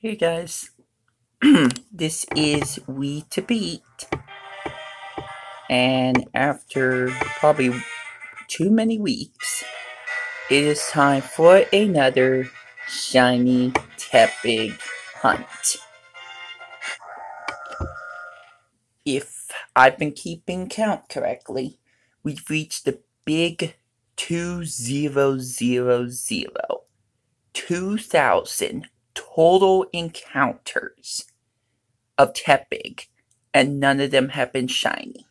Hey guys, this is We to Beat, and after probably too many weeks, it is time for another shiny Tepig hunt. If I've been keeping count correctly, we've reached the big 2000. 2,000 total encounters of Tepig, and none of them have been shiny.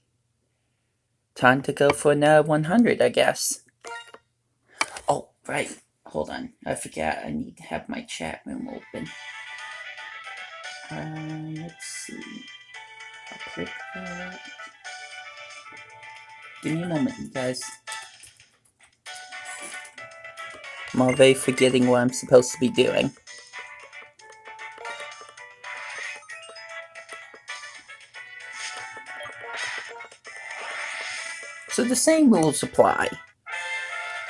Time to go for another 100, I guess. Oh, right. Hold on. I forgot I need to have my chat room open. Let's see. I'll click that. Give me a moment, you guys. I'm already forgetting what I'm supposed to be doing. So the same rules apply.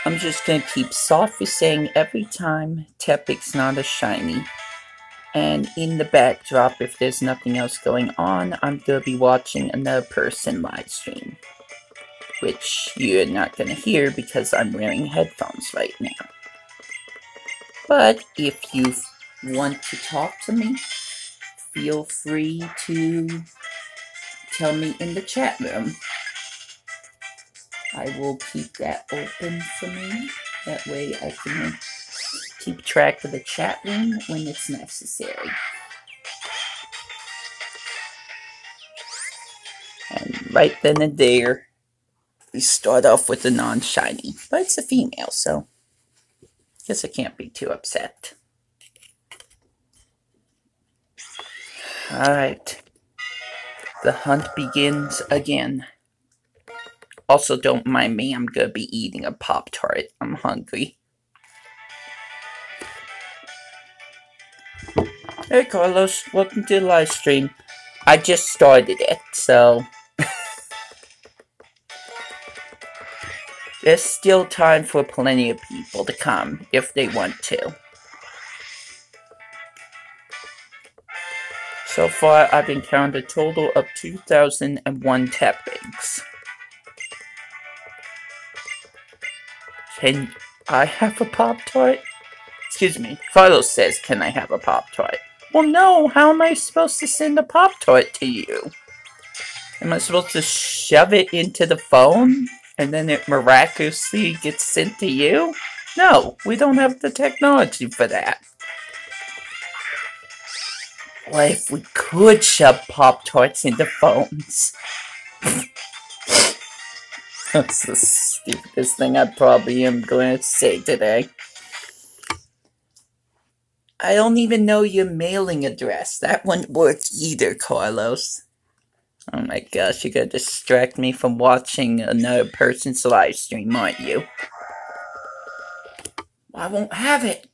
I'm just going to keep softly saying every time Tepig's not a shiny. And in the backdrop, if there's nothing else going on, I'm going to be watching another person live stream. Which you're not going to hear because I'm wearing headphones right now. But if you want to talk to me, feel free to tell me in the chat room. I will keep that open for me. That way I can keep track of the chat room when it's necessary. And right then and there, we start off with a non-shiny. But it's a female, so I guess I can't be too upset. Alright. The hunt begins again. Also, don't mind me, I'm gonna be eating a Pop-Tart. I'm hungry. Hey Carlos, welcome to the live stream. I just started it, so there's still time for plenty of people to come if they want to. So far, I've encountered a total of 2,001 Tepigs. Can I have a Pop-Tart? Excuse me, Carlos says, can I have a Pop-Tart? Well, no, how am I supposed to send a Pop-Tart to you? Am I supposed to shove it into the phone and then it miraculously gets sent to you? No, we don't have the technology for that. What if we could shove Pop-Tarts into phones? That's the stupidest thing I probably am going to say today. I don't even know your mailing address. That wouldn't work either, Carlos. Oh my gosh, you're gonna distract me from watching another person's live stream, aren't you? I won't have it.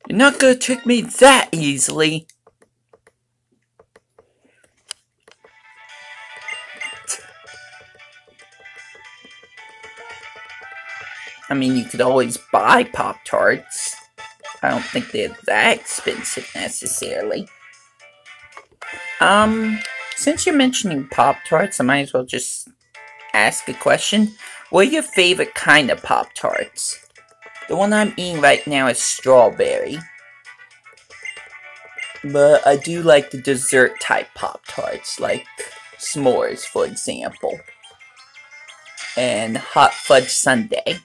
You're not gonna trick me that easily. I mean, you could always buy Pop-Tarts. I don't think they're that expensive necessarily. Since you're mentioning Pop-Tarts, I might as well just ask a question. What are your favorite kind of Pop-Tarts? The one I'm eating right now is strawberry. But I do like the dessert type Pop-Tarts, like s'mores, for example. And hot fudge sundae.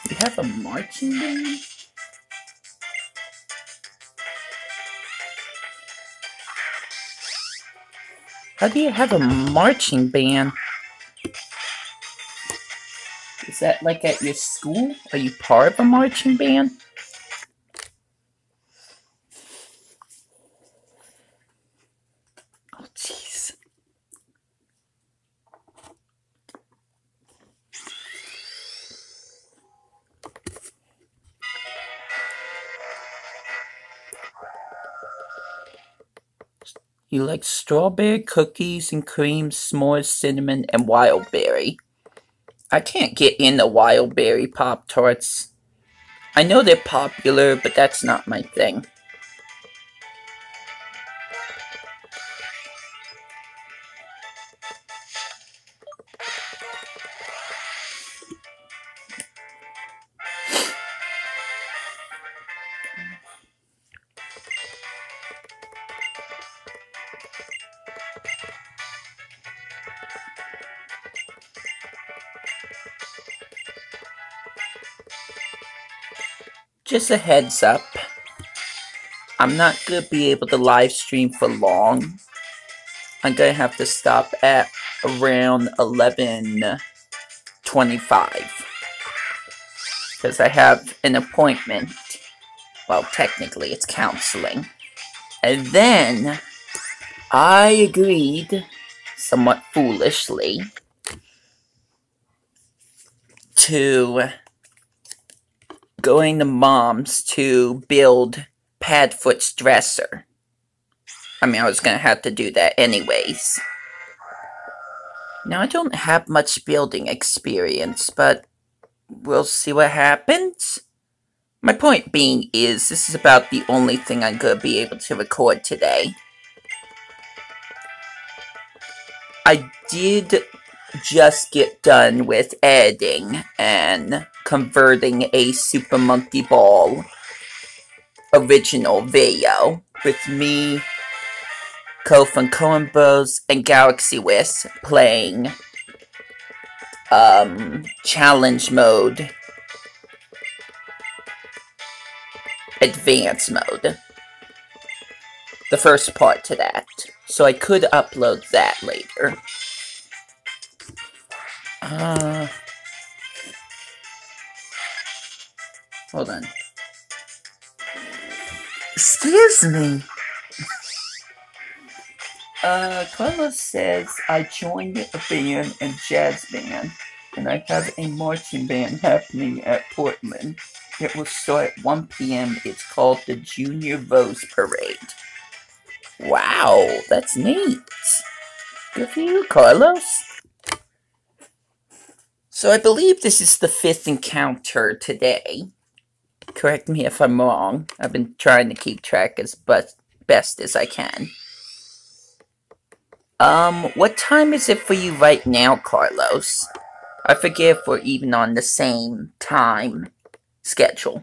You have a marching band? How do you have a marching band? Is that like at your school? Are you part of a marching band? Oh, jeez. You like strawberry cookies and cream, s'mores, cinnamon, and wild berry. I can't get into wild berry Pop-Tarts. I know they're popular, but that's not my thing. Just a heads up, I'm not going to be able to live stream for long. I'm going to have to stop at around 11:25. Because I have an appointment. Well, technically it's counseling. And then I agreed, somewhat foolishly, to going to Mom's to build Padfoot's dresser. I mean, I was going to have to do that anyways. Now, I don't have much building experience, but we'll see what happens. My point being is, this is about the only thing I'm going to be able to record today. I did just get done with editing and converting a Super Monkey Ball original video with me, Kof and Coen Bros, and Galaxy Whisk playing challenge mode, advanced mode. The first part to that. So I could upload that later. Hold on. Excuse me. Carlos says, I joined a band and jazz band, and I have a marching band happening at Portland. It will start at 1 p.m. It's called the Junior Rose Parade. Wow, that's neat. Good for you, Carlos. So I believe this is the 5th encounter today. Correct me if I'm wrong. I've been trying to keep track as best as I can. What time is it for you right now, Carlos? I forget if we're even on the same time schedule.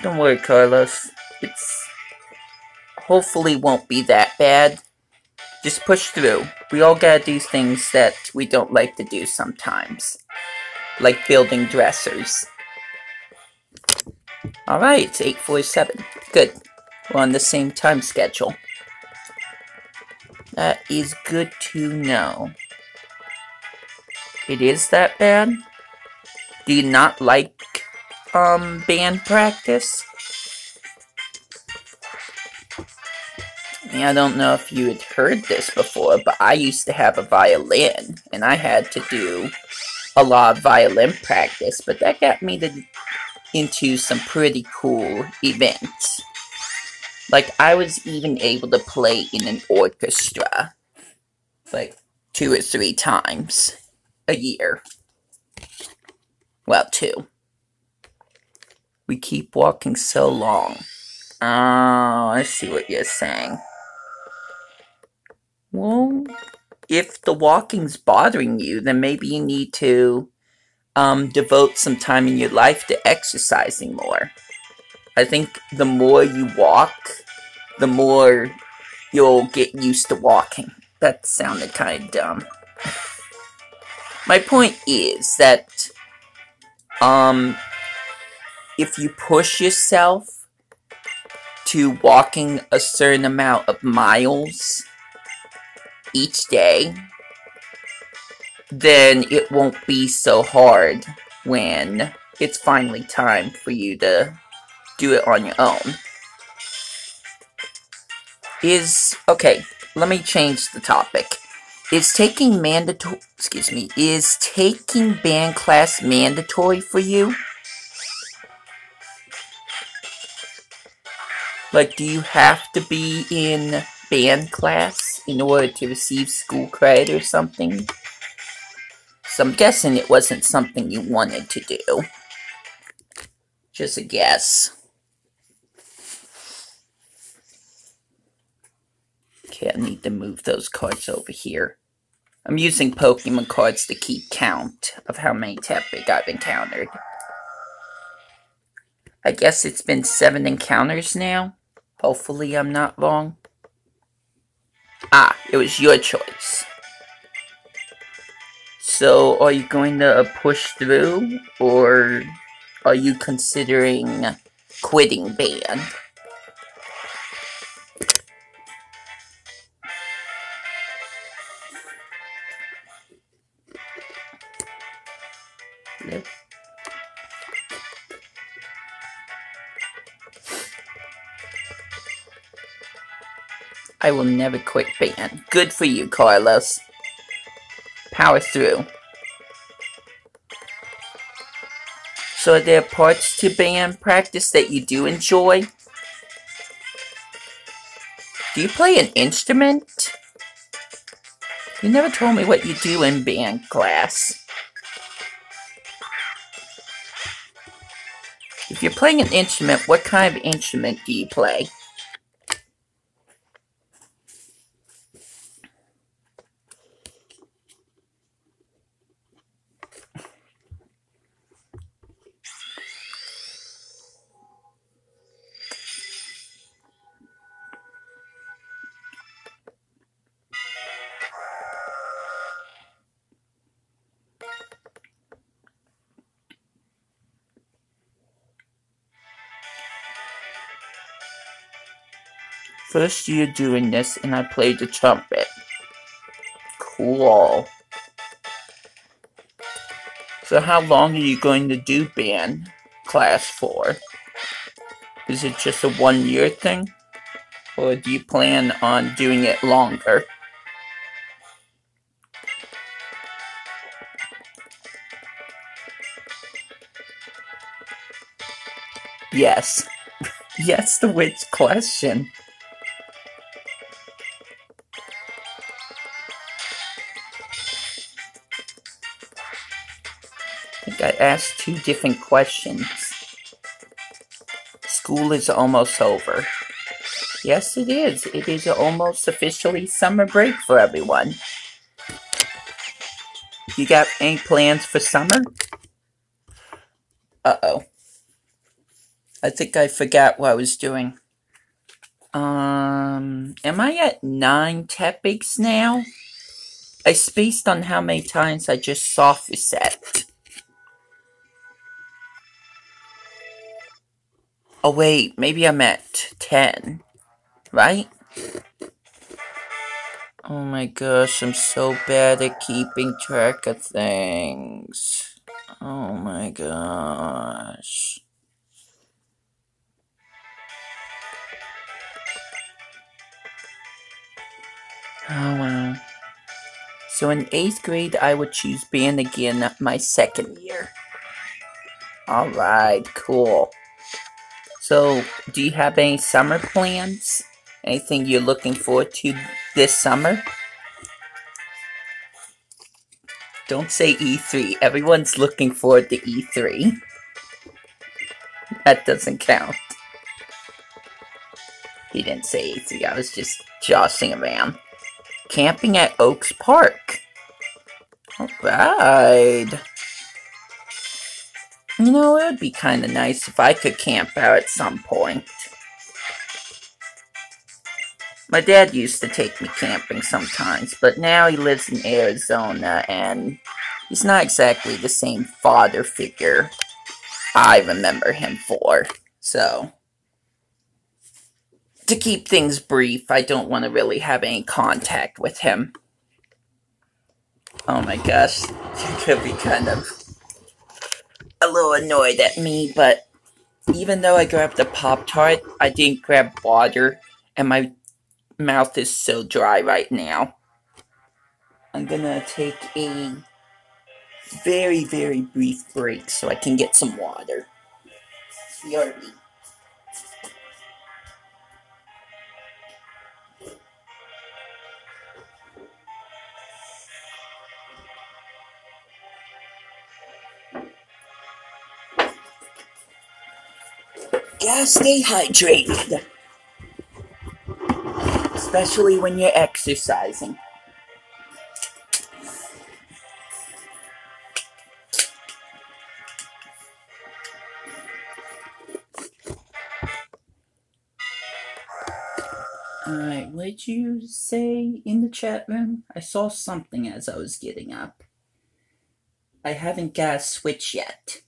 Don't worry, Carlos. It's hopefully won't be that bad. Just push through. We all gotta do things that we don't like to do sometimes. Like building dressers. Alright, it's 8:47. Good. We're on the same time schedule. That is good to know. It is that bad? Do you not like, band practice? I don't know if you had heard this before, but I used to have a violin, and I had to do a lot of violin practice, but that got me into some pretty cool events. Like, I was even able to play in an orchestra, like, 2 or 3 times a year. Well, 2. We keep walking so long. Oh, I see what you're saying. Well, if the walking's bothering you, then maybe you need to devote some time in your life to exercising more. I think the more you walk, the more you'll get used to walking. That sounded kind of dumb. My point is that if you push yourself to walking a certain amount of miles each day, then it won't be so hard when it's finally time for you to do it on your own. Okay, let me change the topic. Is taking band class mandatory for you? Like, do you have to be in band class in order to receive school credit or something. So I'm guessing it wasn't something you wanted to do. Just a guess. Okay, I need to move those cards over here. I'm using Pokemon cards to keep count of how many Tepig I've encountered. I guess it's been 7 encounters now. Hopefully I'm not wrong. Ah, it was your choice. So, are you going to push through, or are you considering quitting band? I will never quit band. Good for you, Carlos. Power through. So are there parts to band practice that you do enjoy? Do you play an instrument? You never told me what you do in band class. If you're playing an instrument, what kind of instrument do you play? First year doing this, and I played the trumpet. Cool. So how long are you going to do band class for? Is it just a 1-year thing? Or do you plan on doing it longer? Yes. Yes to which question? I think I asked 2 different questions. School is almost over. Yes, it is. It is almost officially summer break for everyone. You got any plans for summer? Uh-oh. I think I forgot what I was doing. Am I at 9 Tepigs now? I spaced on how many times I just soft reset. Oh wait, maybe I'm at 10, right? Oh my gosh, I'm so bad at keeping track of things. Oh my gosh. Oh wow. So in 8th grade, I would choose band again my 2nd year. Alright, cool. So, do you have any summer plans? Anything you're looking forward to this summer? Don't say E3. Everyone's looking forward to E3. That doesn't count. He didn't say E3. I was just joshing around. Camping at Oaks Park. Alright. You know, it would be kind of nice if I could camp out at some point. My dad used to take me camping sometimes, but now he lives in Arizona, and he's not exactly the same father figure I remember him for. So, to keep things brief, I don't want to really have any contact with him. Oh my gosh, you could be kind of a little annoyed at me, but even though I grabbed the Pop-Tart, I didn't grab water, and my mouth is so dry right now. I'm gonna take a very, very brief break so I can get some water. BRB. Gotta stay hydrated. Especially when you're exercising. Alright, what did you say in the chat room? I saw something as I was getting up. I haven't got a Switch yet.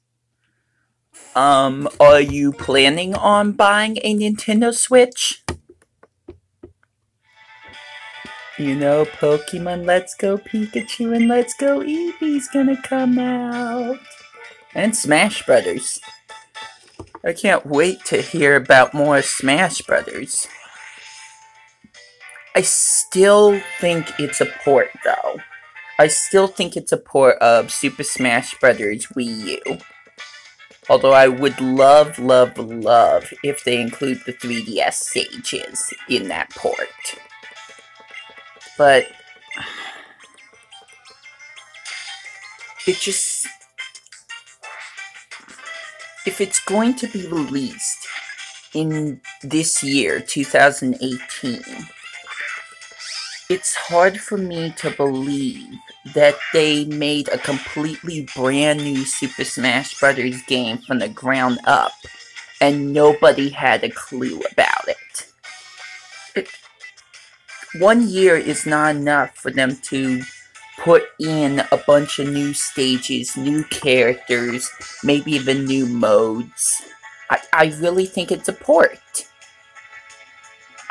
Are you planning on buying a Nintendo Switch? You know, Pokemon Let's Go Pikachu and Let's Go Eevee's gonna come out. And Smash Brothers. I can't wait to hear about more Smash Brothers. I still think it's a port, though. I still think it's a port of Super Smash Brothers Wii U. Although I would love if they include the 3DS stages in that port. But it just... if it's going to be released in this year, 2018, it's hard for me to believe that they made a completely brand new Super Smash Bros. Game from the ground up and nobody had a clue about it. 1 year is not enough for them to put in a bunch of new stages, new characters, maybe even new modes. I really think it's a port.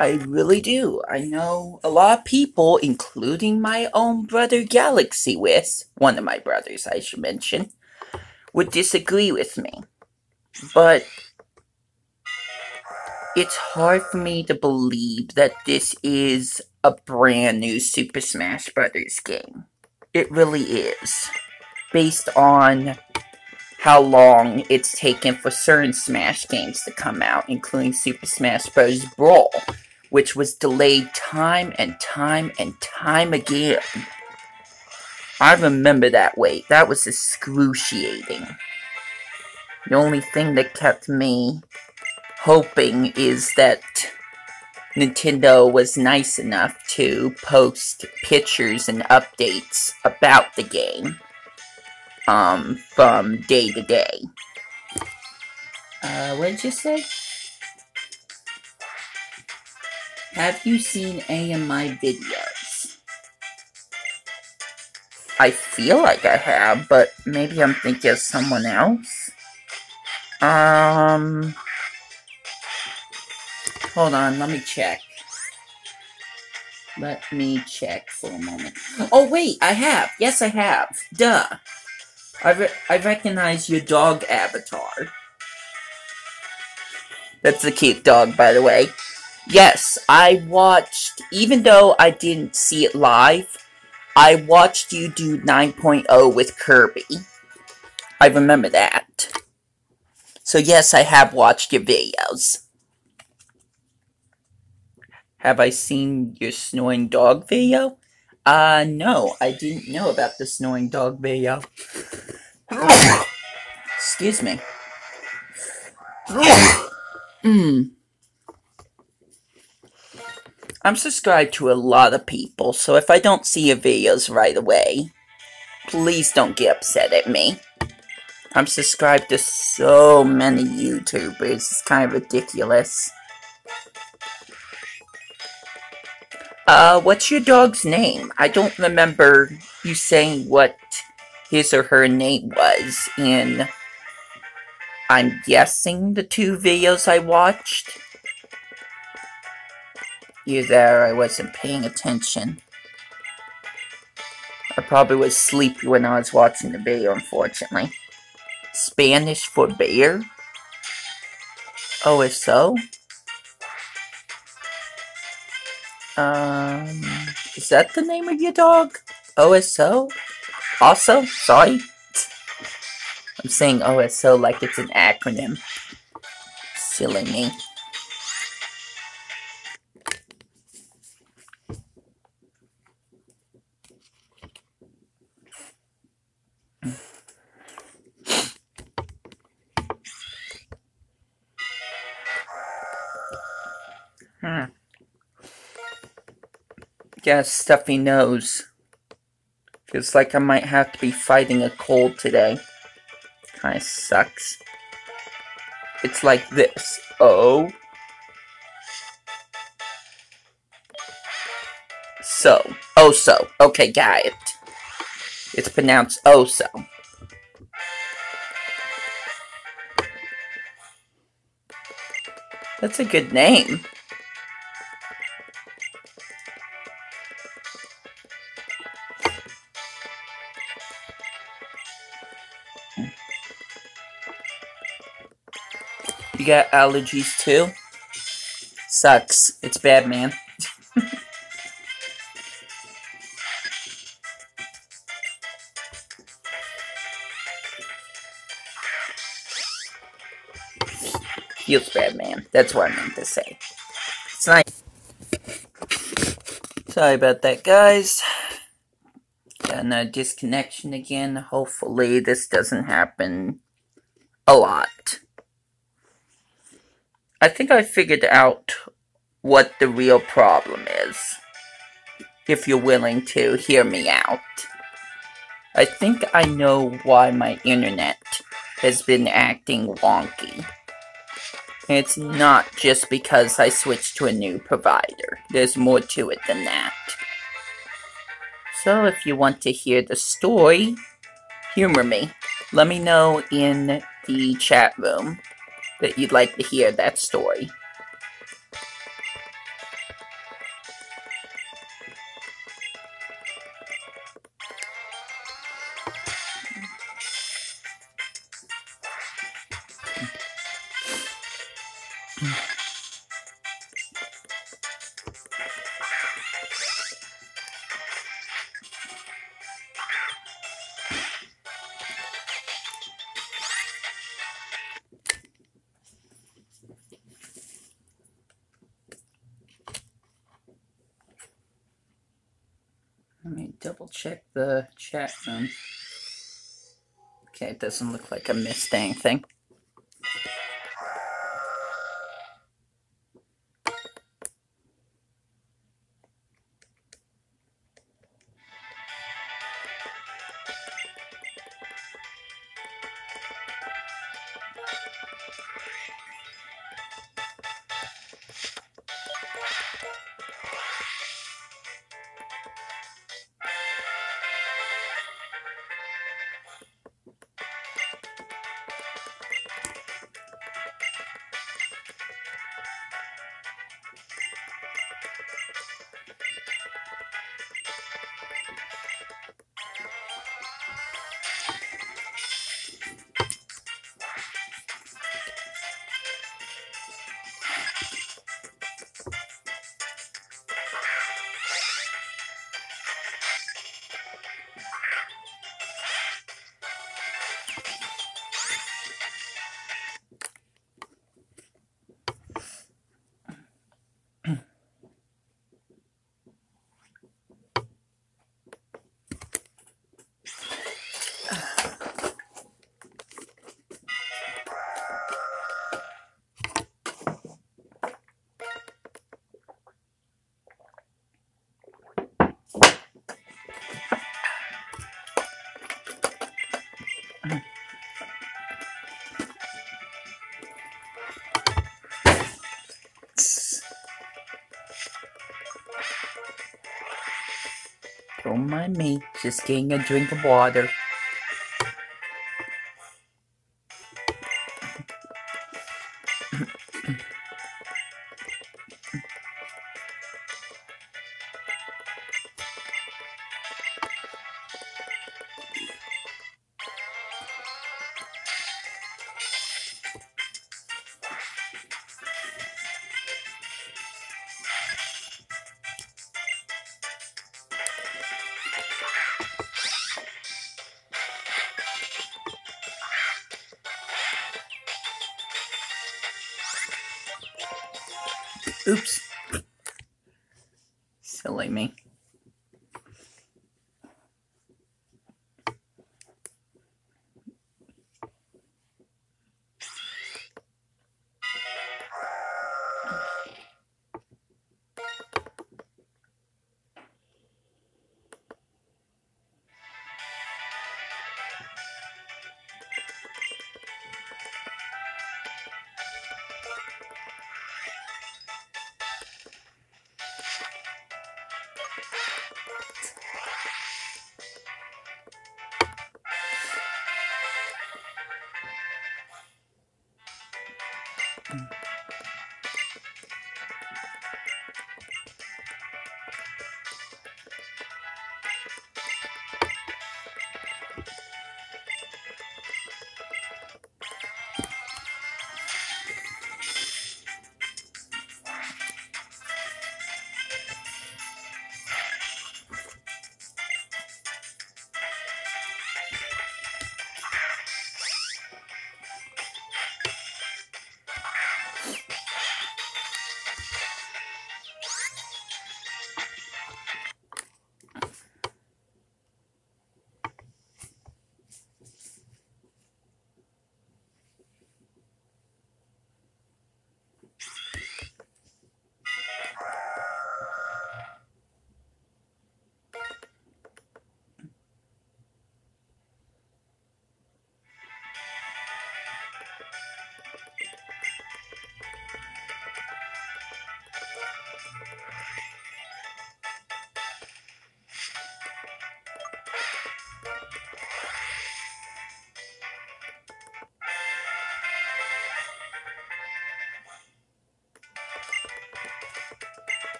I really do. I know a lot of people, including my own brother Galaxy Wiz, one of my brothers I should mention, would disagree with me. But it's hard for me to believe that this is a brand new Super Smash Bros. Game. It really is. Based on how long it's taken for certain Smash games to come out, including Super Smash Bros. Brawl, which was delayed time and time and time again. I remember that wait. That was excruciating. The only thing that kept me hoping is that Nintendo was nice enough to post pictures and updates about the game from day to day. What did you say? Have you seen any of my videos? I feel like I have, but maybe I'm thinking of someone else. Hold on, let me check. Let me check for a moment. Oh wait, I have. Yes, I have. Duh. I recognize your dog avatar. That's a cute dog, by the way. Yes, I watched, even though I didn't see it live, I watched you do 9.0 with Kirby. I remember that. So yes, I have watched your videos. Have I seen your snoring dog video? No, I didn't know about the snoring dog video. Excuse me. I'm subscribed to a lot of people, so if I don't see your videos right away, please don't get upset at me. I'm subscribed to so many YouTubers, it's kind of ridiculous. What's your dog's name? I don't remember you saying what his or her name was in, I'm guessing, the 2 videos I watched. Either I wasn't paying attention. I probably was sleepy when I was watching the video, unfortunately. Spanish for bear? OSO? Is that the name of your dog? OSO? Also? Sorry? I'm saying OSO like it's an acronym. Silly me. Yeah, stuffy nose. Feels like I might have to be fighting a cold today. Kinda sucks. It's like this. Oh. So. Oh so. Okay, got it. It's pronounced oh so. That's a good name. You got allergies too? Sucks. It's bad, man. Feels bad, man. That's what I meant to say. It's nice. Sorry about that, guys. Got another disconnection again. Hopefully this doesn't happen a lot. I think I figured out what the real problem is. If you're willing to hear me out. I think I know why my internet has been acting wonky. It's not just because I switched to a new provider. There's more to it than that. So if you want to hear the story, humor me. Let me know in the chat room that you'd like to hear that story. Let me double check the chat room. Okay, it doesn't look like I missed anything. Don't mind me, just getting a drink of water. Oops. Silly me. Mhm.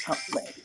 Oh, wait.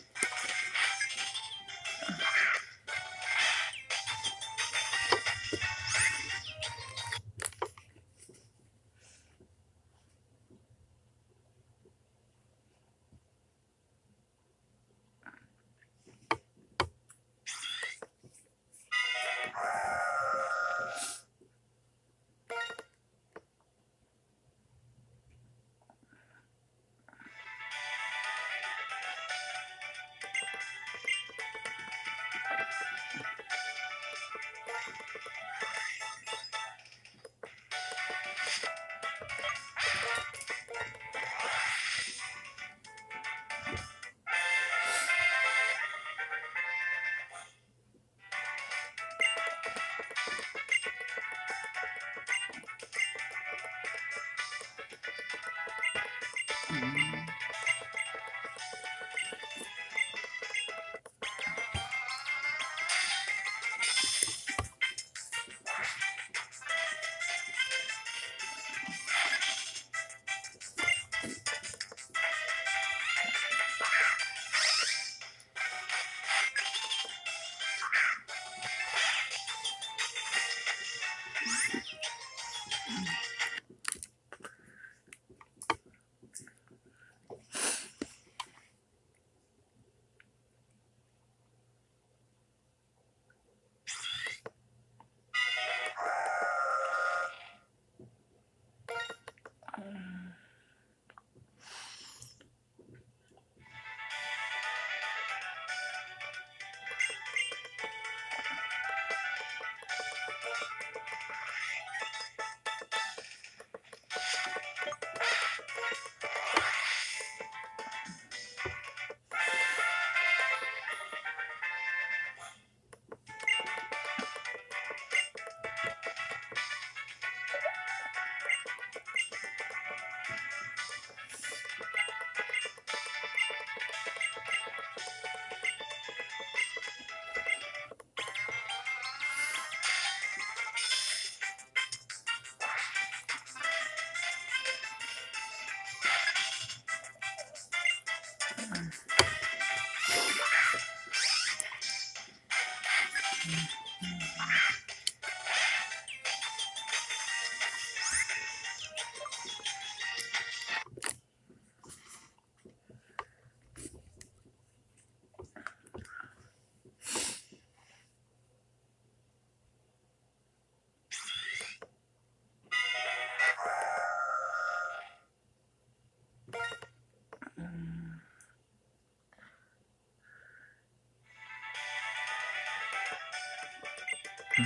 I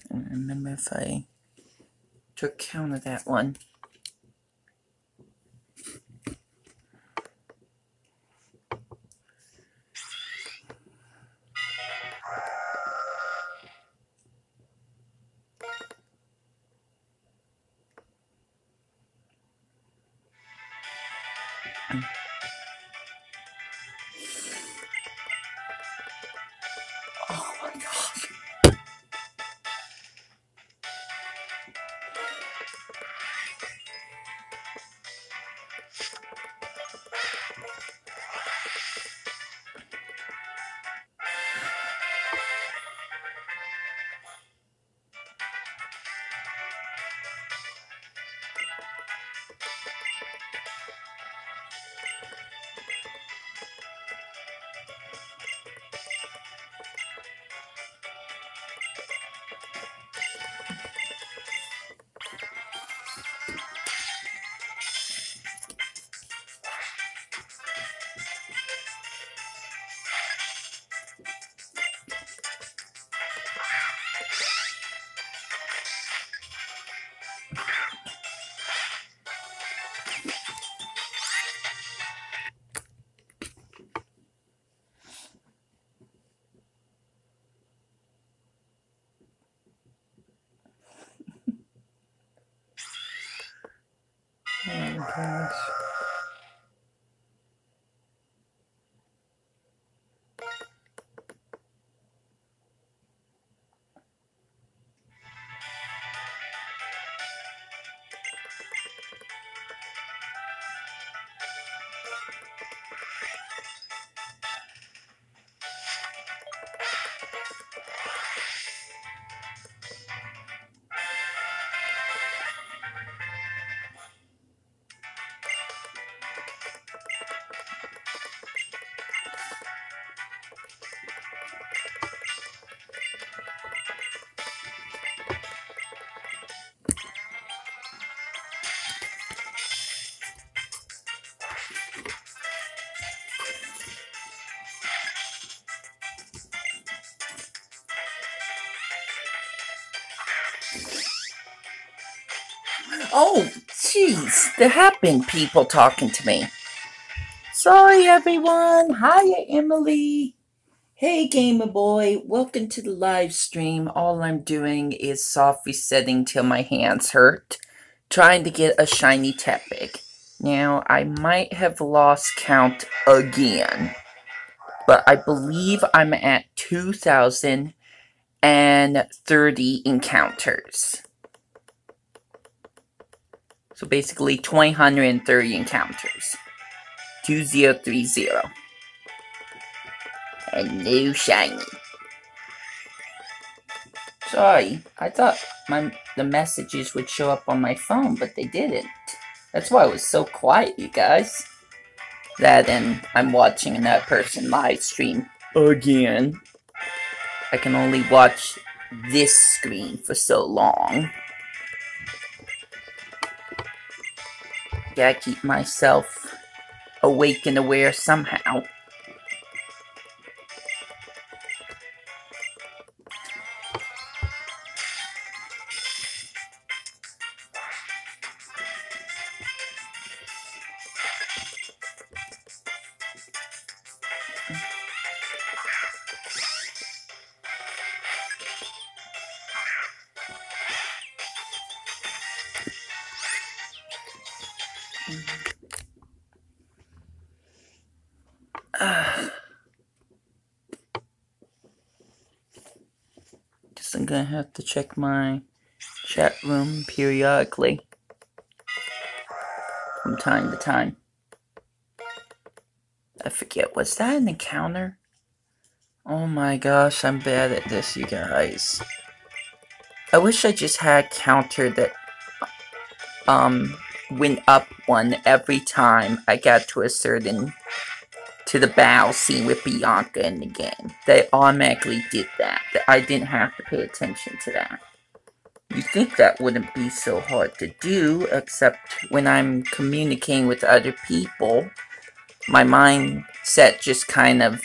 don't remember if I took count of that one. Oh my gosh. Oh gosh. Oh, jeez. There have been people talking to me. Sorry, everyone. Hiya, Emily. Hey, Gamer Boy. Welcome to the live stream. All I'm doing is soft resetting till my hands hurt, trying to get a shiny Tepig. Now, I might have lost count again, but I believe I'm at 2,030 encounters. So basically 230 encounters. 2030. And no shiny. Sorry, I thought the messages would show up on my phone, but they didn't. That's why it was so quiet, you guys. That and I'm watching another person live stream again. I can only watch this screen for so long. Gotta keep myself awake and aware somehow. Guess I'm gonna have to check my chat room periodically. From time to time. I forget, was that an encounter? Oh my gosh, I'm bad at this, you guys. I wish I just had a counter that went up one every time I got to the battle scene with Bianca in the game. They automatically did that. That I didn't have to pay attention to that. You'd think that wouldn't be so hard to do, except when I'm communicating with other people, my mindset just kind of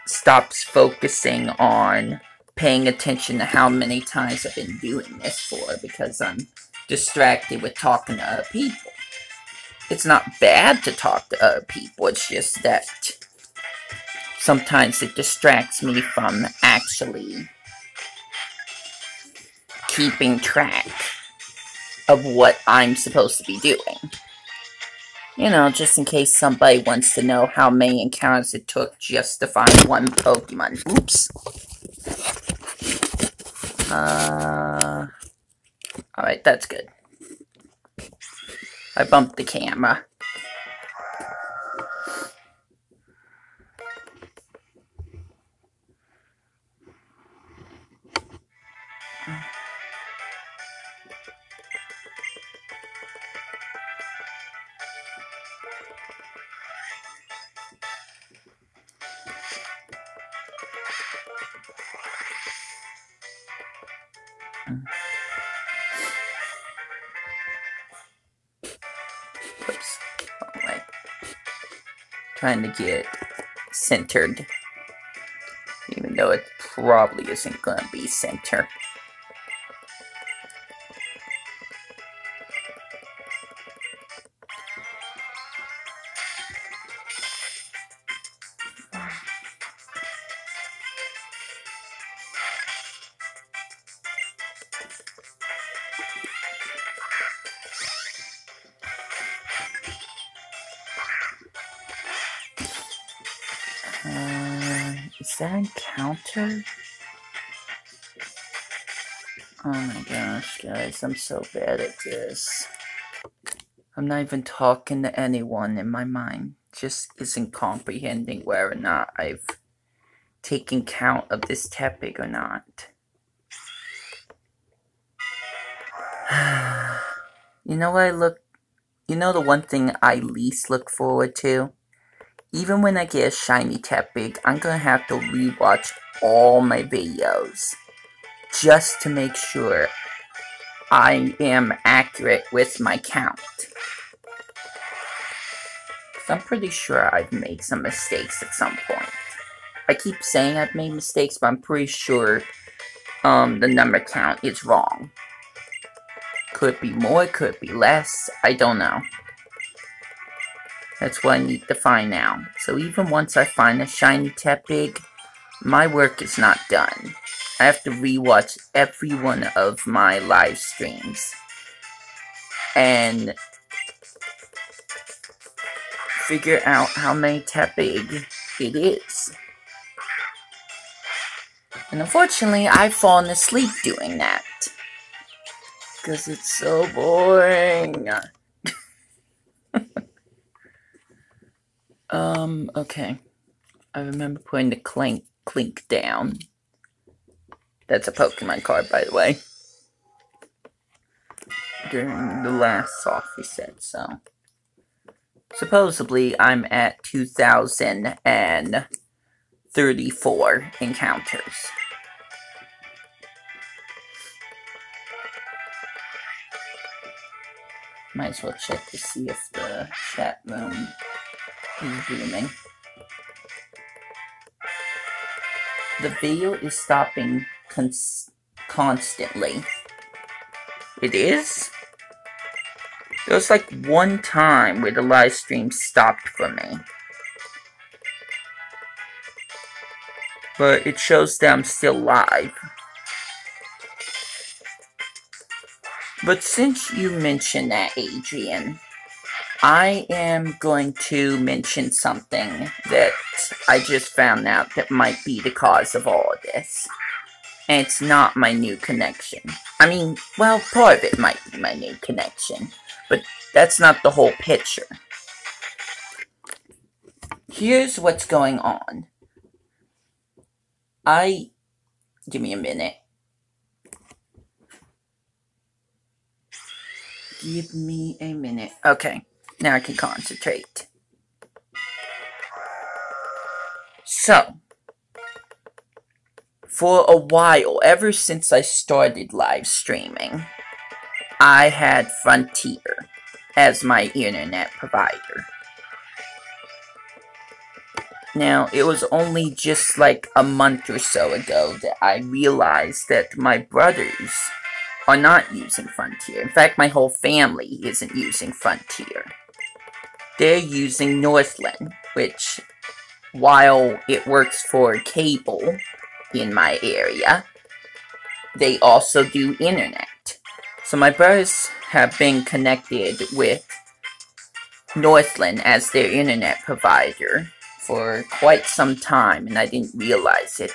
stops focusing on paying attention to how many times I've been doing this for, because I'm distracted with talking to other people. It's not bad to talk to other people, it's just that sometimes it distracts me from actually keeping track of what I'm supposed to be doing. You know, just in case somebody wants to know how many encounters it took just to find one Pokemon. Oops. Alright, that's good. I bumped the camera. Whoops. Wrong way. Trying to get centered. Even though it probably isn't gonna be center. Is that encounter? Oh my gosh, guys, I'm so bad at this. I'm not even talking to anyone, and my mind just isn't comprehending whether or not I've taken count of this Tepig or not. You know what you know the one thing I least look forward to? Even when I get a shiny Tepig, I'm gonna have to rewatch all my videos just to make sure I am accurate with my count. I'm pretty sure I've made some mistakes at some point. I keep saying I've made mistakes, but I'm pretty sure the number count is wrong. Could be more, could be less. I don't know. That's what I need to find out. So even once I find a shiny Tepig, my work is not done. I have to rewatch every one of my live streams. And figure out how many Tepig it is. And unfortunately, I've fallen asleep doing that. Because it's so boring. Okay. I remember putting the clink down. That's a Pokemon card, by the way. During the last soft reset, so. Supposedly, I'm at 2,034 encounters. Might as well check to see if the chat room is booming. The video is stopping constantly. It is? There was like one time where the live stream stopped for me. But it shows that I'm still live. But since you mentioned that, Adrian, I am going to mention something that I just found out that might be the cause of all of this. And it's not my new connection. I mean, well, part of it might be my new connection, but that's not the whole picture. Here's what's going on. Give me a minute. Give me a minute. Okay, now I can concentrate. So, for a while, ever since I started live streaming, I had Frontier as my internet provider. Now, it was only just like a month or so ago that I realized that my brothers are not using Frontier. In fact, my whole family isn't using Frontier. They're using Northland, which, while it works for cable in my area, they also do internet. So my brothers have been connected with Northland as their internet provider for quite some time, and I didn't realize it.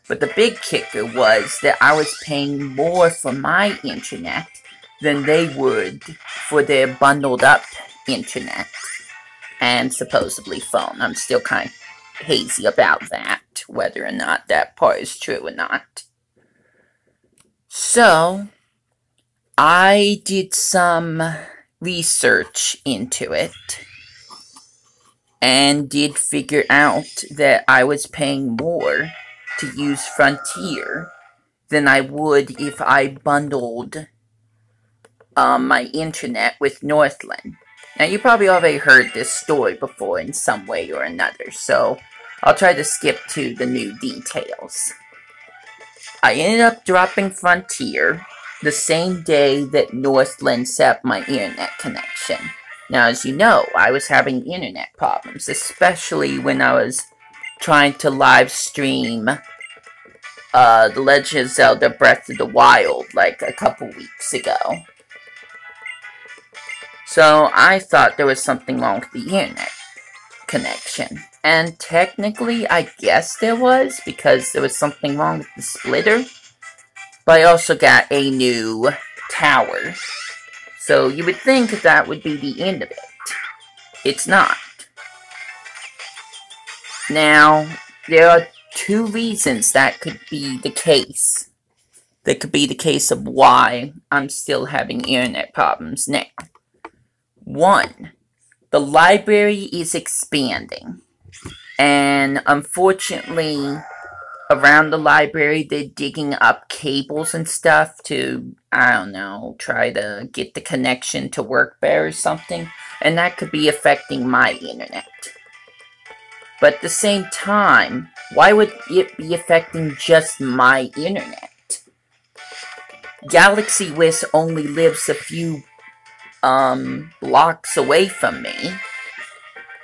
But the big kicker was that I was paying more for my internet than they would for their bundled up internet and supposedly phone. I'm still kind of hazy about that, whether or not that part is true or not. So, I did some research into it and did figure out that I was paying more to use Frontier than I would if I bundled my internet with Northland. Now, you probably already heard this story before in some way or another, so I'll try to skip to the new details. I ended up dropping Frontier the same day that Northland set up my internet connection. Now, as you know, I was having internet problems, especially when I was trying to live stream The Legend of Zelda Breath of the Wild like a couple weeks ago. So I thought there was something wrong with the internet connection. And technically, I guess there was, because there was something wrong with the splitter. But I also got a new tower. So you would think that would be the end of it. It's not. Now, there are two reasons that could be the case. That could be the case of why I'm still having internet problems now. One, the library is expanding. And unfortunately, around the library, they're digging up cables and stuff to, I don't know, try to get the connection to work better or something. And that could be affecting my internet. But at the same time, why would it be affecting just my internet? Galaxy Wiz only lives a few blocks away from me,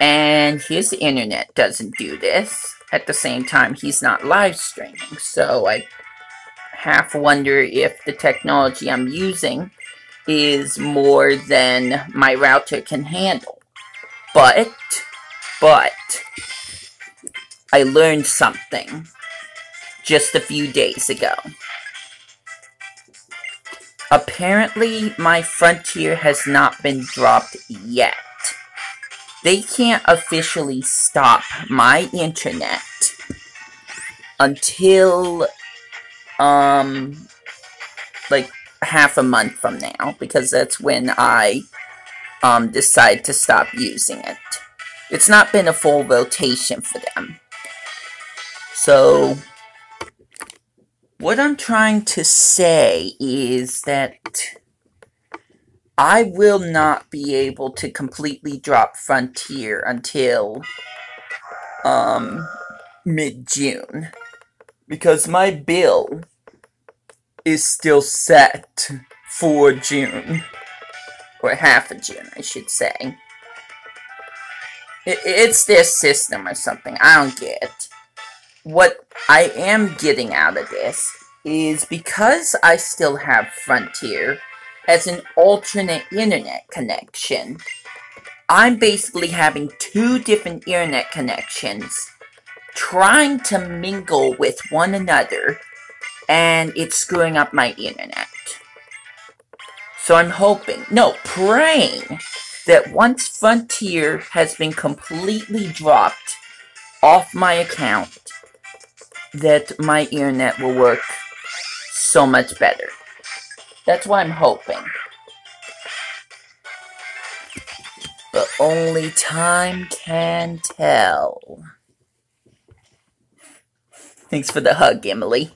and his internet doesn't do this. At the same time, he's not live streaming, so I half wonder if the technology I'm using is more than my router can handle. But I learned something just a few days ago. Apparently, my Frontier has not been dropped yet. They can't officially stop my internet until, like half a month from now, because that's when I, decide to stop using it. It's not been a full rotation for them. So, what I'm trying to say is that I will not be able to completely drop Frontier until mid-June, because my bill is still set for June, or half of June, I should say. It's their system or something, I don't get it. What I am getting out of this is because I still have Frontier as an alternate internet connection, I'm basically having two different internet connections trying to mingle with one another, and it's screwing up my internet. So I'm hoping, no, praying, that once Frontier has been completely dropped off my account, that my internet will work so much better. That's what I'm hoping. But only time can tell. Thanks for the hug, Emily.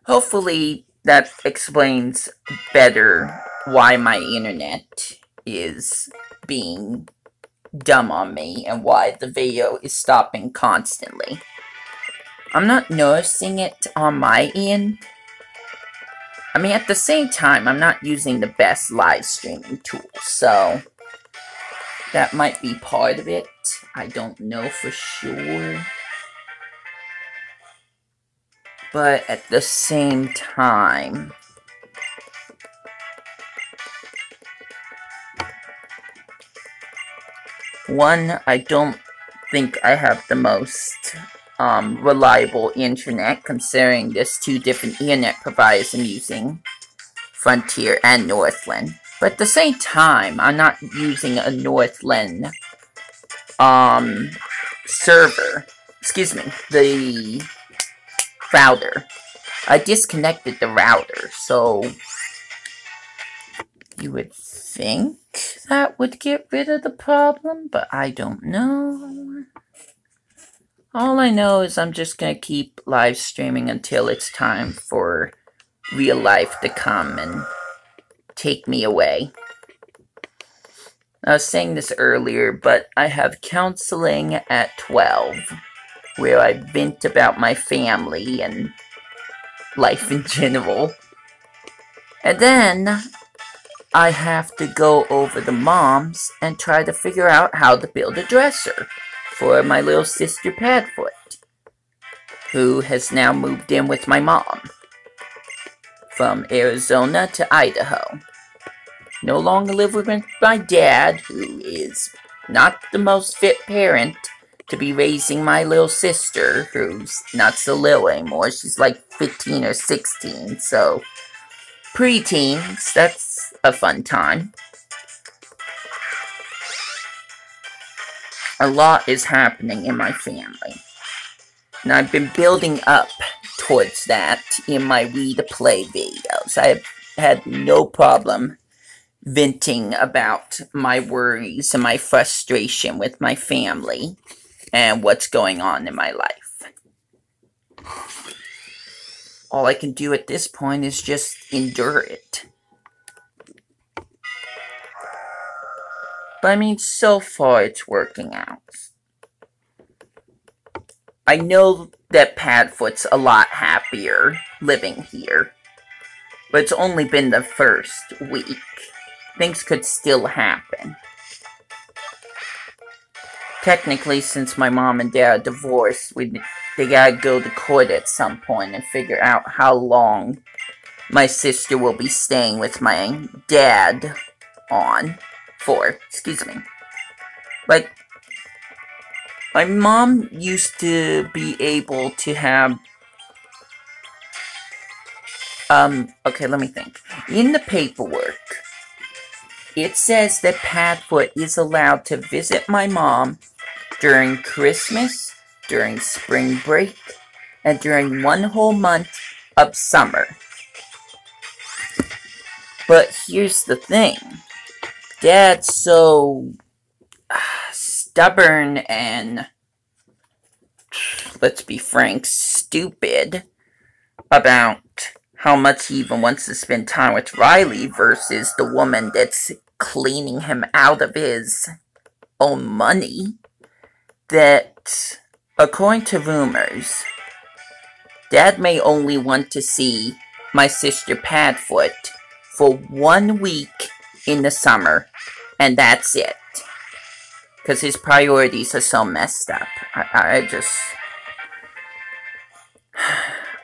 Hopefully that explains better why my internet is being dumb on me and why the video is stopping constantly. I'm not noticing it on my end. I mean, at the same time, I'm not using the best live streaming tools, so that might be part of it. I don't know for sure. But at the same time, one, I don't think I have the most reliable internet, considering there's two different internet providers I'm using, Frontier and Northland. But at the same time, I'm not using a Northland server. Excuse me, the router. I disconnected the router, so you would think that would get rid of the problem, but I don't know. All I know is I'm just gonna keep live streaming until it's time for real life to come and take me away. I was saying this earlier, but I have counseling at 12, where I vent about my family and life in general. And then I have to go over the moms and try to figure out how to build a dresser for my little sister Padfoot, who has now moved in with my mom from Arizona to Idaho. No longer live with my dad, who is not the most fit parent to be raising my little sister, who's not so little anymore. She's like 15 or 16, so pre-teens, that's a fun time. A lot is happening in my family, and I've been building up towards that in my Read to Play videos. I have had no problem venting about my worries and my frustration with my family and what's going on in my life. All I can do at this point is just endure it. But I mean, so far it's working out. I know that Padfoot's a lot happier living here, but it's only been the first week. Things could still happen. Technically, since my mom and dad are divorced, they gotta go to court at some point and figure out how long my sister will be staying with my dad for. Excuse me. Like, my mom used to be able to have, okay, let me think. In the paperwork, it says that Padfoot is allowed to visit my mom during Christmas, during spring break, and during 1 whole month of summer. But here's the thing. Dad's so stubborn and, let's be frank, stupid about how much he even wants to spend time with Riley versus the woman that's cleaning him out of his own money, that, according to rumors, Dad may only want to see my sister Padfoot for 1 week in the summer, and that's it. Because his priorities are so messed up. I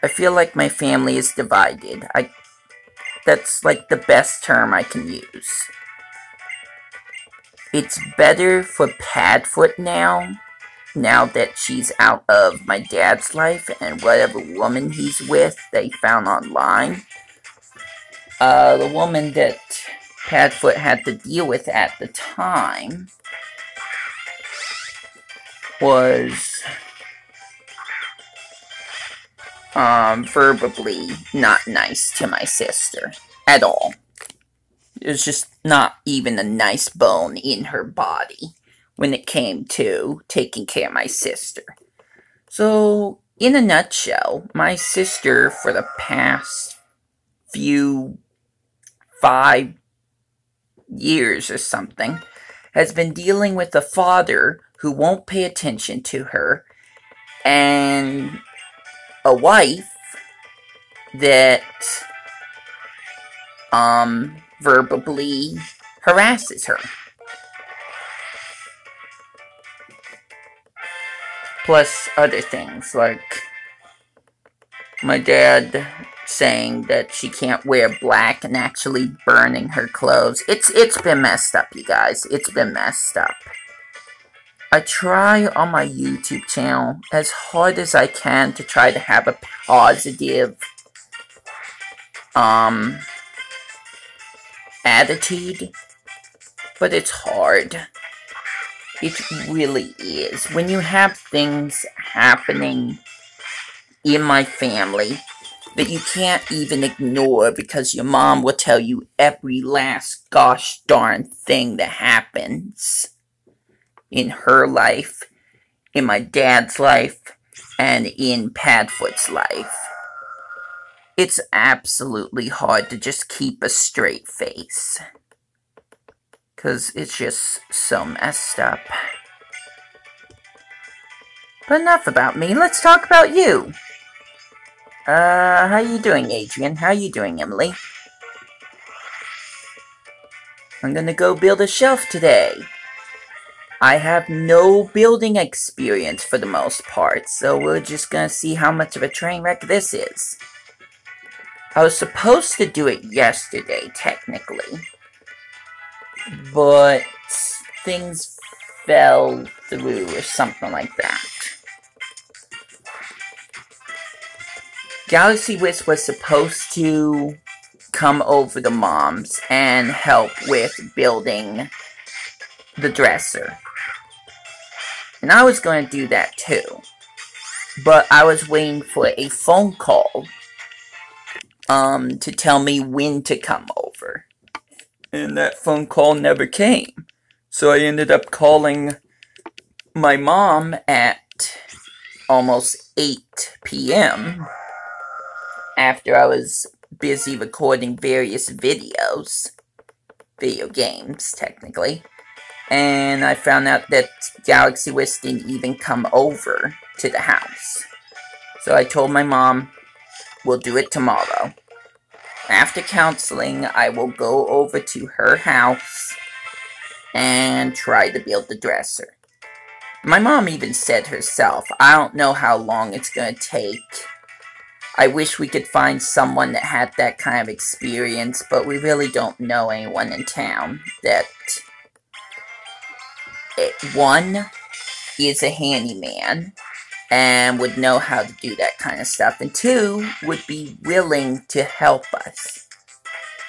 feel like my family is divided. That's like the best term I can use. It's better for Padfoot now that she's out of my dad's life and whatever woman he's with they found online. The woman that Padfoot had to deal with at the time was verbally not nice to my sister at all. There's just not even a nice bone in her body when it came to taking care of my sister. So, in a nutshell, my sister, for the past 5 years or something, has been dealing with a father who won't pay attention to her, and a wife that, verbally harasses her. Plus other things, like my dad saying that she can't wear black and actually burning her clothes. It's been messed up, you guys. It's been messed up. I try on my YouTube channel as hard as I can to try to have a positive attitude, but it's hard. It really is. When you have things happening in my family that you can't even ignore because your mom will tell you every last gosh darn thing that happens in her life, in my dad's life, and in Padfoot's life. It's absolutely hard to just keep a straight face. Because it's just so messed up. But enough about me, let's talk about you. How you doing, Adrian? How you doing, Emily? I'm gonna go build a shelf today. I have no building experience for the most part, so we're just gonna see how much of a train wreck this is. I was supposed to do it yesterday, technically, but things fell through or something like that. Galaxy Wisp was supposed to come over to Mom's and help with building the dresser. And I was going to do that too. But I was waiting for a phone call to tell me when to come over. And that phone call never came. So I ended up calling my mom at almost 8 p.m. after I was busy recording various videos. Video games, technically. And I found out that Galaxy Wiz didn't even come over to the house. So I told my mom, we'll do it tomorrow. After counseling, I will go over to her house and try to build the dresser. My mom even said herself, I don't know how long it's going to take. I wish we could find someone that had that kind of experience, but we really don't know anyone in town that, one, is a handyman and would know how to do that kind of stuff, and two, would be willing to help us.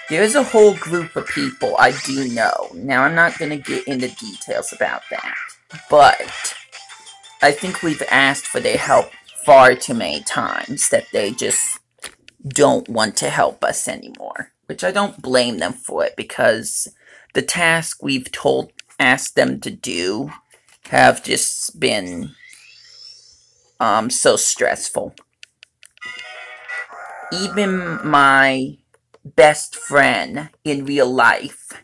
There's a whole group of people I do know. Now, I'm not going to get into details about that, but I think we've asked for their help far too many times that they just don't want to help us anymore. Which I don't blame them for it, because the tasks we've asked them to do have just been so stressful. Even my best friend in real life,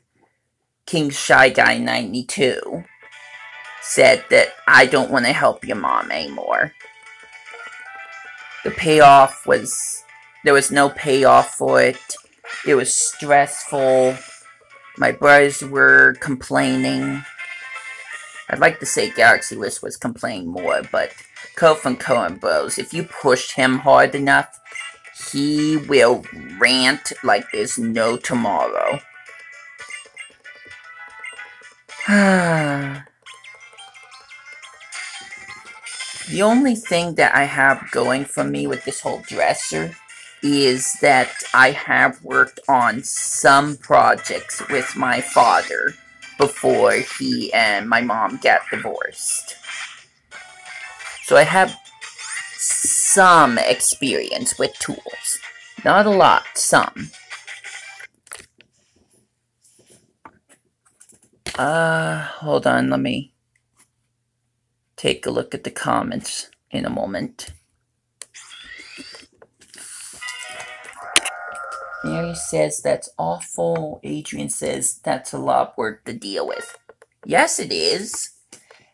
King Shy Guy 92, said that I don't want to help your mom anymore. The payoff was, there was no payoff for it. It was stressful. My brothers were complaining. I'd like to say Galaxy Wiz was complaining more, but Ko from Cohen Bros, if you push him hard enough, he will rant like there's no tomorrow. The only thing that I have going for me with this whole dresser is that I have worked on some projects with my father before he and my mom got divorced. So I have some experience with tools. Not a lot, some. Hold on, let me take a look at the comments in a moment. Mary says that's awful. Adrian says that's a lot of work to deal with. Yes, it is.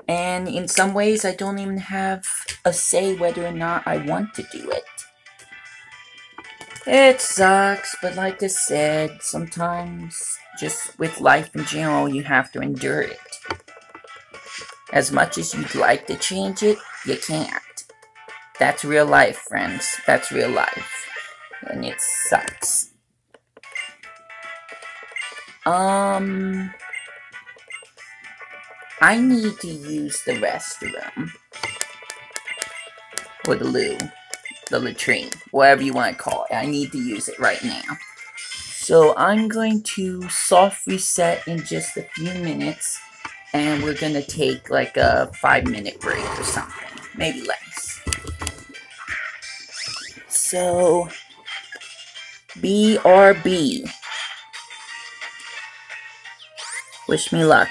And in some ways, I don't even have a say whether or not I want to do it. It sucks, but like I said, sometimes just with life in general, you have to endure it. As much as you'd like to change it, you can't. That's real life, friends. That's real life. And it sucks. I need to use the restroom. Or the loo. The latrine. Whatever you want to call it. I need to use it right now. So I'm going to soft reset in just a few minutes. And we're going to take like a 5-minute break or something. Maybe less. So, BRB. Wish me luck.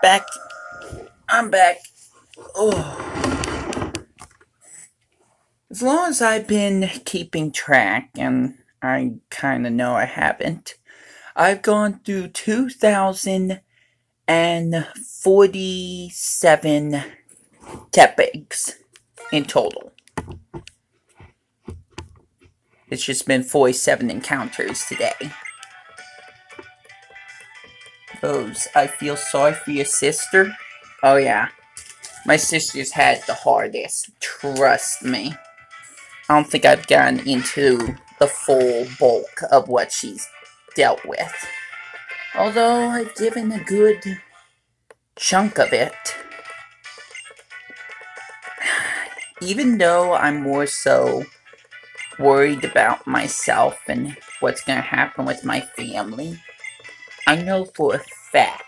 back. I'm back. Oh. As long as I've been keeping track, and I kind of know I haven't, I've gone through 2,047 Tepigs in total. It's just been 47 encounters today. Rose, I feel sorry for your sister. Oh yeah. My sister's had the hardest. Trust me. I don't think I've gotten into the full bulk of what she's dealt with. Although I've given a good chunk of it. Even though I'm more so worried about myself and what's going to happen with my family, I know for a fact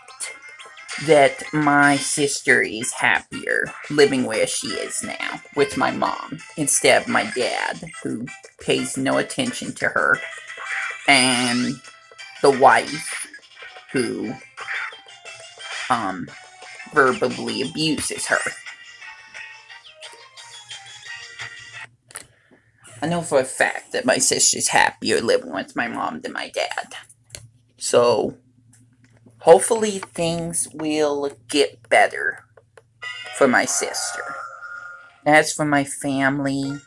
that my sister is happier living where she is now with my mom instead of my dad, who pays no attention to her, and the wife who verbally abuses her. I know for a fact that my sister's happier living with my mom than my dad. So, hopefully things will get better for my sister. As for my family,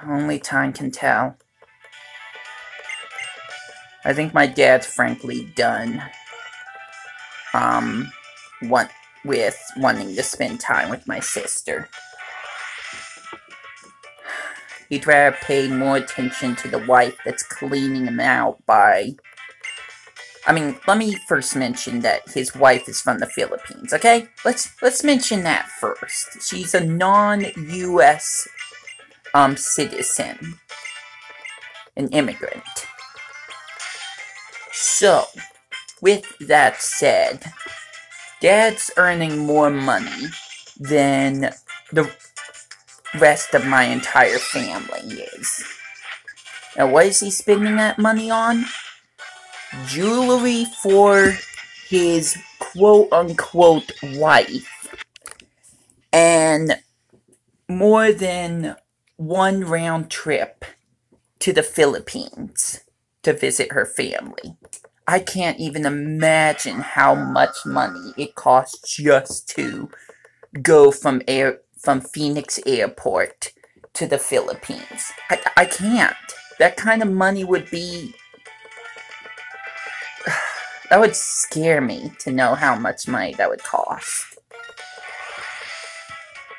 only time can tell. I think my dad's frankly done with wanting to spend time with my sister. He'd rather pay more attention to the wife that's cleaning him out by... I mean, let me first mention that his wife is from the Philippines, okay? Let's mention that first. She's a non-US citizen. An immigrant. So, with that said, Dad's earning more money than the rest of my entire family is. Now, what is he spending that money on? Jewelry for his quote-unquote wife. And more than one round trip to the Philippines to visit her family. I can't even imagine how much money it costs just to go from Phoenix Airport to the Philippines. I can't. That kind of money would be... That would scare me to know how much money that would cost.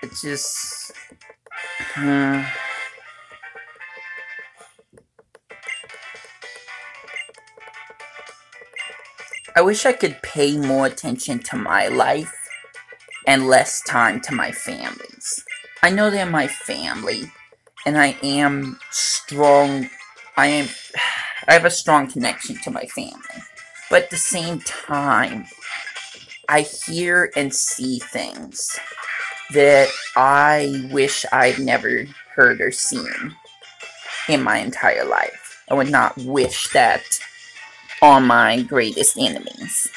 It just... I wish I could pay more attention to my life and less time to my family's. I know they're my family, and I am strong. I have a strong connection to my family. But at the same time, I hear and see things that I wish I'd never heard or seen in my entire life. I would not wish that on my greatest enemies.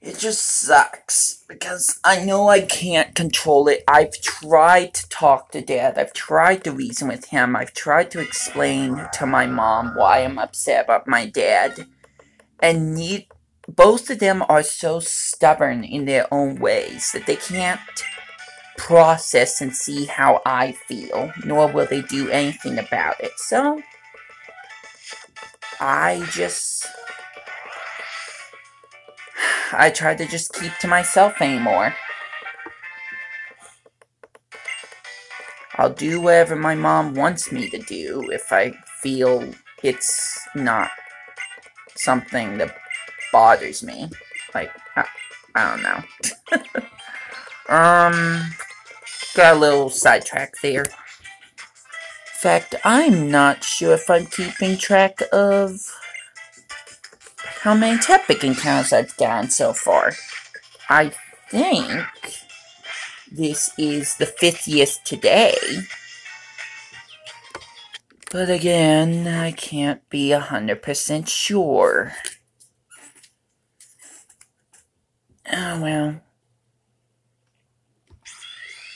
It just sucks, because I know I can't control it. I've tried to talk to Dad, I've tried to reason with him, I've tried to explain to my mom why I'm upset about my dad, and both of them are so stubborn in their own ways that they can't process and see how I feel, nor will they do anything about it. So, I try to just keep to myself anymore. I'll do whatever my mom wants me to do if I feel it's not something that bothers me. Like, I don't know. Got a little sidetracked there. In fact, I'm not sure if I'm keeping track of how many Tepig encounters I've gotten so far. I think this is the 50th today. But again, I can't be 100% sure. Oh well.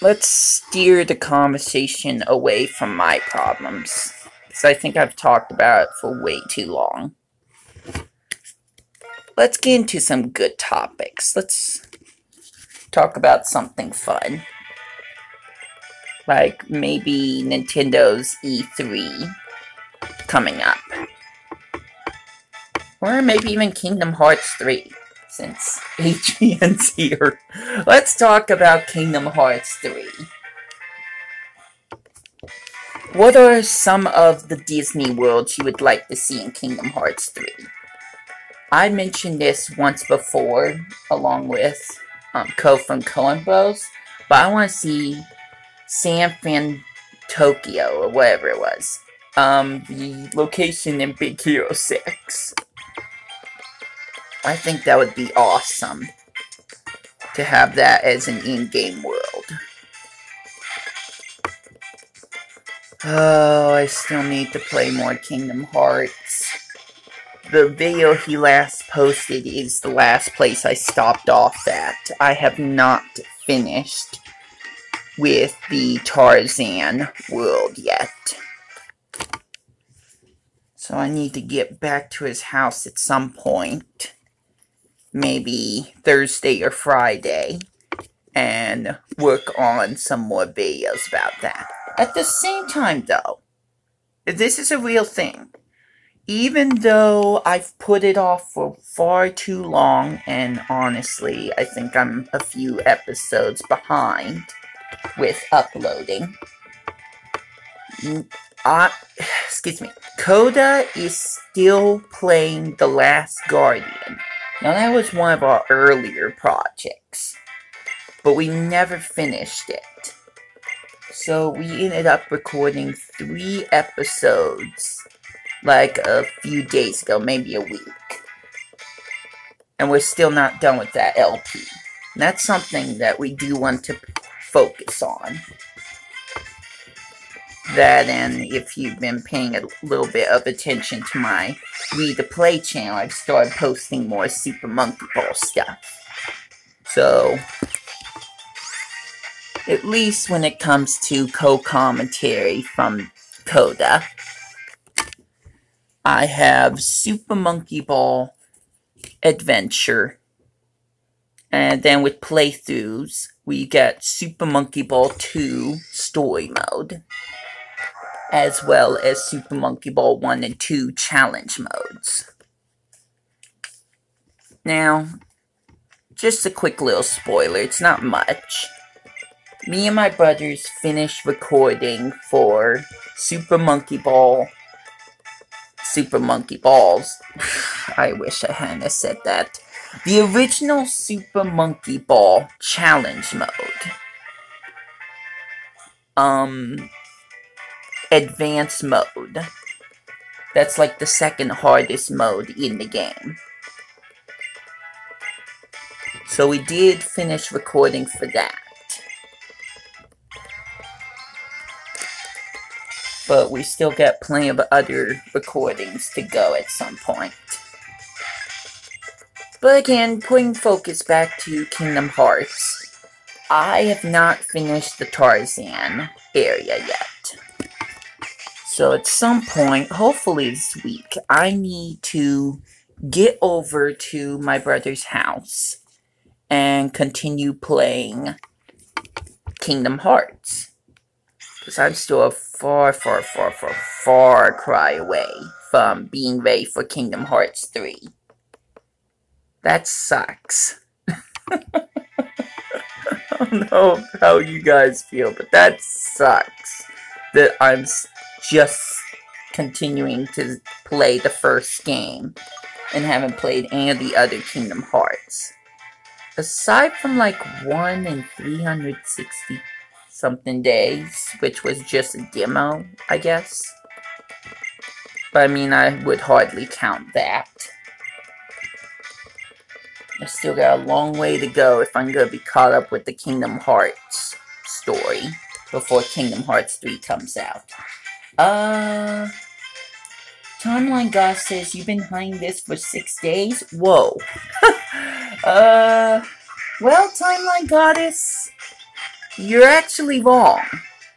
Let's steer the conversation away from my problems, because I think I've talked about it for way too long. Let's get into some good topics. Let's talk about something fun. Like maybe Nintendo's E3 coming up. Or maybe even Kingdom Hearts 3, since Adrian's here. Let's talk about Kingdom Hearts 3. What are some of the Disney worlds you would like to see in Kingdom Hearts 3? I mentioned this once before, along with Ko from Coen Bros, but I want to see San Fran Tokyo, or whatever it was. The location in Big Hero 6. I think that would be awesome to have that as an in-game world. Oh, I still need to play more Kingdom Hearts. The video he last posted is the last place I stopped off at. I have not finished with the Tarzan world yet. So I need to get back to his house at some point. Maybe Thursday or Friday, and work on some more videos about that. At the same time, though, this is a real thing. Even though I've put it off for far too long, and honestly, I think I'm a few episodes behind with uploading, excuse me, Coda is still playing The Last Guardian. Now, that was one of our earlier projects, but we never finished it. So we ended up recording 3 episodes, like a few days ago, maybe a week. And we're still not done with that LP. And that's something that we do want to focus on. That, and if you've been paying a little bit of attention to my Read the Play channel, I've started posting more Super Monkey Ball stuff. So, at least when it comes to co-commentary from Coda, I have Super Monkey Ball Adventure, and then with playthroughs, we get Super Monkey Ball 2 Story Mode, as well as Super Monkey Ball 1 and 2 challenge modes. Now, just a quick little spoiler, it's not much. Me and my brothers finished recording for Super Monkey Balls. I wish I hadn't said that. The original Super Monkey Ball challenge mode. Advanced mode. That's like the second hardest mode in the game. So we did finish recording for that. But we still got plenty of other recordings to go at some point. But again, putting focus back to Kingdom Hearts, I have not finished the Tarzan area yet. So at some point, hopefully this week, I need to get over to my brother's house and continue playing Kingdom Hearts. Because I'm still a far cry away from being ready for Kingdom Hearts 3. That sucks. I don't know how you guys feel, but that sucks. That I'm just continuing to play the first game and haven't played any of the other Kingdom Hearts. Aside from like 1 in 360 something days, which was just a demo, I guess. But I mean, I would hardly count that. I still got a long way to go if I'm gonna be caught up with the Kingdom Hearts story before Kingdom Hearts 3 comes out. Uh, Timeline God says you've been hunting this for 6 days? Whoa. Well, Timeline Goddess, you're actually wrong.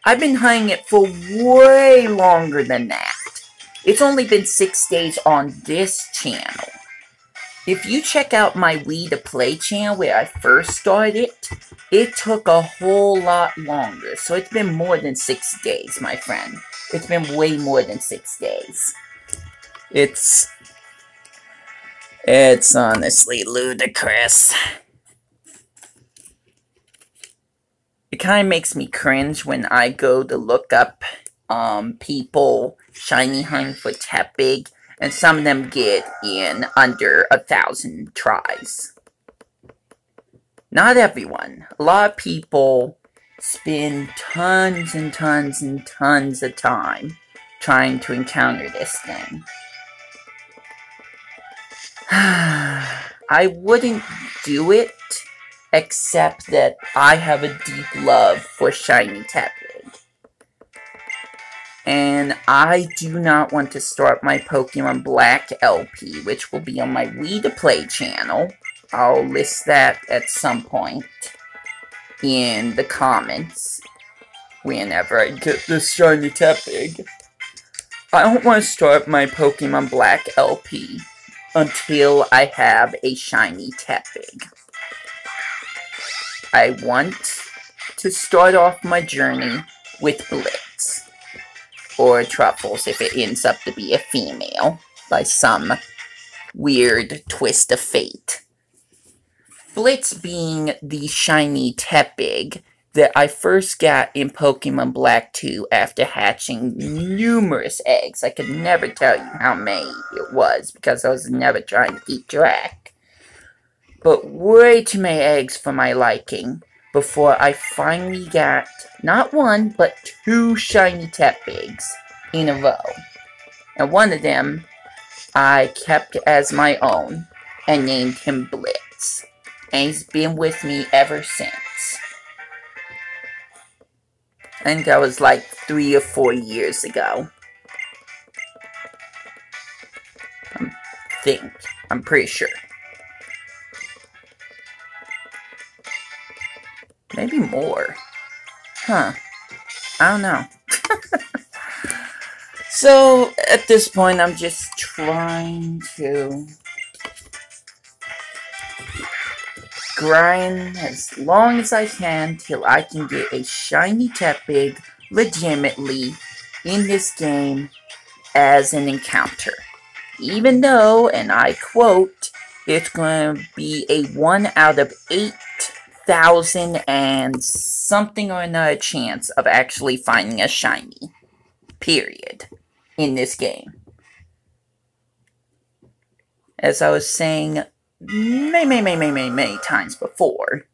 I've been hunting it for way longer than that. It's only been 6 days on this channel. If you check out my Wii to Play channel where I first started, it took a whole lot longer. So it's been more than 6 days, my friend. It's been way more than 6 days. It's honestly ludicrous. It kind of makes me cringe when I go to look up people shiny hunting for Tepig, and some of them get in under 1,000 tries. Not everyone. A lot of people spend tons and tons and tons of time trying to encounter this thing. I wouldn't do it, except that I have a deep love for shiny Tepig. And I do not want to start my Pokemon Black LP, which will be on my Wii to Play channel. I'll list that at some point in the comments whenever I get this shiny Tepig. I don't want to start my Pokemon Black LP until I have a shiny Tepig. I want to start off my journey with Blitz, or Truffles if it ends up to be a female, by some weird twist of fate. Blitz being the shiny Tepig that I first got in Pokemon Black 2 after hatching numerous eggs. I could never tell you how many it was because I was never trying to keep track. But way too many eggs for my liking before I finally got not one, but 2 shiny Tepigs in a row. And one of them I kept as my own and named him Blitz. And he's been with me ever since. I think that was like 3 or 4 years ago. I'm pretty sure. Maybe more. Huh. I don't know. So, at this point, I'm just trying to grind as long as I can till I can get a shiny Tepig legitimately in this game as an encounter. Even though, and I quote, it's going to be a 1 out of 8,000 and something or another chance of actually finding a shiny. Period. In this game. As I was saying many times before,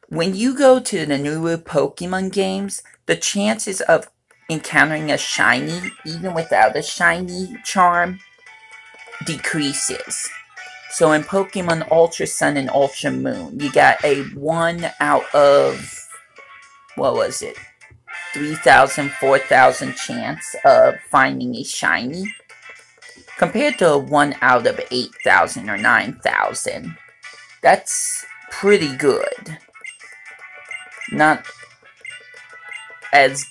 when you go to the newer Pokemon games, the chances of encountering a shiny, even without a shiny charm, decreases. So in Pokemon Ultra Sun and Ultra Moon, you got a 1 out of, what was it, 3,000, 4,000 chance of finding a shiny, compared to a 1 out of 8,000 or 9,000. That's pretty good. Not as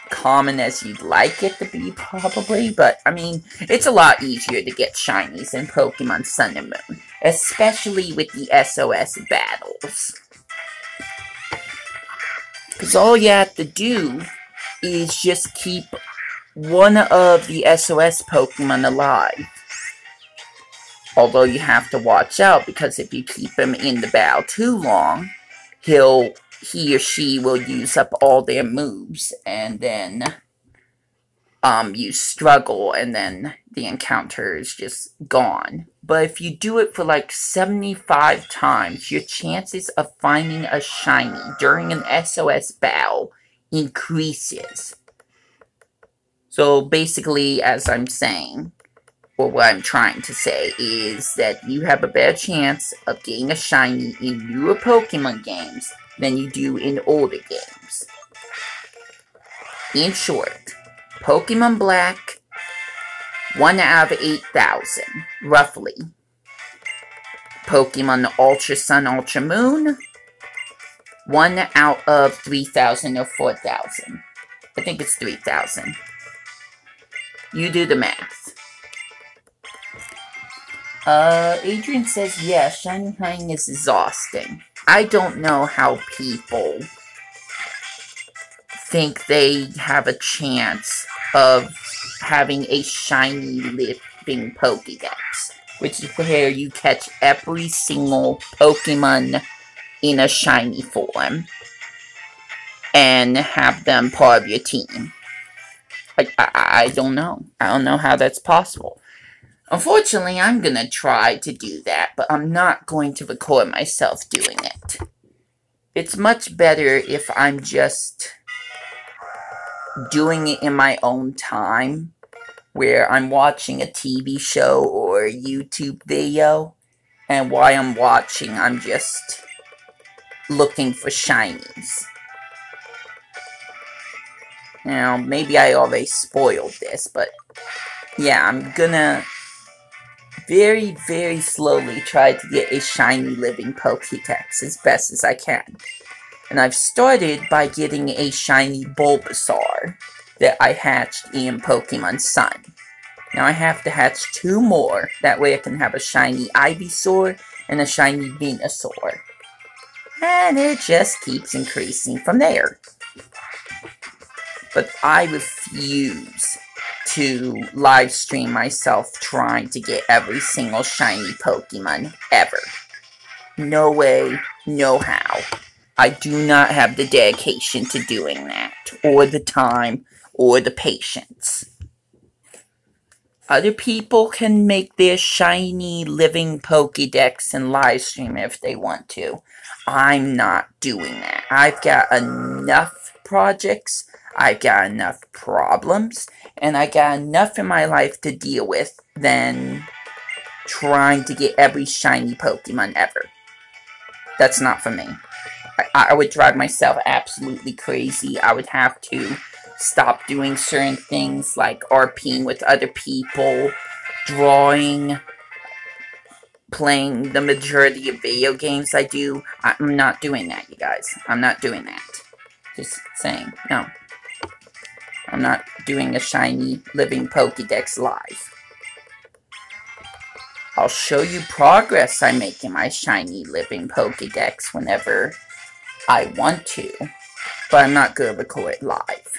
common as you'd like it to be, probably, but, I mean, it's a lot easier to get shinies in Pokemon Sun and Moon, especially with the SOS battles. Because all you have to do is just keep one of the SOS Pokemon alive. Although you have to watch out, because if you keep him in the battle too long, he or she will use up all their moves, and then you struggle, and then the encounter is just gone. But if you do it for like 75 times, your chances of finding a shiny during an SOS battle increases. So basically, as I'm saying, or what I'm trying to say, is that you have a better chance of getting a shiny in newer Pokemon games than you do in older games. In short, Pokemon Black, 1 out of 8,000, roughly. Pokemon Ultra Sun, Ultra Moon, 1 out of 3,000 or 4,000. I think it's 3,000. You do the math. Adrian says, yeah, shiny hunting is exhausting. I don't know how people think they have a chance of having a shiny living Pokédex, which is where you catch every single Pokemon in a shiny form and have them part of your team. I don't know. I don't know how that's possible. Unfortunately, I'm gonna try to do that, but I'm not going to record myself doing it. It's much better if I'm just doing it in my own time, where I'm watching a TV show or a YouTube video, and while I'm watching, I'm just looking for shinies. Now, maybe I already spoiled this, but yeah, I'm gonna very, very slowly try to get a shiny living Pokédex as best as I can. And I've started by getting a shiny Bulbasaur that I hatched in Pokemon Sun. Now I have to hatch 2 more, that way I can have a shiny Ivysaur and a shiny Venusaur. And it just keeps increasing from there. But I refuse to live stream myself trying to get every single shiny Pokemon ever. No way, no how. I do not have the dedication to doing that, or the time, or the patience. Other people can make their shiny living Pokédex and live stream if they want to. I'm not doing that. I've got enough projects, I've got enough problems, and I got enough in my life to deal with than trying to get every shiny Pokemon ever. That's not for me. I would drive myself absolutely crazy. I would have to stop doing certain things like RPing with other people, drawing, playing the majority of video games I do. I'm not doing that, you guys. I'm not doing that. Just saying, no. I'm not doing a shiny living Pokédex live. I'll show you progress I make in my shiny living Pokédex whenever I want to, but I'm not going to record it live.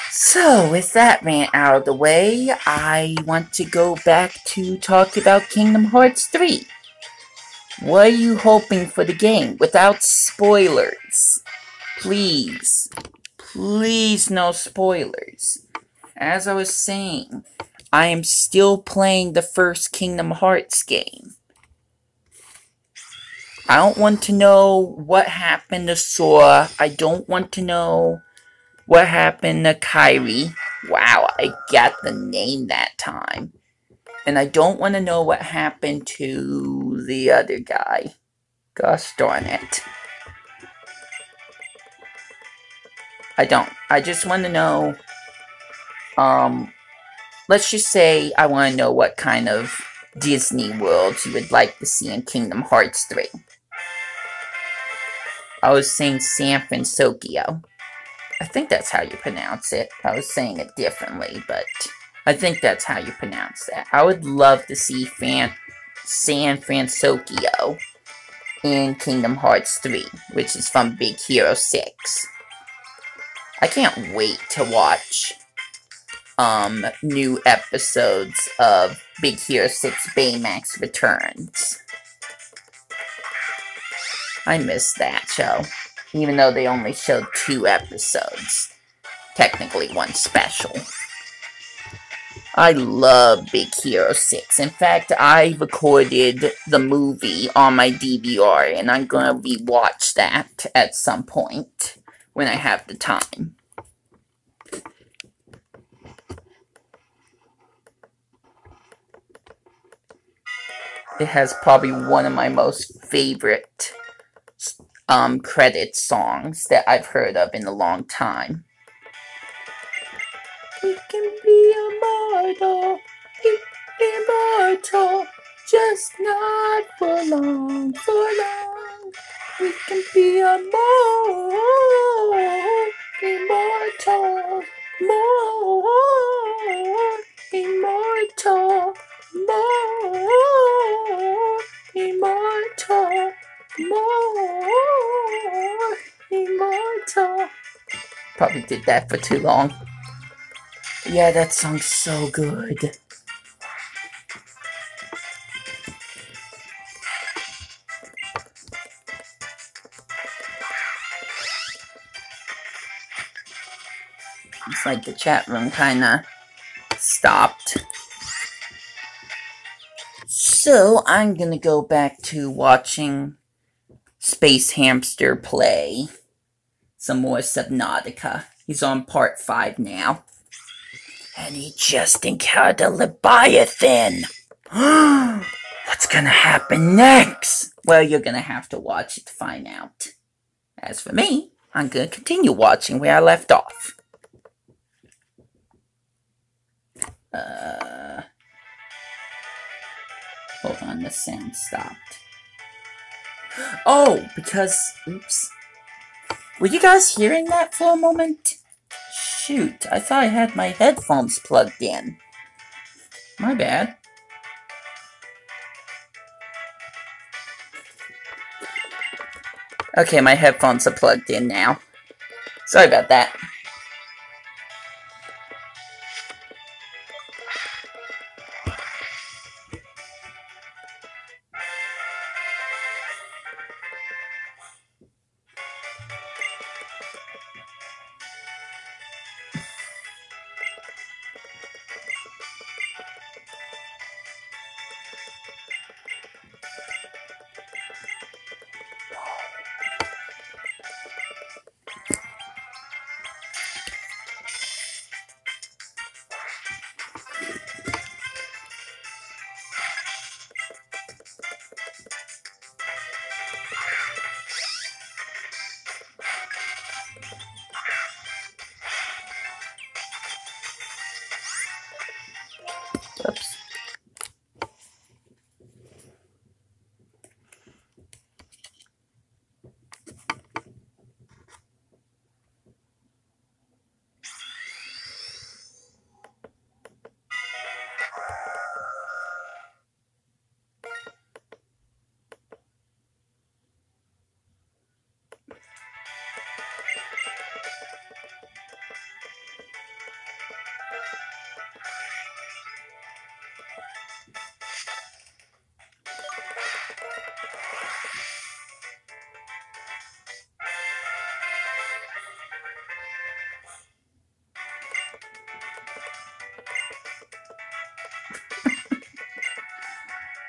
So, with that rant out of the way, I want to go back to talk about Kingdom Hearts 3. What are you hoping for the game? Without spoilers. Please. Please, no spoilers. As I was saying, I am still playing the first Kingdom Hearts game. I don't want to know what happened to Sora. I don't want to know what happened to Kairi. Wow, I got the name that time. And I don't want to know what happened to the other guy. Gosh darn it. I don't. I just want to know, let's just say I want to know what kind of Disney worlds you would like to see in Kingdom Hearts 3. I was saying San Francisco. I think that's how you pronounce it. I was saying it differently, but I think that's how you pronounce that. I would love to see San Francisco in Kingdom Hearts 3, which is from Big Hero 6. I can't wait to watch new episodes of Big Hero 6 Baymax Returns. I miss that show, even though they only showed 2 episodes. Technically 1 special. I love Big Hero 6. In fact, I recorded the movie on my DVR, and I'm gonna rewatch that at some point when I have the time. It has probably one of my most favorite credit songs that I've heard of in a long time. We can be immortal, immortal, just not for long, for long. We can be immortal, more, immortal, more, immortal, more, immortal. Probably did that for too long. Yeah, that song's so good. It's like the chat room kinda stopped. So I'm gonna go back to watching Space Hamster play some more Subnautica. He's on part 5 now. And he just encountered a Leviathan! What's gonna happen next? Well, you're gonna have to watch it to find out. As for me, I'm gonna continue watching where I left off. Hold on, the sound stopped. Oh, because, oops. Were you guys hearing that for a moment? Shoot, I thought I had my headphones plugged in. My bad. Okay, my headphones are plugged in now. Sorry about that. Oops.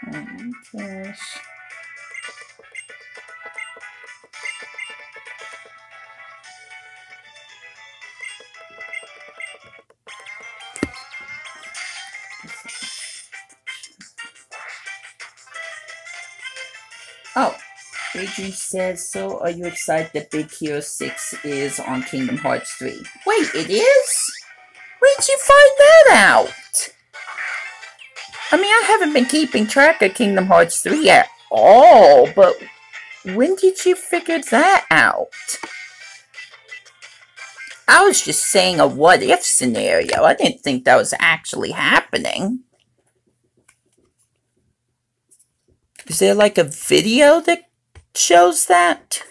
Oh my gosh. Oh, Adrian says, so are you excited that Big Hero 6 is on Kingdom Hearts 3? Wait, it is? Where'd you find that out? I mean, I haven't been keeping track of Kingdom Hearts 3 at all, but when did you figure that out? I was just saying a what-if scenario. I didn't think that was actually happening. Is there like a video that shows that?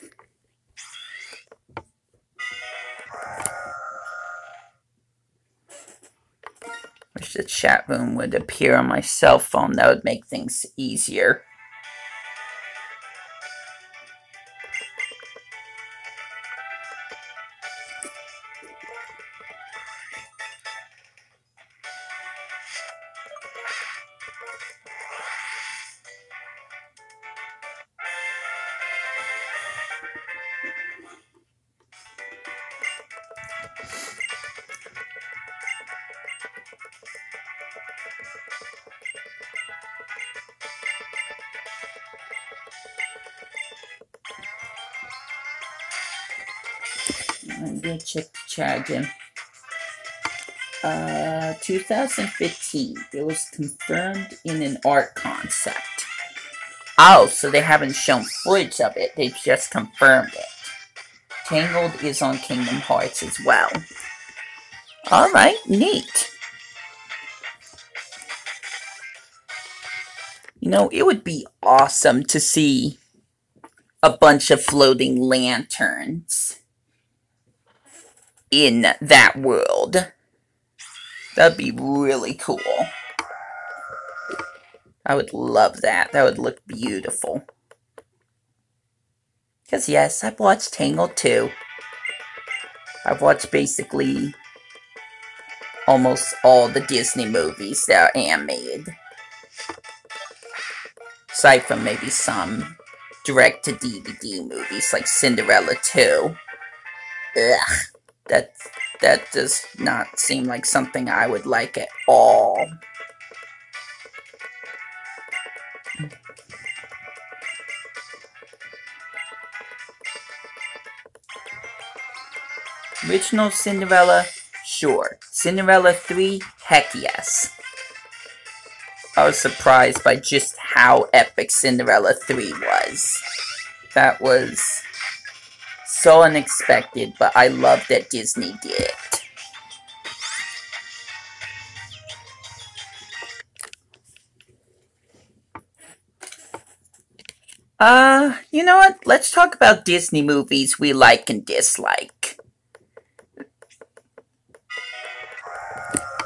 Wish the chat room would appear on my cell phone. That would make things easier. I'm gonna check the chat again. 2015. It was confirmed in an art concept. Oh, so they haven't shown footage of it. They've just confirmed it. Tangled is on Kingdom Hearts as well. Alright, neat. You know, it would be awesome to see a bunch of floating lanterns in that world. That'd be really cool. I would love that. That would look beautiful. Because yes, I've watched Tangled too. I've watched basically almost all the Disney movies that are animated. Aside from maybe some direct-to-DVD movies like Cinderella 2. Ugh. That does not seem like something I would like at all. Original Cinderella? Sure. Cinderella 3? Heck yes. I was surprised by just how epic Cinderella 3 was. That was so unexpected, but I love that Disney did it. You know what? Let's talk about Disney movies we like and dislike.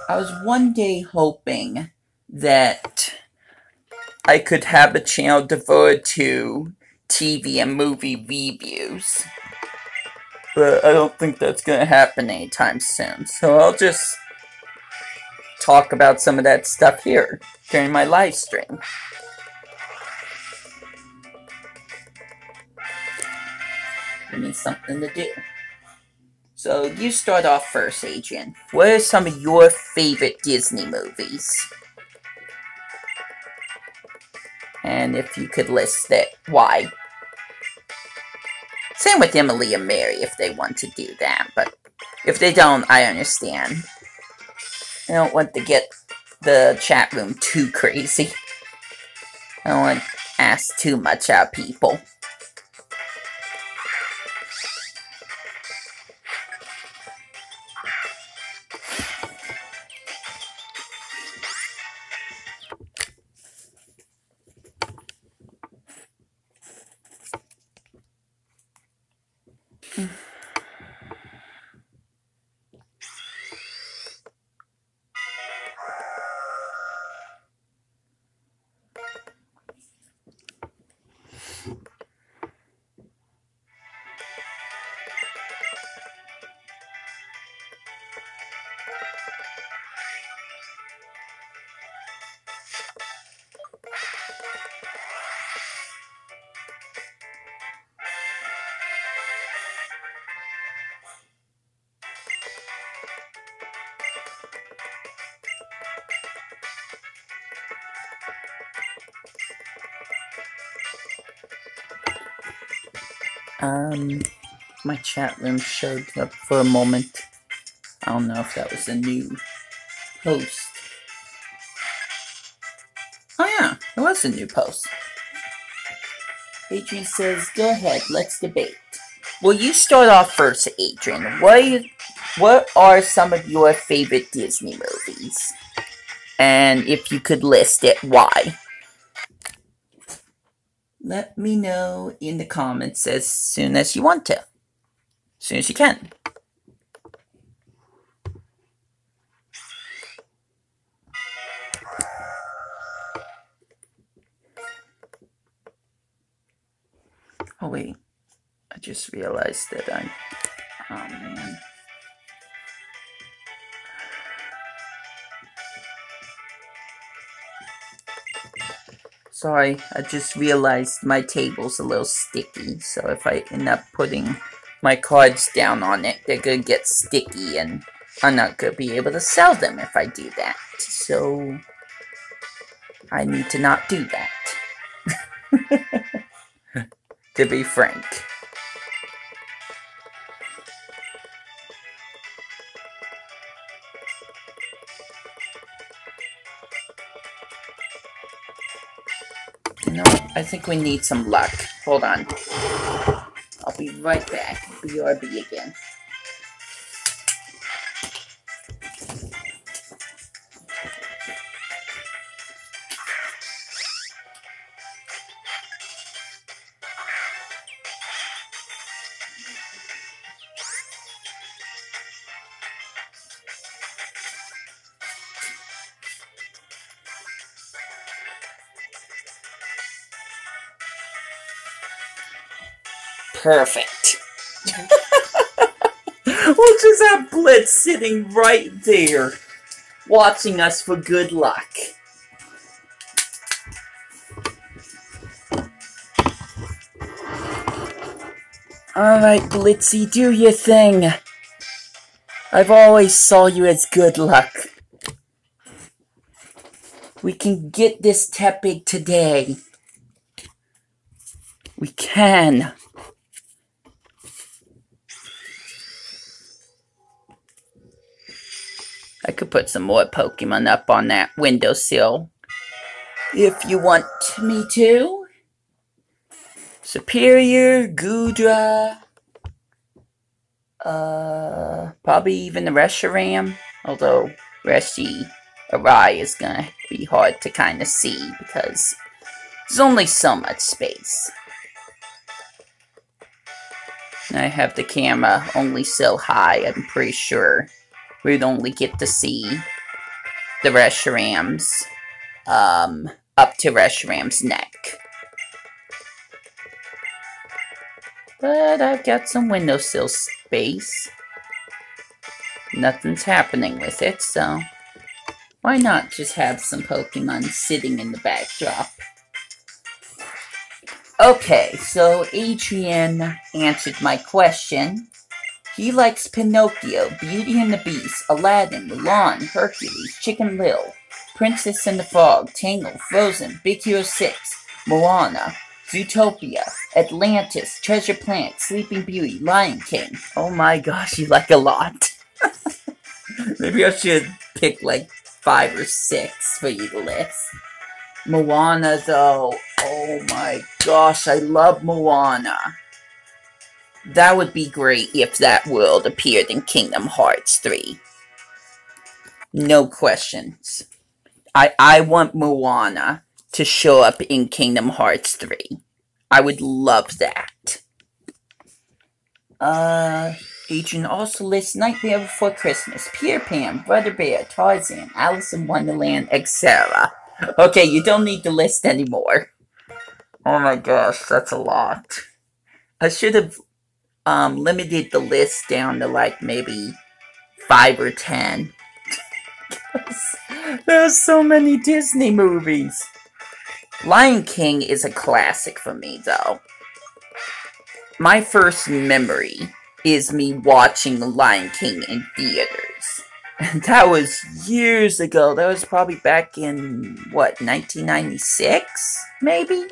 I was one day hoping that I could have a channel devoted to TV and movie reviews. But I don't think that's going to happen anytime soon. So I'll just talk about some of that stuff here during my live stream. Give me something to do. So you start off first, Adrian. What are some of your favorite Disney movies? And if you could list it, why? Same with Emily and Mary if they want to do that, but if they don't, I understand. I don't want to get the chat room too crazy. I don't want to ask too much out of people. My chat room showed up for a moment. I don't know if that was a new post. Oh yeah, it was a new post. Adrian says, go ahead, let's debate. Well, you start off first, Adrian. What are some of your favorite Disney movies? And if you could list it, why? Let me know in the comments as soon as you want to. As soon as you can. Oh wait, I just realized that oh man. Sorry, I just realized my table's a little sticky, so if I end up putting my cards down on it, they're gonna get sticky, and I'm not gonna be able to sell them if I do that. So, I need to not do that. To be frank. No, I think we need some luck. Hold on. I'll be right back. BRB again. Perfect. We'll just have Blitz sitting right there, watching us for good luck. Alright, Blitzy, do your thing. I've always saw you as good luck. We can get this Tepig today. We can. I could put some more Pokemon up on that windowsill if you want me to. Superior, Gudra, probably even the Reshiram, although Arai is gonna be hard to kind of see because there's only so much space. And I have the camera only so high, I'm pretty sure we'd only get to see the Reshirams up to Reshiram's neck. But I've got some windowsill space. Nothing's happening with it, so why not just have some Pokemon sitting in the backdrop? Okay, so Adrian answered my question. He likes Pinocchio, Beauty and the Beast, Aladdin, Mulan, Hercules, Chicken Little, Princess and the Frog, Tangled, Frozen, Big Hero 6, Moana, Zootopia, Atlantis, Treasure Planet, Sleeping Beauty, Lion King. Oh my gosh, you like a lot. Maybe I should pick like 5 or 6 for you to list. Moana though, oh my gosh, I love Moana. That would be great if that world appeared in Kingdom Hearts 3. No questions. I want Moana to show up in Kingdom Hearts 3. I would love that. Adrian also lists Nightmare Before Christmas, Peter Pan, Brother Bear, Tarzan, Alice in Wonderland, etc. Okay, you don't need to list anymore. Oh my gosh, that's a lot. I should have limited the list down to like maybe 5 or 10. There's so many Disney movies. Lion King is a classic for me, though. My first memory is me watching Lion King in theaters. And that was years ago. That was probably back in, what, 1996? Maybe?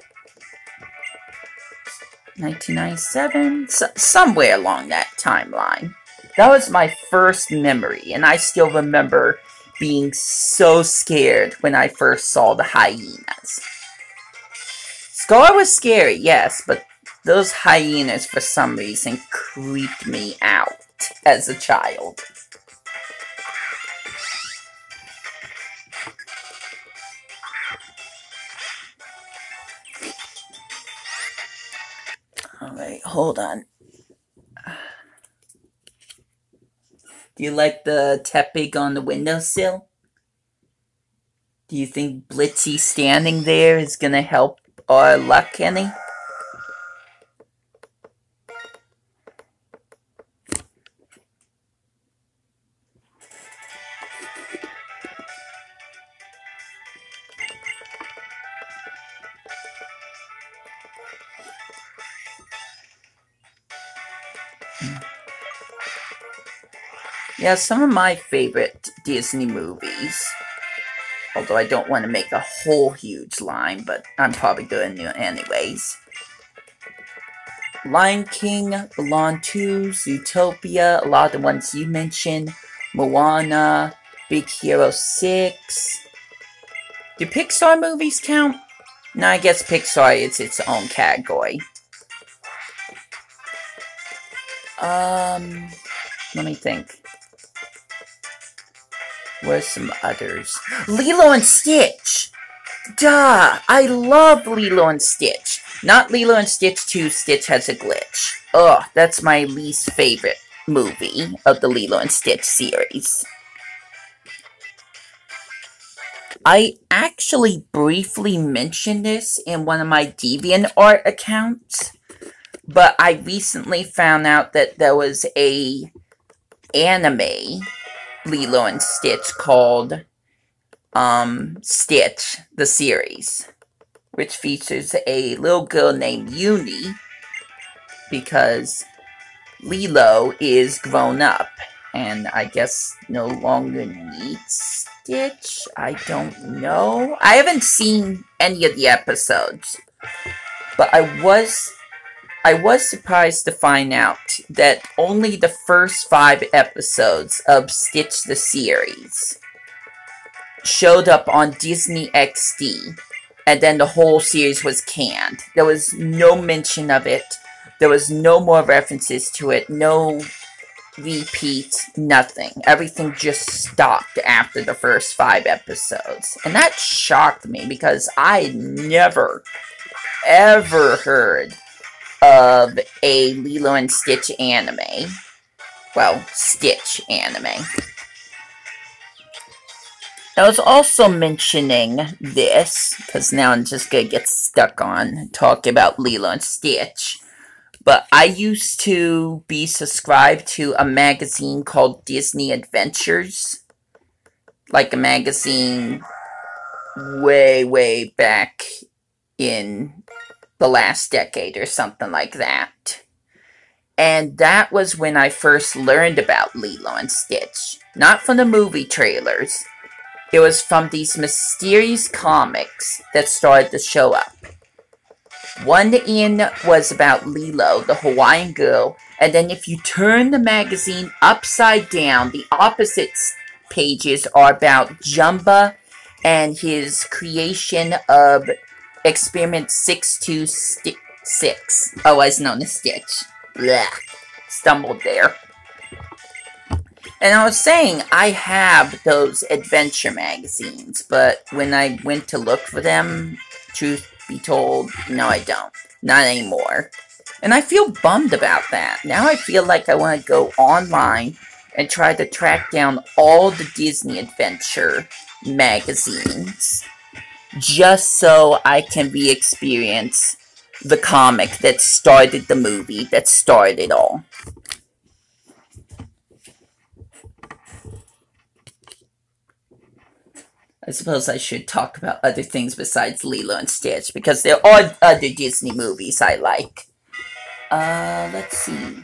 1997? Somewhere along that timeline. That was my first memory, and I still remember being so scared when I first saw the hyenas. Scar was scary, yes, but those hyenas for some reason creeped me out as a child. Alright, hold on. Do you like the Tepig on the windowsill? Do you think Blitzy standing there is gonna help our luck any? Yeah, some of my favorite Disney movies, although I don't want to make a whole huge line, but I'm probably going to anyways. Lion King, Mulan 2, Zootopia, a lot of the ones you mentioned, Moana, Big Hero 6. Do Pixar movies count? No, I guess Pixar is its own category. Let me think. Where's some others? Lilo and Stitch! Duh! I love Lilo and Stitch. Not Lilo and Stitch 2, Stitch Has a Glitch. Ugh, that's my least favorite movie of the Lilo and Stitch series. I actually briefly mentioned this in one of my DeviantArt accounts, but I recently found out that there was a anime Lilo and Stitch called Stitch, the series, which features a little girl named Uni because Lilo is grown up and I guess no longer needs Stitch. I don't know. I haven't seen any of the episodes, but I was surprised to find out that only the first 5 episodes of Stitch the series showed up on Disney XD, and then the whole series was canned. There was no mention of it. There was no more references to it, no repeats, nothing. Everything just stopped after the first 5 episodes. And that shocked me because I never, ever heard of a Lilo and Stitch anime. Well, Stitch anime. I was also mentioning this, because now I'm just going to get stuck on talking about Lilo and Stitch. But I used to be subscribed to a magazine called Disney Adventures. Like a magazine way, way back in the last decade or something like that. And that was when I first learned about Lilo and Stitch. Not from the movie trailers. It was from these mysterious comics that started to show up. One in was about Lilo, the Hawaiian girl, and then if you turn the magazine upside down, the opposite pages are about Jumba and his creation of Experiment 626, otherwise known as Stitch. Blech. Stumbled there. And I was saying, I have those adventure magazines, but when I went to look for them, truth be told, no I don't. Not anymore. And I feel bummed about that. Now I feel like I want to go online and try to track down all the Disney Adventure magazines just so I can re-experience the comic that started the movie, that started it all. I suppose I should talk about other things besides Lilo and Stitch, because there are other Disney movies I like. Let's see.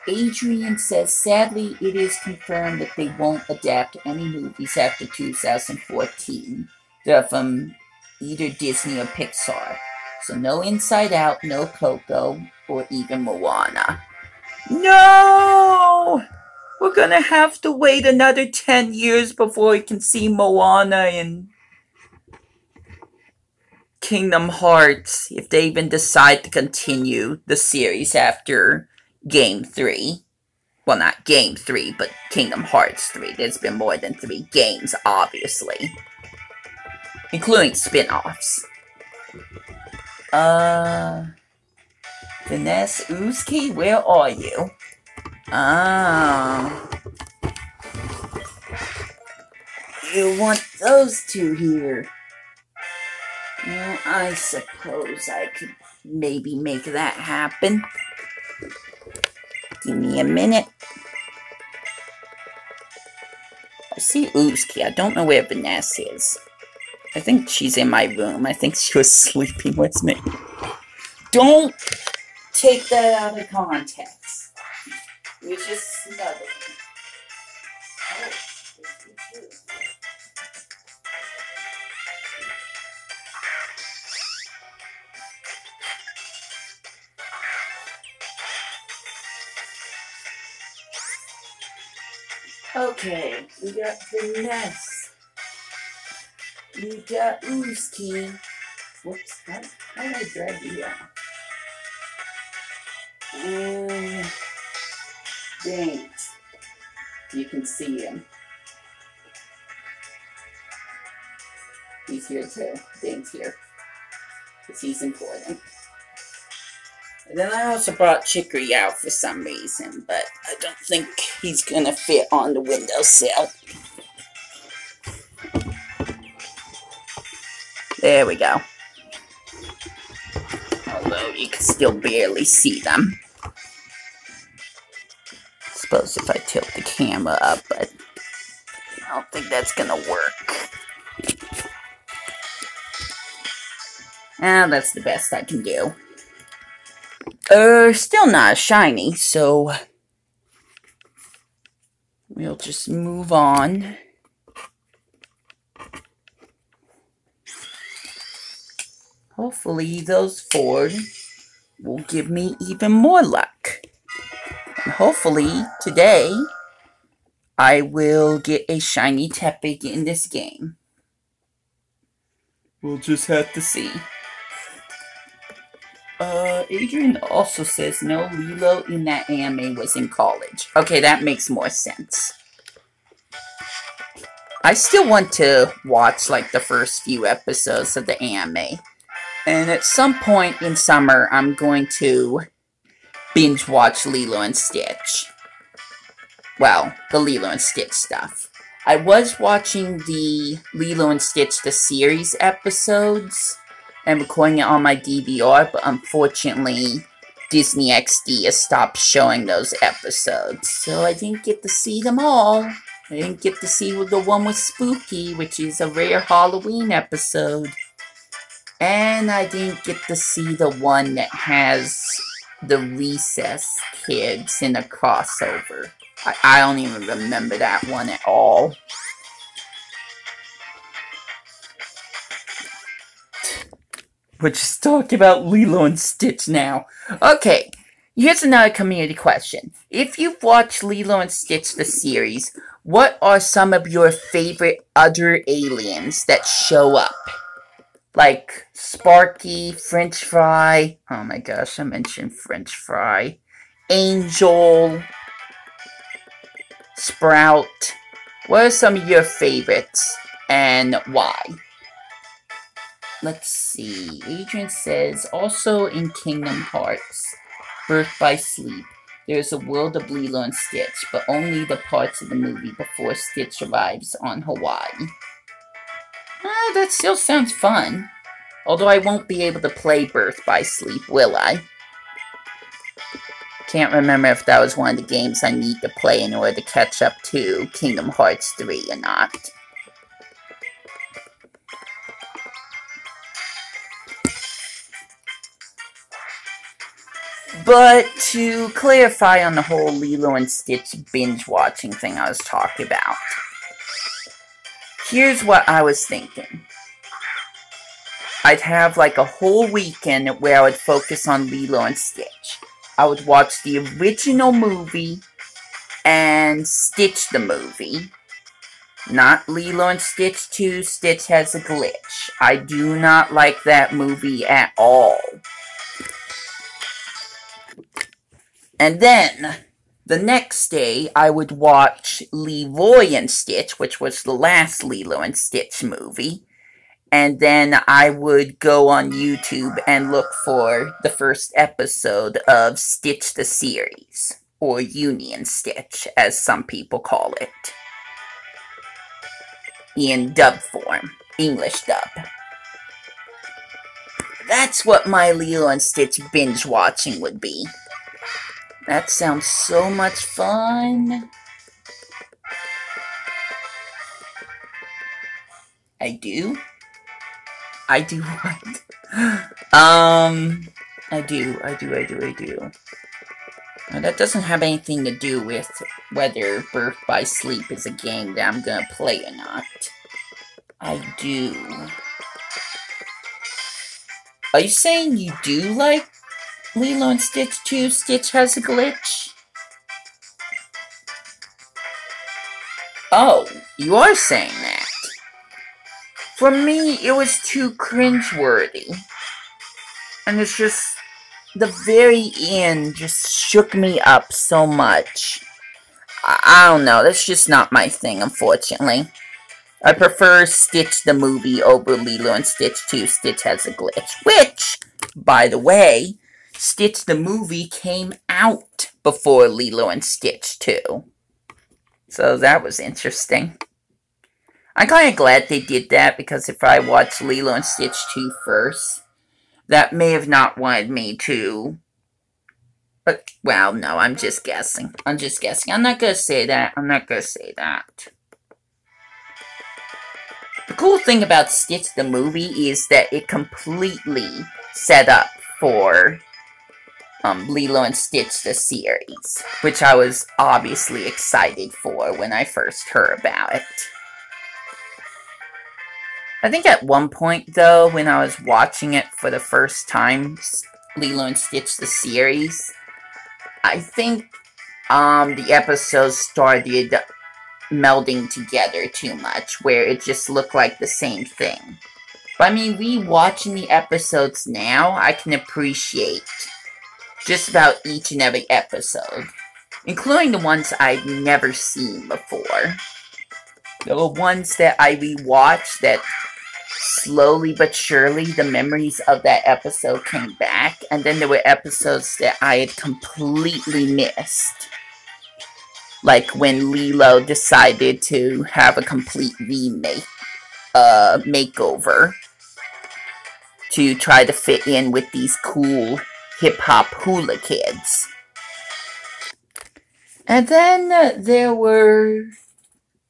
Adrian says, sadly, it is confirmed that they won't adapt any movies after 2014. They're from either Disney or Pixar. So no Inside Out, no Coco, or even Moana. No! We're gonna have to wait another 10 years before we can see Moana and Kingdom Hearts, if they even decide to continue the series after Game 3. Well, not Game 3, but Kingdom Hearts 3. There's been more than 3 games, obviously. Including spin-offs. Vanessa Uzki, where are you? You want those two here. Well, I suppose I could maybe make that happen. Give me a minute. I see Uzki. I don't know where Vanessa is. I think she's in my room. I think she was sleeping with me. Don't take that out of context. We're just snuggling. Okay, we got Vanessa. We got Uzki. Whoops, how did I drag you out? Dang. You can see him. He's here too. Dane's here. Because he's important. And then I also brought Chicory out for some reason, but I don't think he's gonna fit on the windowsill. There we go. Although you can still barely see them. Suppose if I tilt the camera up, but I don't think that's gonna work. That's the best I can do. Still not shiny, so we'll just move on. Hopefully those 4 will give me even more luck. And hopefully today I will get a shiny Tepig in this game. We'll just have to see. Adrian also says no, Lilo in that anime was in college. Okay, that makes more sense. I still want to watch like the first few episodes of the anime. And at some point in summer, I'm going to binge watch Lilo and Stitch. Well, the Lilo and Stitch stuff. I was watching the Lilo and Stitch the series episodes and recording it on my DVR, but unfortunately Disney XD has stopped showing those episodes, so I didn't get to see them all. I didn't get to see the one with Spooky, which is a rare Halloween episode, and I didn't get to see the one that has the Recess kids in a crossover. I don't even remember that one at all. We're just talking about Lilo and Stitch now. Okay, here's another community question. If you've watched Lilo and Stitch the series, what are some of your favorite other aliens that show up? Like Sparky, French Fry. Oh my gosh, I mentioned French Fry. Angel. Sprout. What are some of your favorites and why? Let's see. Adrian says, also in Kingdom Hearts, Birth by Sleep, there's a world of Lilo and Stitch, but only the parts of the movie before Stitch arrives on Hawaii. That still sounds fun. Although I won't be able to play Birth by Sleep, will I? Can't remember if that was one of the games I need to play in order to catch up to Kingdom Hearts 3 or not. But to clarify on the whole Lilo and Stitch binge watching thing I was talking about, here's what I was thinking. I'd have like a whole weekend where I would focus on Lilo and Stitch. I would watch the original movie and Stitch the movie. Not Lilo and Stitch 2, Stitch Has a Glitch. I do not like that movie at all. And then, the next day, I would watch Leroy and Stitch, which was the last Lilo and Stitch movie. And then I would go on YouTube and look for the first episode of Stitch the Series, or Union Stitch, as some people call it. In dub form, English dub. That's what my Lilo and Stitch binge watching would be. That sounds so much fun. I do what? I do. Now, that doesn't have anything to do with whether Birth by Sleep is a game that I'm gonna play or not. I do. Are you saying you do like Lilo and Stitch 2, Stitch Has a Glitch? Oh, you are saying that. For me, it was too cringeworthy. And it's just, the very end just shook me up so much. I don't know, that's just not my thing, unfortunately. I prefer Stitch the movie over Lilo and Stitch 2, Stitch Has a Glitch. Which, by the way, Stitch the movie came out before Lilo and Stitch 2. So that was interesting. I'm kind of glad they did that, because if I watched Lilo and Stitch 2 first, that may have not wanted me to. But, well, no, I'm just guessing. I'm not gonna say that. The cool thing about Stitch the movie is that it completely set up for Lilo and Stitch the series, which I was obviously excited for when I first heard about it. I think at one point, though, when I was watching it for the first time, Lilo and Stitch the series, I think the episodes started melding together too much, where it just looked like the same thing. But I mean, rewatching the episodes now, I can appreciate just about each and every episode, including the ones I'd never seen before. There were ones that I rewatched that slowly but surely the memories of that episode came back, and then there were episodes that I had completely missed. Like when Lilo decided to have a complete makeover to try to fit in with these cool hip-hop hula kids. And then there were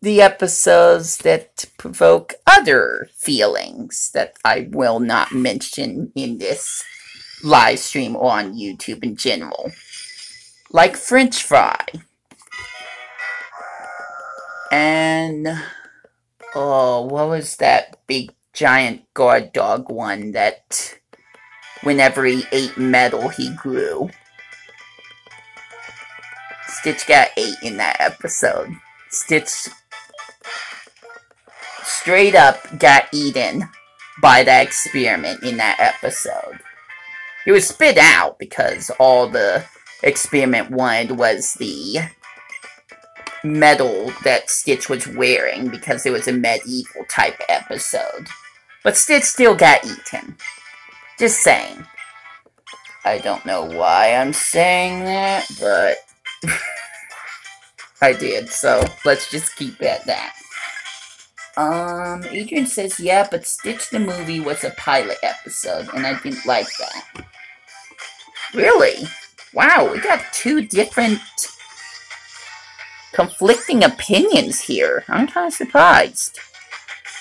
the episodes that provoke other feelings that I will not mention in this live stream or on YouTube in general. Like French Fry. And, what was that big giant guard dog one that whenever he ate metal, he grew? Stitch got ate in that episode. Stitch straight up got eaten by that experiment in that episode. It was spit out because all the experiment wanted was the medal that Stitch was wearing, because it was a medieval type episode. But Stitch still got eaten. Just saying. I don't know why I'm saying that, but I did, so let's just keep it at that. Adrian says, yeah, but Stitch the movie was a pilot episode, and I didn't like that. Really? Wow, we got two different conflicting opinions here. I'm kind of surprised.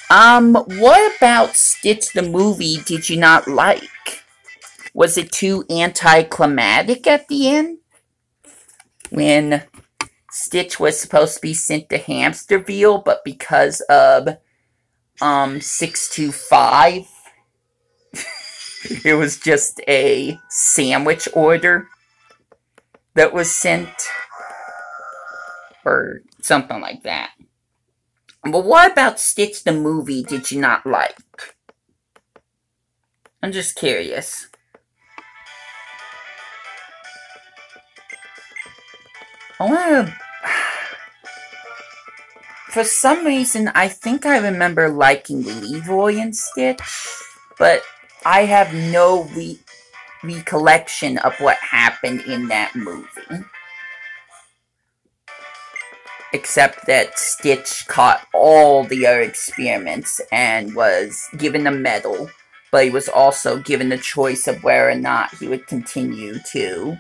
What about Stitch the movie did you not like? Was it too anticlimactic at the end? When Stitch was supposed to be sent to Hamsterville, but because of 625, it was just a sandwich order that was sent, or something like that. But what about Stitch the movie did you not like? I'm just curious. For some reason, I think I remember liking Leroy and Stitch, but I have no recollection of what happened in that movie. Except that Stitch caught all the other experiments and was given a medal, but he was also given the choice of whether or not he would continue to,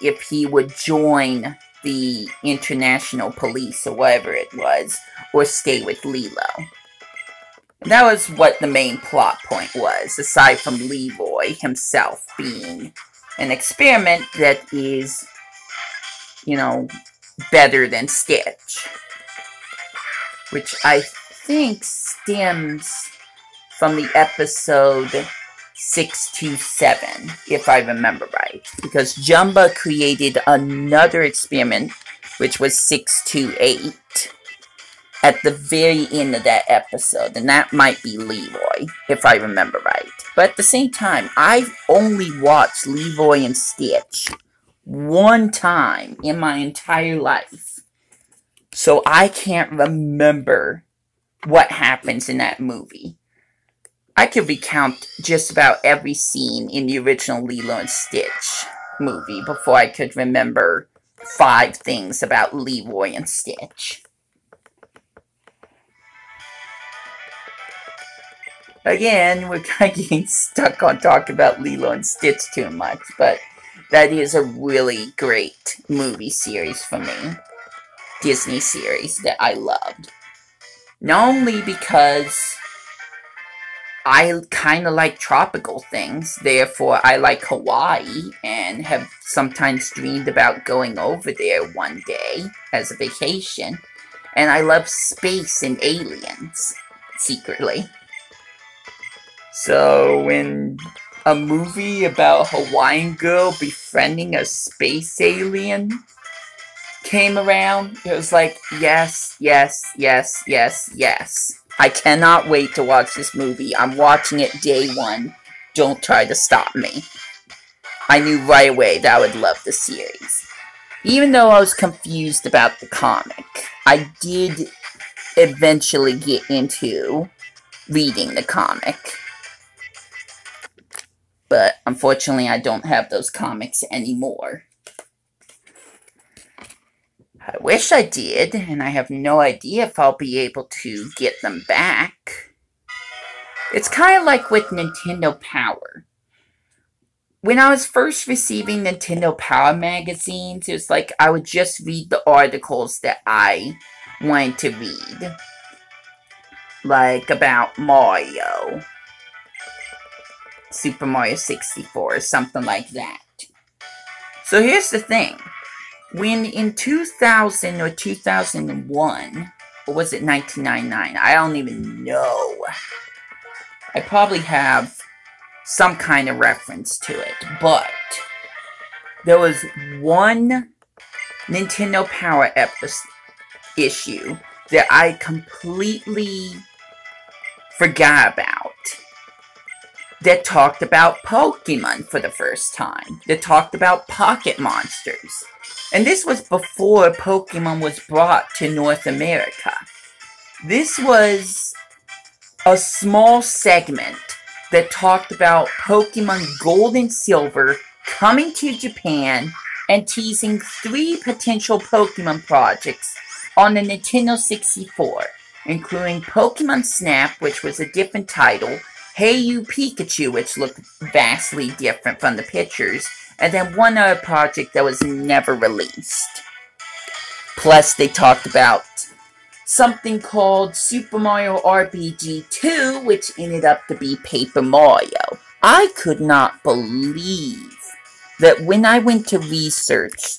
if he would join the international police or whatever it was, or stay with Lilo. And that was what the main plot point was, aside from Leroy himself being an experiment that is, better than Stitch. Which I think stems from the episode 627, if I remember right. Because Jumba created another experiment, which was 628. at the very end of that episode, and that might be Leroy, if I remember right. But at the same time, I've only watched Leroy and Stitch one time in my entire life. So I can't remember what happens in that movie. I could recount just about every scene in the original Lilo and Stitch movie before I could remember 5 things about Leroy and Stitch. Again, we're kind of getting stuck on talking about Lilo and Stitch too much, but that is a really great movie series for me. Disney series that I loved. Not only because I kind of like tropical things, therefore I like Hawaii and have sometimes dreamed about going over there one day as a vacation. And I love space and aliens, secretly. So when a movie about a Hawaiian girl befriending a space alien came around, it was like, yes, yes, yes, yes, yes. I cannot wait to watch this movie. I'm watching it day one. Don't try to stop me. I knew right away that I would love the series. Even though I was confused about the comic, I did eventually get into reading the comic. But unfortunately, I don't have those comics anymore. I wish I did, and I have no idea if I'll be able to get them back. It's kind of like with Nintendo Power. When I was first receiving Nintendo Power magazines, it was like I would just read the articles that I wanted to read. Like about Mario. Super Mario 64, or something like that. So here's the thing. When in 2000 or 2001, or was it 1999? I don't even know. I probably have some kind of reference to it, but there was one Nintendo Power issue that I completely forgot about. That talked about Pokemon for the first time. That talked about Pocket Monsters. And this was before Pokemon was brought to North America. This was a small segment that talked about Pokemon Gold and Silver coming to Japan and teasing 3 potential Pokemon projects on the Nintendo 64, including Pokemon Snap, which was a different title, Hey You Pikachu, which looked vastly different from the pictures, and then one other project that was never released. Plus, they talked about something called Super Mario RPG 2, which ended up to be Paper Mario. I could not believe that when I went to research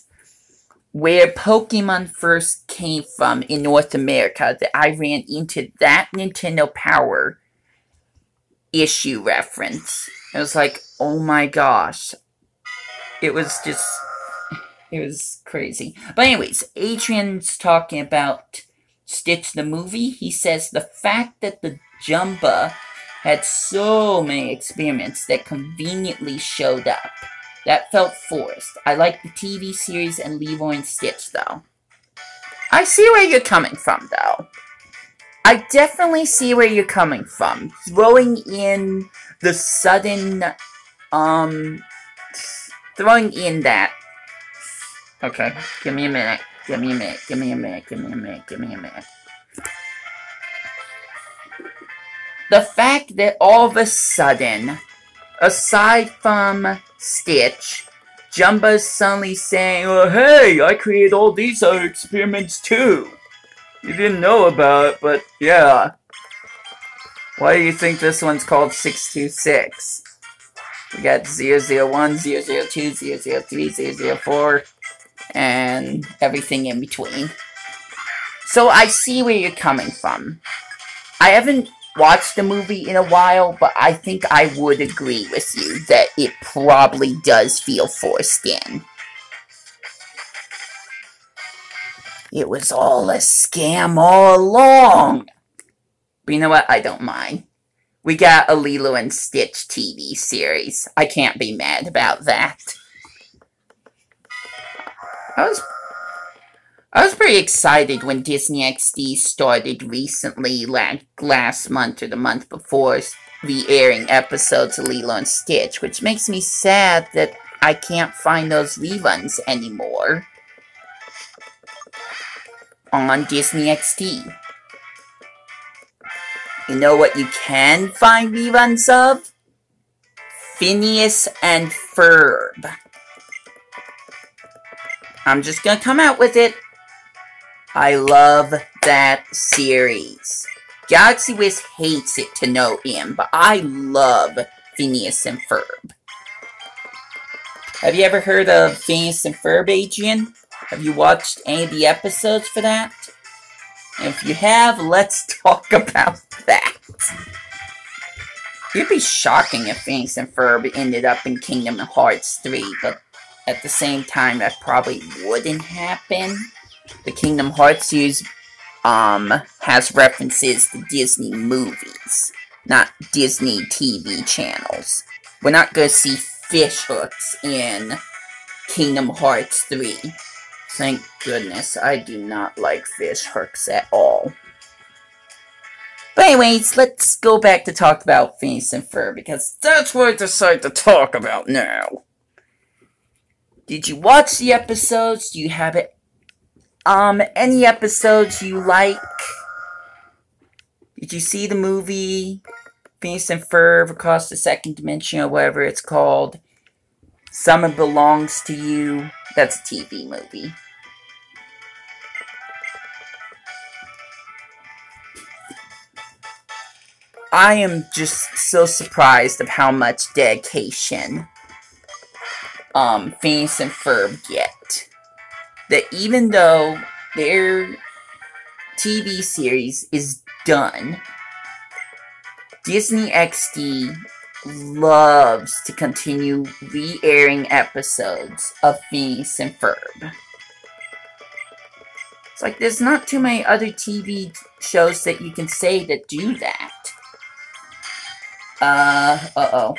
where Pokemon first came from in North America, that I ran into that Nintendo Power issue reference. It was like, oh my gosh. It was crazy. But anyways, Adrian's talking about Stitch the movie. He says the fact that the Jumba had so many experiments that conveniently showed up. That felt forced. I like the TV series and Leroy and Stitch, though. I see where you're coming from, though. I definitely see where you're coming from. Throwing in the sudden, throwing in that. Okay, give me a minute. Give me a minute. Give me a minute. Give me a minute. Give me a minute. The fact that all of a sudden, aside from Stitch, Jumba's suddenly saying, oh, hey, I created all these other experiments too. You didn't know about it, but yeah. Why do you think this one's called 626? We got 001, 002, 003, 004, and everything in between. So I see where you're coming from. I haven't watched the movie in a while, but I think I would agree with you that it probably does feel forced in. It was all a scam all along. But you know what? I don't mind. We got a Lilo and Stitch TV series. I can't be mad about that. I was pretty excited when Disney XD started recently, like last month or the month before, re-airing episodes of Lilo and Stitch, which makes me sad that I can't find those reruns anymore on Disney XD. You know what you can find reruns of? Phineas and Ferb. I'm just gonna come out with it. I love that series. Galaxy Wiz hates it to no end, but I love Phineas and Ferb. Have you ever heard of Phineas and Ferb, Adrian? Have you watched any of the episodes for that? And if you have, let's talk about that. It'd be shocking if Phineas and Ferb ended up in Kingdom Hearts 3, but at the same time, that probably wouldn't happen. The Kingdom Hearts series has references to Disney movies, not Disney TV channels. We're not going to see fish hooks in Kingdom Hearts 3. Thank goodness, I do not like fish hooks at all. But anyways, let's go back to talk about Phineas and Ferb, because that's what I decided to talk about now. Did you watch the episodes? Do you have it? Any episodes you like? Did you see the movie Phineas and Ferb Across the Second Dimension, or whatever it's called? Summer Belongs to You. That's a TV movie. I am just so surprised of how much dedication Phineas and Ferb get. That even though their TV series is done, Disney XD loves to continue re-airing episodes of Phineas and Ferb. It's like there's not too many other TV shows that you can say that do that. Uh-oh.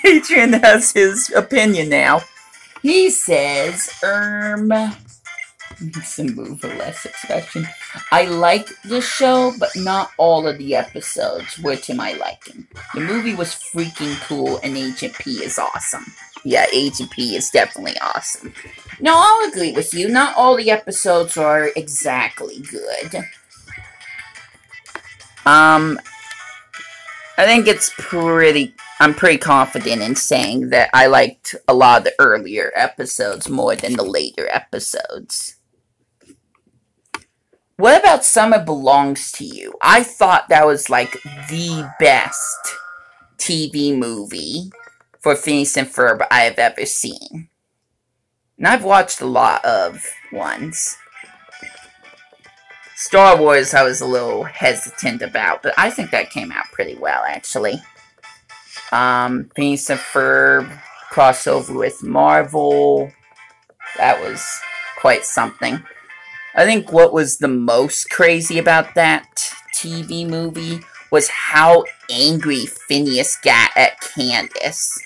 Adrian has his opinion now. He says, some move or less expression. I like the show, but not all of the episodes were to my liking. The movie was freaking cool, and Agent P is awesome. Yeah, Agent P is definitely awesome. No, I'll agree with you. Not all the episodes are exactly good. I think I'm pretty confident in saying that I liked a lot of the earlier episodes more than the later episodes. What about Summer Belongs to You? I thought that was like the best TV movie for Phineas and Ferb I have ever seen. And I've watched a lot of ones. Star Wars I was a little hesitant about, but I think that came out pretty well, actually. Phineas and Ferb crossover with Marvel. That was quite something. I think what was the most crazy about that TV movie was how angry Phineas got at Candace.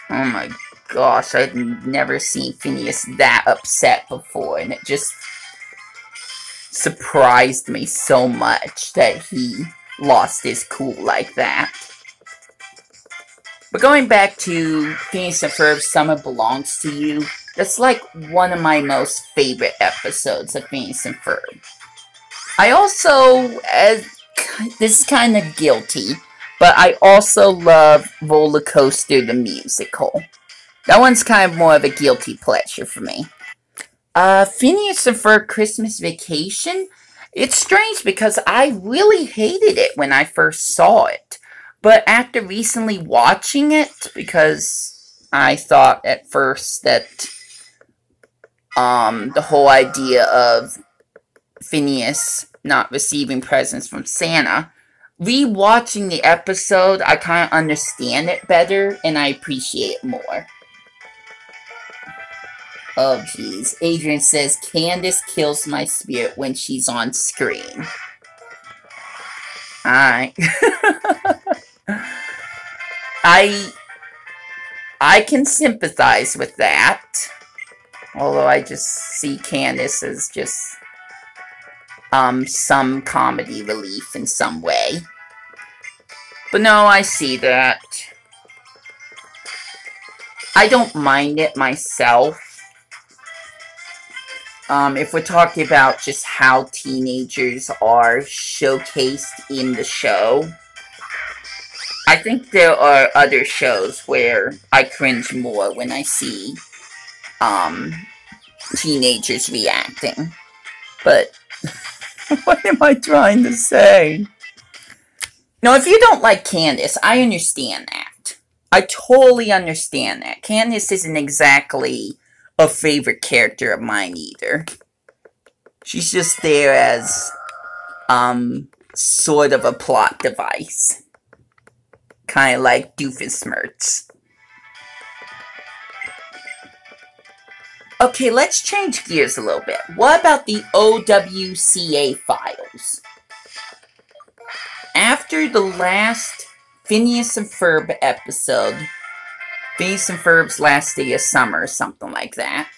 Oh my gosh, I'd never seen Phineas that upset before, and it just surprised me so much that he lost his cool like that. But going back to Phineas and Ferb Summer Belongs to You, that's like one of my most favorite episodes of Phineas and Ferb. I also, this is kind of guilty, but I also love Roller Coaster the Musical. That one's kind of more of a guilty pleasure for me. Phineas and Ferb Christmas Vacation, it's strange because I really hated it when I first saw it. But after recently watching it, because I thought at first that the whole idea of Phineas not receiving presents from Santa, rewatching the episode, I kind of understand it better and I appreciate it more. Oh, geez. Adrian says, Candace kills my spirit when she's on screen. Alright. I can sympathize with that. Although I just see Candace as just some comedy relief in some way. But no, I see that. I don't mind it myself. If we're talking about just how teenagers are showcased in the show, I think there are other shows where I cringe more when I see teenagers reacting. But what am I trying to say? No, if you don't like Candace, I understand that. I totally understand that. Candace isn't exactly a favorite character of mine either. She's just there as sort of a plot device. Kind of like Doofenshmirtz. Okay, let's change gears a little bit. What about the OWCA files? After the last Phineas and Ferb episode, Phineas and Ferb's Last Day of Summer, or something like that,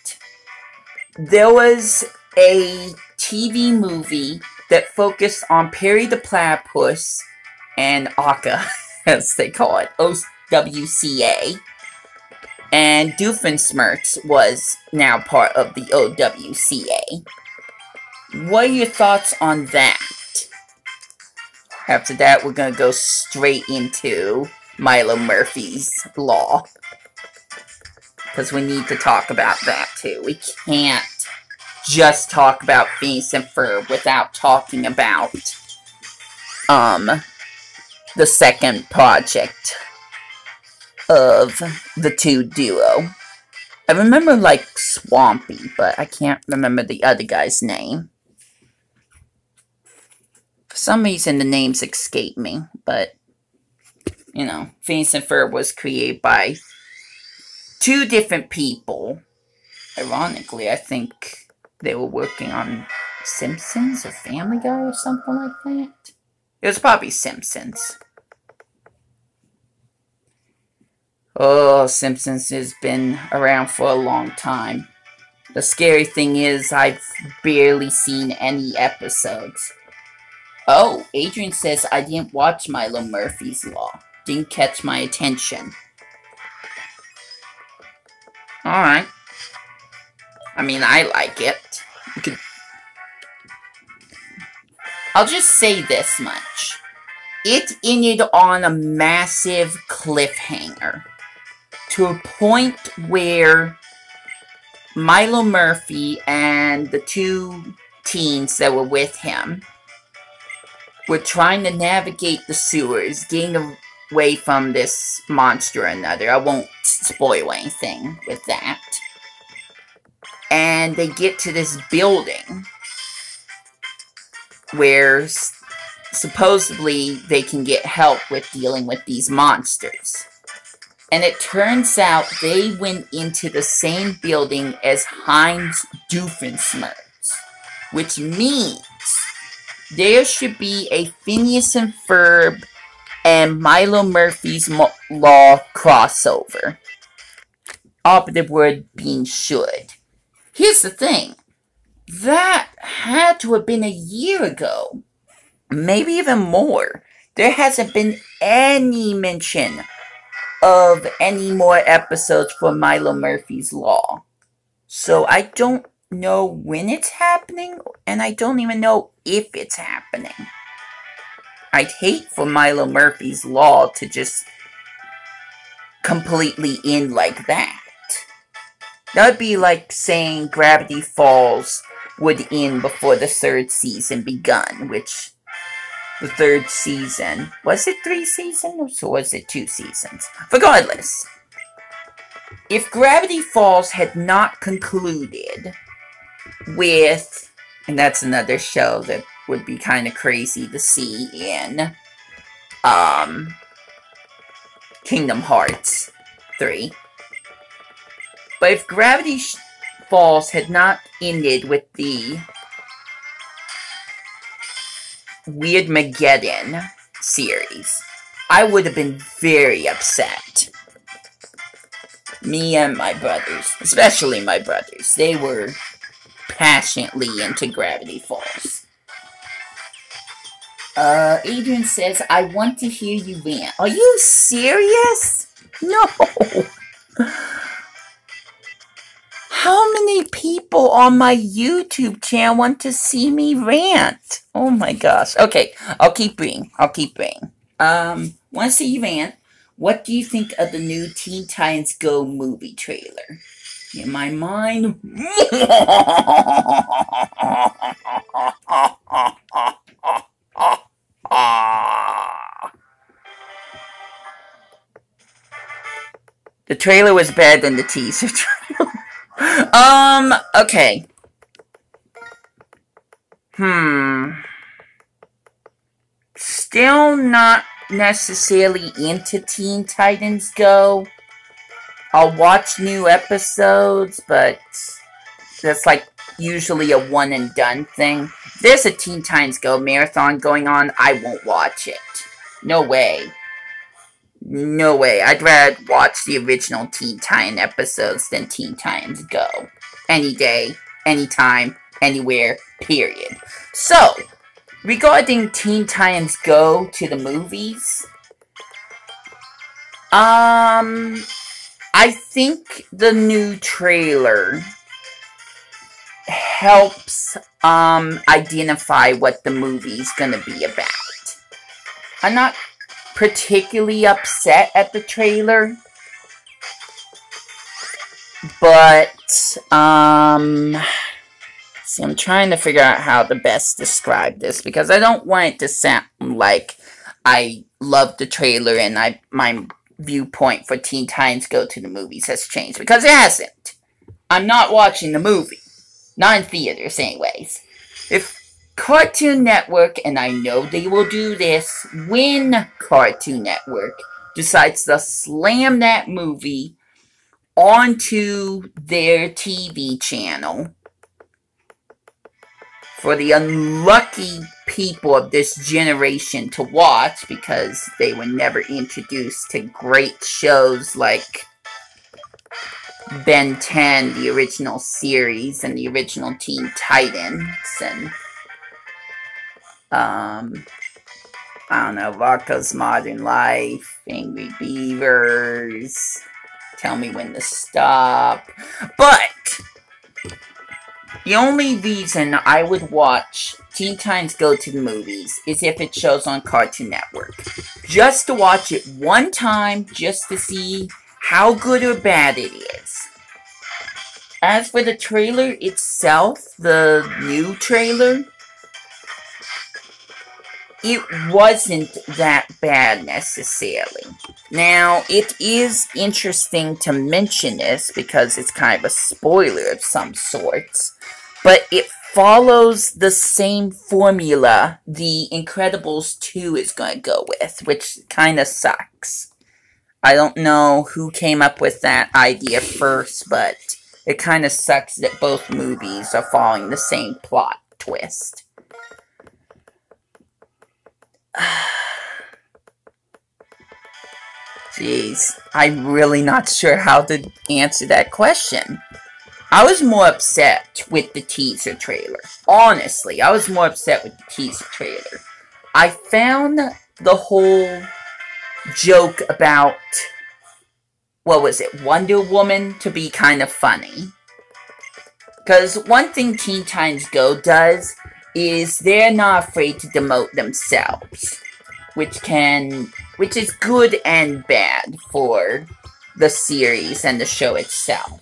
there was a TV movie that focused on Perry the Platypus and Akka, as they call it, OWCA. And Doofenshmirtz was now part of the OWCA. What are your thoughts on that? After that, we're going to go straight into Milo Murphy's Law. Because we need to talk about that too. We can't just talk about Phineas and Ferb without talking about the second project of the two duo. I remember like Swampy, but I can't remember the other guy's name. For some reason the names escape me, but you know, Phineas and Ferb was created by two different people. Ironically, I think they were working on Simpsons or Family Guy or something like that. It was probably Simpsons. Oh, Simpsons has been around for a long time. The scary thing is I've barely seen any episodes. Oh, Adrian says I didn't watch Milo Murphy's Law. Didn't catch my attention. Alright. I mean, I like it. I'll just say this much. It ended on a massive cliffhanger. To a point where Milo Murphy and the two teens that were with him were trying to navigate the sewers, getting away from this monster or another. I won't spoil anything with that. And they get to this building where supposedly they can get help with dealing with these monsters. And it turns out they went into the same building as Heinz Doofenshmirtz, which means there should be a Phineas and Ferb and Milo Murphy's Law crossover. Operative word being should. Here's the thing. That had to have been a year ago. Maybe even more. There hasn't been any mention of any more episodes for Milo Murphy's Law. So I don't know when it's happening, and I don't even know if it's happening. I'd hate for Milo Murphy's Law to just completely end like that. That would be like saying Gravity Falls would end before the third season begun, which the third season, was it 3 seasons or was it 2 seasons? Regardless, if Gravity Falls had not concluded with, and that's another show that would be kind of crazy to see in Kingdom Hearts 3. But if Gravity Falls had not ended with the Weird Mageddon series, I would have been very upset. Me and my brothers, especially my brothers, they were passionately into Gravity Falls. Adrian says, I want to hear you rant. Are you serious? No. How many people on my YouTube channel want to see me rant? Oh my gosh. Okay, I'll keep reading. Want to see you rant. What do you think of the new Teen Titans Go movie trailer? In my mind... The trailer was better than the teaser trailer. Okay. Still not necessarily into Teen Titans Go. I'll watch new episodes, but that's like usually a one and done thing. If there's a Teen Titans Go marathon going on, I won't watch it. No way. No way. I'd rather watch the original Teen Titan episodes than Teen Titans Go. Any day, anytime, anywhere, period. So, regarding Teen Titans Go to the movies, I think the new trailer helps identify what the movie's gonna be about. I'm not particularly upset at the trailer, but see, I'm trying to figure out how to best describe this, because I don't want it to sound like I love the trailer and my viewpoint for Teen Titans Go to the movies has changed, because it hasn't. I'm not watching the movie. Not in theaters anyways. If Cartoon Network, and I know they will do this when Cartoon Network decides to slam that movie onto their TV channel, for the unlucky people of this generation to watch, because they were never introduced to great shows like Ben 10, the original series, and the original Teen Titans, and I don't know, Rocko's Modern Life, Angry Beavers, Tell Me When to Stop. But the only reason I would watch Teen Titans Go to the movies is if it shows on Cartoon Network. Just to watch it one time, just to see how good or bad it is. As for the trailer itself, the new trailer, it wasn't that bad necessarily. Now, it is interesting to mention this because it's kind of a spoiler of some sorts, but it follows the same formula The Incredibles 2 is going to go with, which kind of sucks. I don't know who came up with that idea first, but it kind of sucks that both movies are following the same plot twist. Jeez, I'm really not sure how to answer that question. I was more upset with the teaser trailer. Honestly, I was more upset with the teaser trailer. I found the whole joke about, what was it, Wonder Woman to be kind of funny. Because one thing Teen Titans Go does is they're not afraid to demote themselves, which is good and bad for the series and the show itself.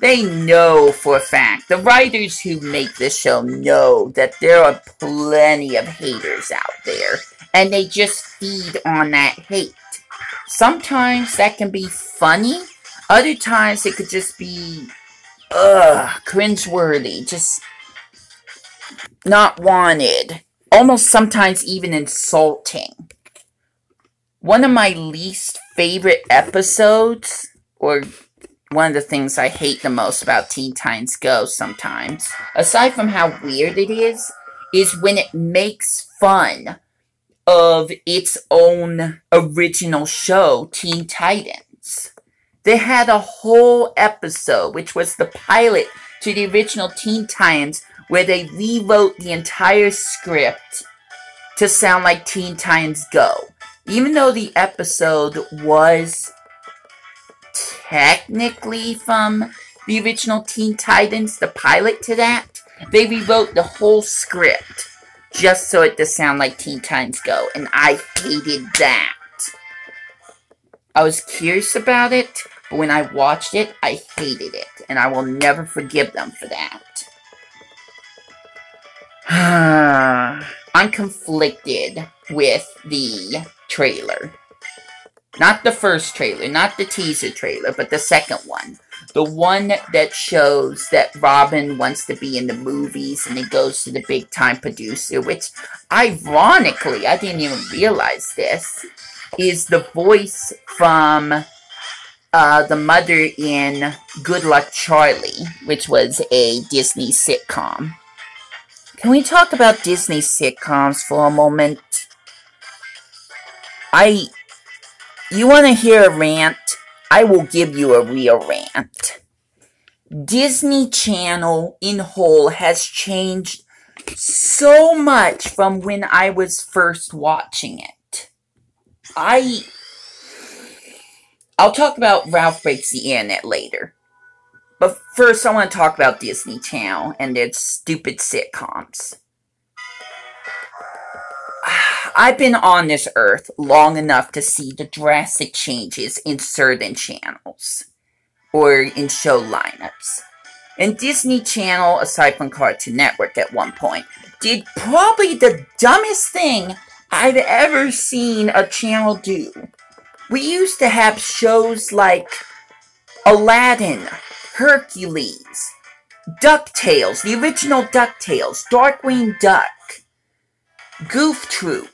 They know for a fact, the writers who make this show know that there are plenty of haters out there, and they just feed on that hate. Sometimes that can be funny, other times it could just be, cringeworthy, just not wanted. Almost sometimes even insulting. One of my least favorite episodes, or one of the things I hate the most about Teen Titans Go sometimes, aside from how weird it is when it makes fun of its own original show, Teen Titans. They had a whole episode, which was the pilot to the original Teen Titans, where they rewrote the entire script to sound like Teen Titans Go. Even though the episode was technically from the original Teen Titans, the pilot to that, they rewrote the whole script just so it to sound like Teen Titans Go, and I hated that. I was curious about it, but when I watched it, I hated it, and I will never forgive them for that. I'm conflicted with the trailer. Not the first trailer, not the teaser trailer, but the second one. The one that shows that Robin wants to be in the movies and he goes to the big time producer, which, ironically, I didn't even realize this, is the voice from the mother in Good Luck Charlie, which was a Disney sitcom. Can we talk about Disney sitcoms for a moment? You want to hear a rant? I will give you a real rant. Disney Channel in whole has changed so much from when I was first watching it. I'll talk about Ralph Breaks the Internet later. But first I want to talk about Disney Channel and their stupid sitcoms. I've been on this earth long enough to see the drastic changes in certain channels, or in show lineups. And Disney Channel, aside from Cartoon Network at one point, did probably the dumbest thing I've ever seen a channel do. We used to have shows like Aladdin, Hercules, DuckTales, the original DuckTales, Darkwing Duck, Goof Troop,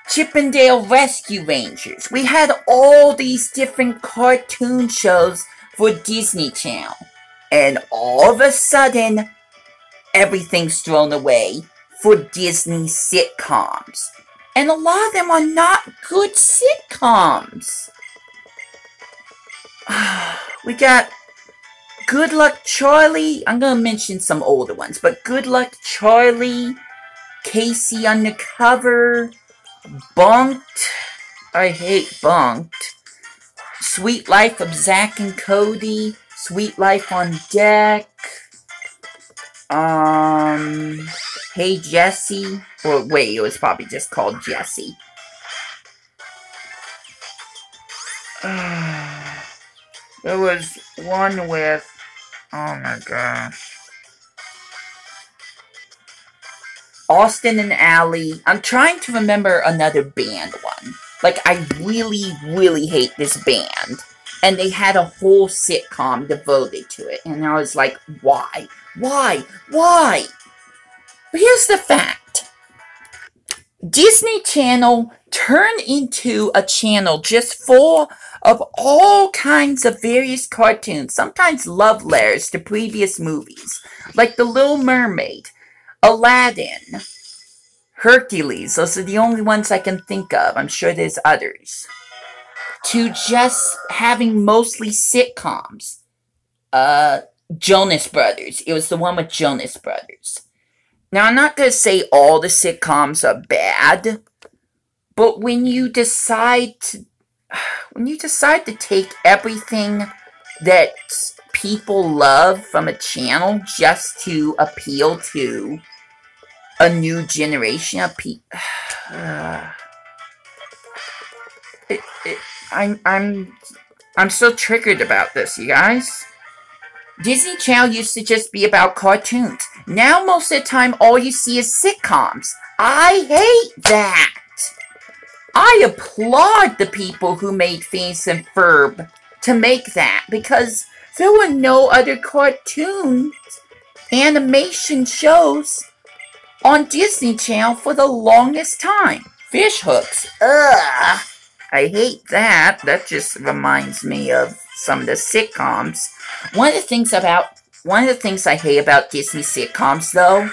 Chippendale Rescue Rangers. We had all these different cartoon shows for Disney Channel. And all of a sudden, everything's thrown away for Disney sitcoms. And a lot of them are not good sitcoms. We got Good Luck Charlie. I'm going to mention some older ones, but Good Luck Charlie, Casey Undercover, Bunked. I hate Bunked. Sweet Life of Zack and Cody, Sweet Life on Deck, Hey Jesse, or wait, it was probably just called Jesse. There was one with, oh my gosh, Austin and Ally. I'm trying to remember another band one. Like, I really, really hate this band. And they had a whole sitcom devoted to it. And I was like, why? Why? Why? But here's the fact. Disney Channel turned into a channel just full of all kinds of various cartoons. Sometimes love letters to previous movies. Like The Little Mermaid, Aladdin, Hercules. Those are the only ones I can think of. I'm sure there's others. To just having mostly sitcoms. Jonas Brothers. It was the one with Jonas Brothers. Now, I'm not going to say all the sitcoms are bad, but when you decide to take everything that people love from a channel just to appeal to a new generation of people, I'm so triggered about this, you guys. Disney Channel used to just be about cartoons. Now, most of the time, all you see is sitcoms. I hate that. I applaud the people who made Phineas and Ferb to make that, because there were no other cartoons, animation shows on Disney Channel for the longest time. Fish hooks. Ugh. I hate that. That just reminds me of some of the sitcoms. One of the things I hate about Disney sitcoms, though,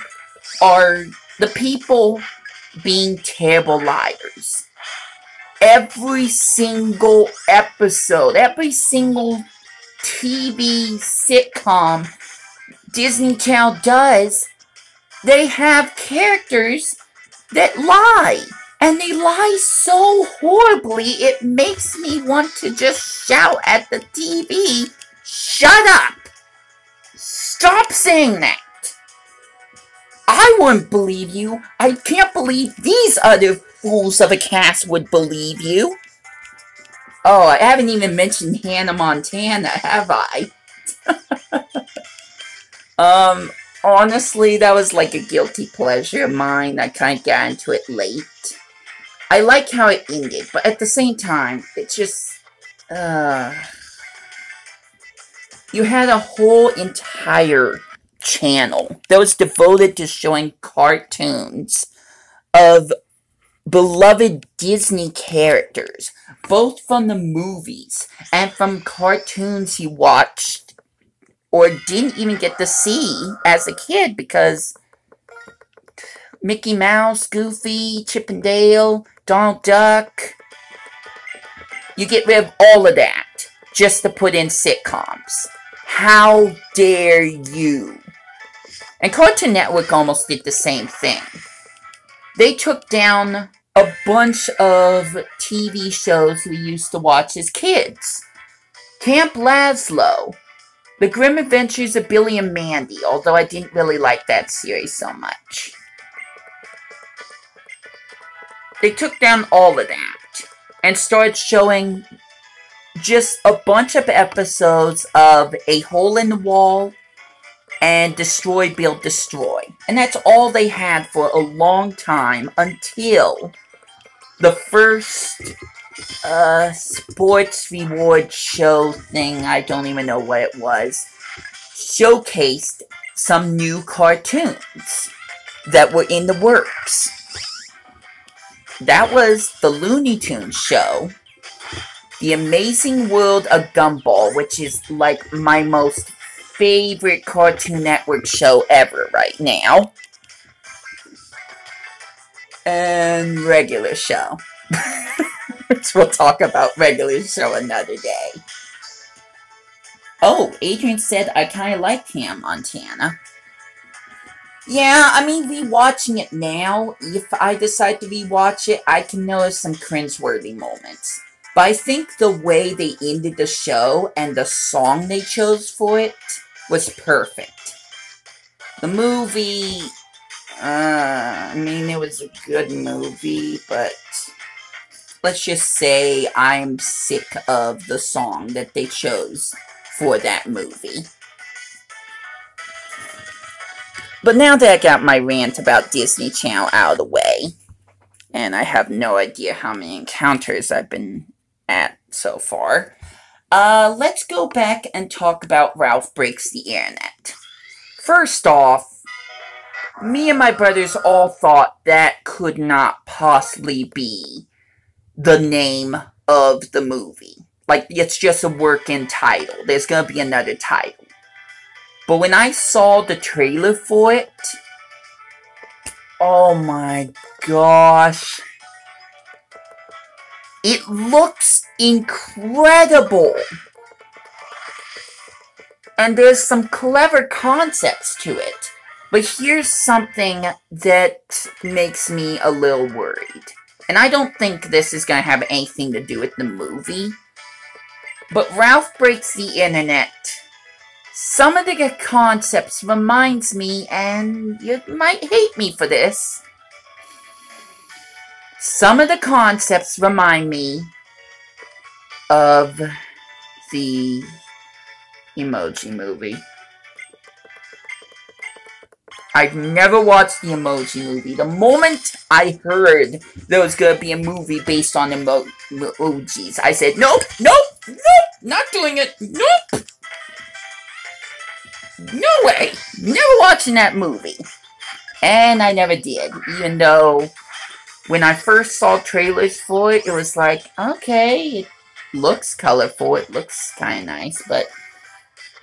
are the people being terrible liars. Every single episode, every single TV sitcom Disney Channel does, they have characters that lie. And they lie so horribly, it makes me want to just shout at the TV, "Shut up! Stop saying that! I wouldn't believe you. I can't believe these other fools of a cast would believe you." Oh, I haven't even mentioned Hannah Montana, have I? Honestly, that was like a guilty pleasure of mine. I kind of got into it late. I like how it ended, but at the same time, it's just, you had a whole entire channel that was devoted to showing cartoons of beloved Disney characters, both from the movies and from cartoons you watched or didn't even get to see as a kid, because Mickey Mouse, Goofy, Chip and Dale, Donald Duck, you get rid of all of that just to put in sitcoms. How dare you? And Cartoon Network almost did the same thing. They took down a bunch of TV shows we used to watch as kids. Camp Lazlo, The Grim Adventures of Billy and Mandy, although I didn't really like that series so much. They took down all of that and started showing just a bunch of episodes of A Hole in the Wall and Destroy, Build, Destroy. And that's all they had for a long time until the first sports reward show thing, I don't even know what it was, showcased some new cartoons that were in the works. That was the Looney Tunes show, The Amazing World of Gumball, which is like my most favorite Cartoon Network show ever right now, and Regular Show, which we'll talk about Regular Show another day. Oh, Adrian said I kind of liked Hannah Montana. Yeah, I mean, rewatching it now, if I decide to rewatch it, I can notice some cringeworthy moments. But I think the way they ended the show and the song they chose for it was perfect. The movie, I mean, it was a good movie, but let's just say I'm sick of the song that they chose for that movie. But now that I got my rant about Disney Channel out of the way, and I have no idea how many encounters I've been at so far, let's go back and talk about Ralph Breaks the Internet. First off, me and my brothers all thought that could not possibly be the name of the movie. Like, it's just a working title. There's gonna be another title. But when I saw the trailer for it, oh my gosh, it looks incredible. And there's some clever concepts to it. But here's something that makes me a little worried. And I don't think this is going to have anything to do with the movie. But Ralph Breaks the Internet, some of the concepts reminds me, and you might hate me for this, some of the concepts remind me of the Emoji Movie. I've never watched the Emoji Movie. The moment I heard there was going to be a movie based on emojis, I said, nope, not doing it, nope. No way! Never watching that movie. And I never did. Even though when I first saw trailers for it, it was like, okay, looks colorful. It looks kind of nice, but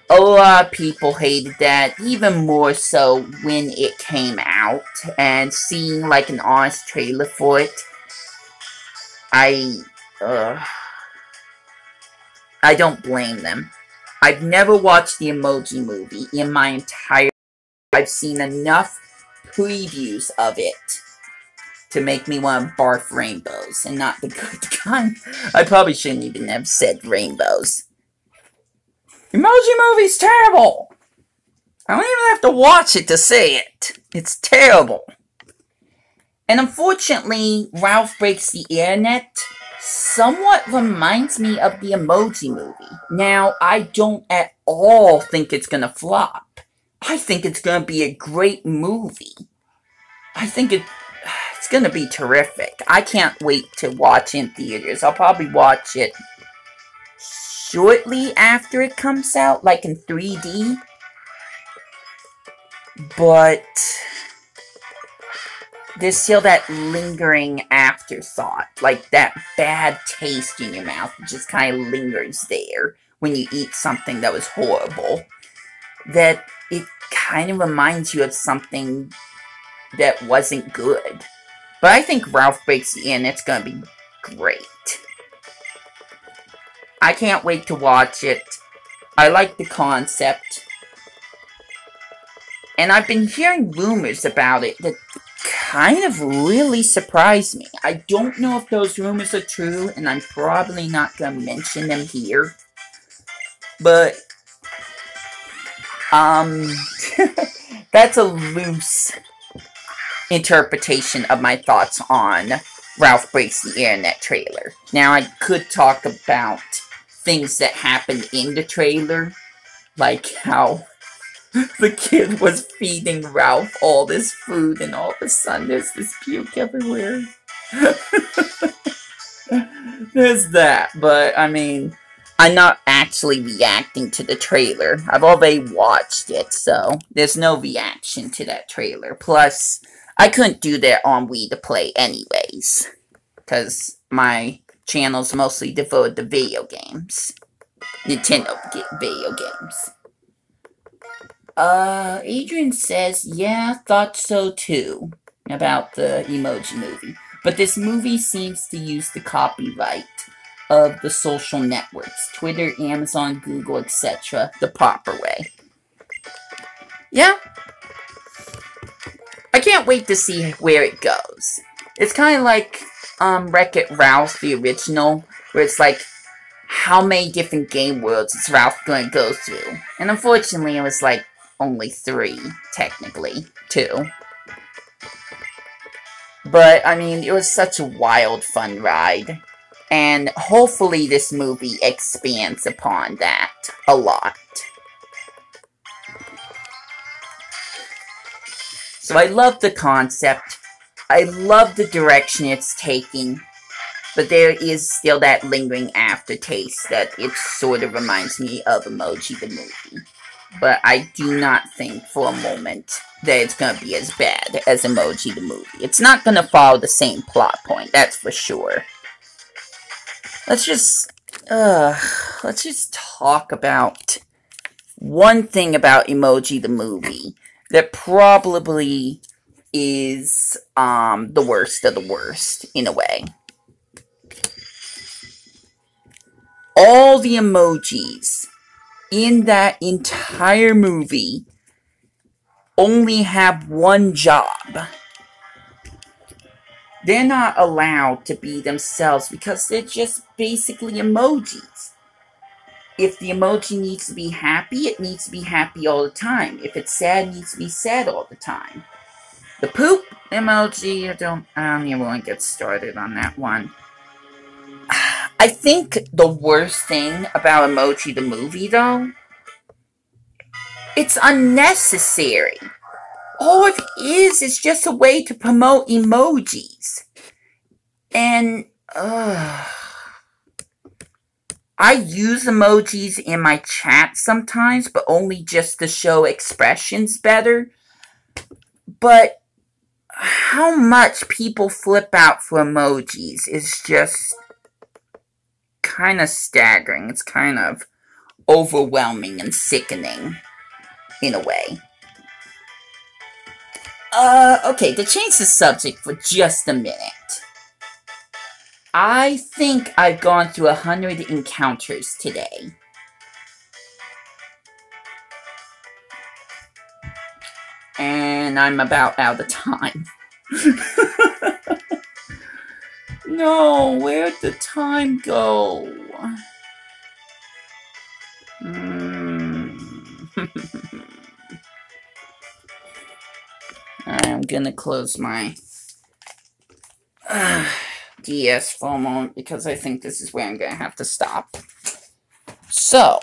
a lot of people hated that, even more so when it came out. And seeing like an honest trailer for it, I don't blame them. I've never watched the Emoji Movie in my entire life. I've seen enough previews of it to make me want to barf rainbows, and not the good kind. I probably shouldn't even have said rainbows. Emoji Movie's terrible! I don't even have to watch it to say it. It's terrible. And unfortunately, Ralph Breaks the Internet somewhat reminds me of the Emoji Movie. Now, I don't at all think it's gonna flop. I think it's gonna be a great movie. I think it's gonna be terrific. I can't wait to watch in theaters. I'll probably watch it shortly after it comes out, like in 3D. But there's still that lingering afterthought, like that bad taste in your mouth. It just kind of lingers there when you eat something that was horrible. That it kind of reminds you of something that wasn't good. But I think Ralph Breaks the Internet's gonna be great. I can't wait to watch it. I like the concept. And I've been hearing rumors about it that kind of really surprised me. I don't know if those rumors are true, and I'm probably not going to mention them here. But, that's a loose interpretation of my thoughts on Ralph Breaks the Internet trailer. Now, I could talk about things that happened in the trailer, like how the kid was feeding Ralph all this food, and all of a sudden there's this puke everywhere. There's that, but I mean, I'm not actually reacting to the trailer. I've already watched it, so there's no reaction to that trailer. Plus, I couldn't do that on Wii to Play anyways, because my channel's mostly devoted to video games. Nintendo video games. Adrian says, yeah, thought so too, about the Emoji Movie. But this movie seems to use the copyright of the social networks, Twitter, Amazon, Google, etc., the proper way. Yeah. I can't wait to see where it goes. It's kind of like, Wreck-It Ralph, the original, where it's like, how many different game worlds is Ralph going to go through? And unfortunately, it was like, only 3, technically. 2. But, I mean, it was such a wild, fun ride. And hopefully this movie expands upon that a lot. So I love the concept. I love the direction it's taking. But there is still that lingering aftertaste that it sort of reminds me of Emoji the Movie. But I do not think for a moment that it's going to be as bad as Emoji the Movie. It's not going to follow the same plot point, that's for sure. Let's just talk about one thing about Emoji the Movie that probably is the worst of the worst, in a way. All the emojis in that entire movie only have one job. They're not allowed to be themselves because they're just basically emojis. If the emoji needs to be happy, it needs to be happy all the time. If it's sad, it needs to be sad all the time. The poop emoji, I don't even want to get started on that one. I think the worst thing about Emoji the Movie, though, it's unnecessary. All it is just a way to promote emojis. And, I use emojis in my chat sometimes, but only just to show expressions better. But how much people flip out for emojis is just kind of staggering. It's kind of overwhelming and sickening in a way. Okay, to change the subject for just a minute. I think I've gone through 100 encounters today. And I'm about out of time. No, where'd the time go? I'm gonna close my DS for a moment because I think this is where I'm gonna have to stop. So,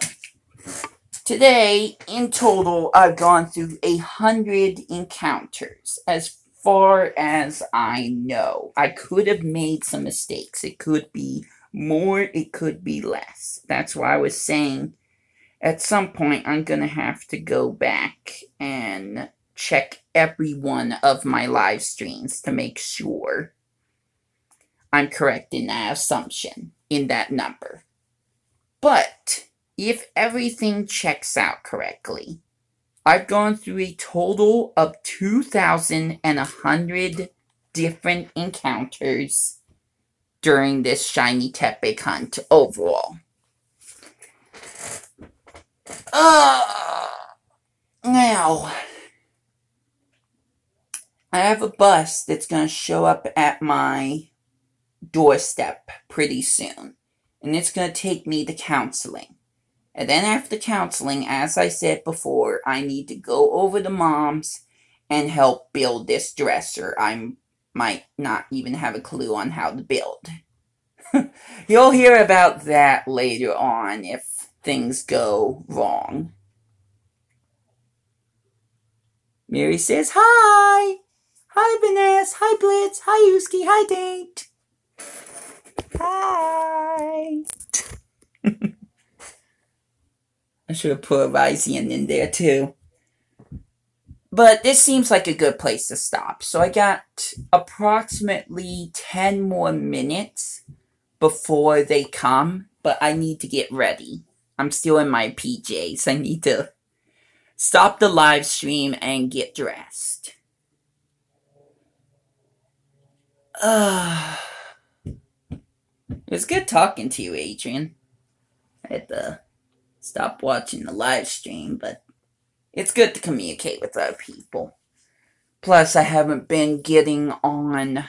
today, in total, I've gone through 100 encounters. As far as I know, I could have made some mistakes. It could be more, it could be less. That's why I was saying at some point I'm gonna have to go back and check every one of my live streams to make sure I'm correct in that assumption, in that number. But if everything checks out correctly, I've gone through a total of 2,100 different encounters during this shiny Tepig hunt overall. Now, I have a bus that's going to show up at my doorstep pretty soon. And it's going to take me to counseling. And then after counseling, as I said before, I need to go over to Mom's and help build this dresser. I might not even have a clue on how to build. You'll hear about that later on if things go wrong. Mary says, hi! Hi, Vanessa! Hi, Blitz! Hi, Yuski! Hi, Date! Hi! I should have put a Ryzian in there, too. But this seems like a good place to stop. So I got approximately 10 more minutes before they come, but I need to get ready. I'm still in my PJs. I need to stop the live stream and get dressed. It was good talking to you, Adrian. I had to stop watching the live stream, but it's good to communicate with other people. Plus, I haven't been getting on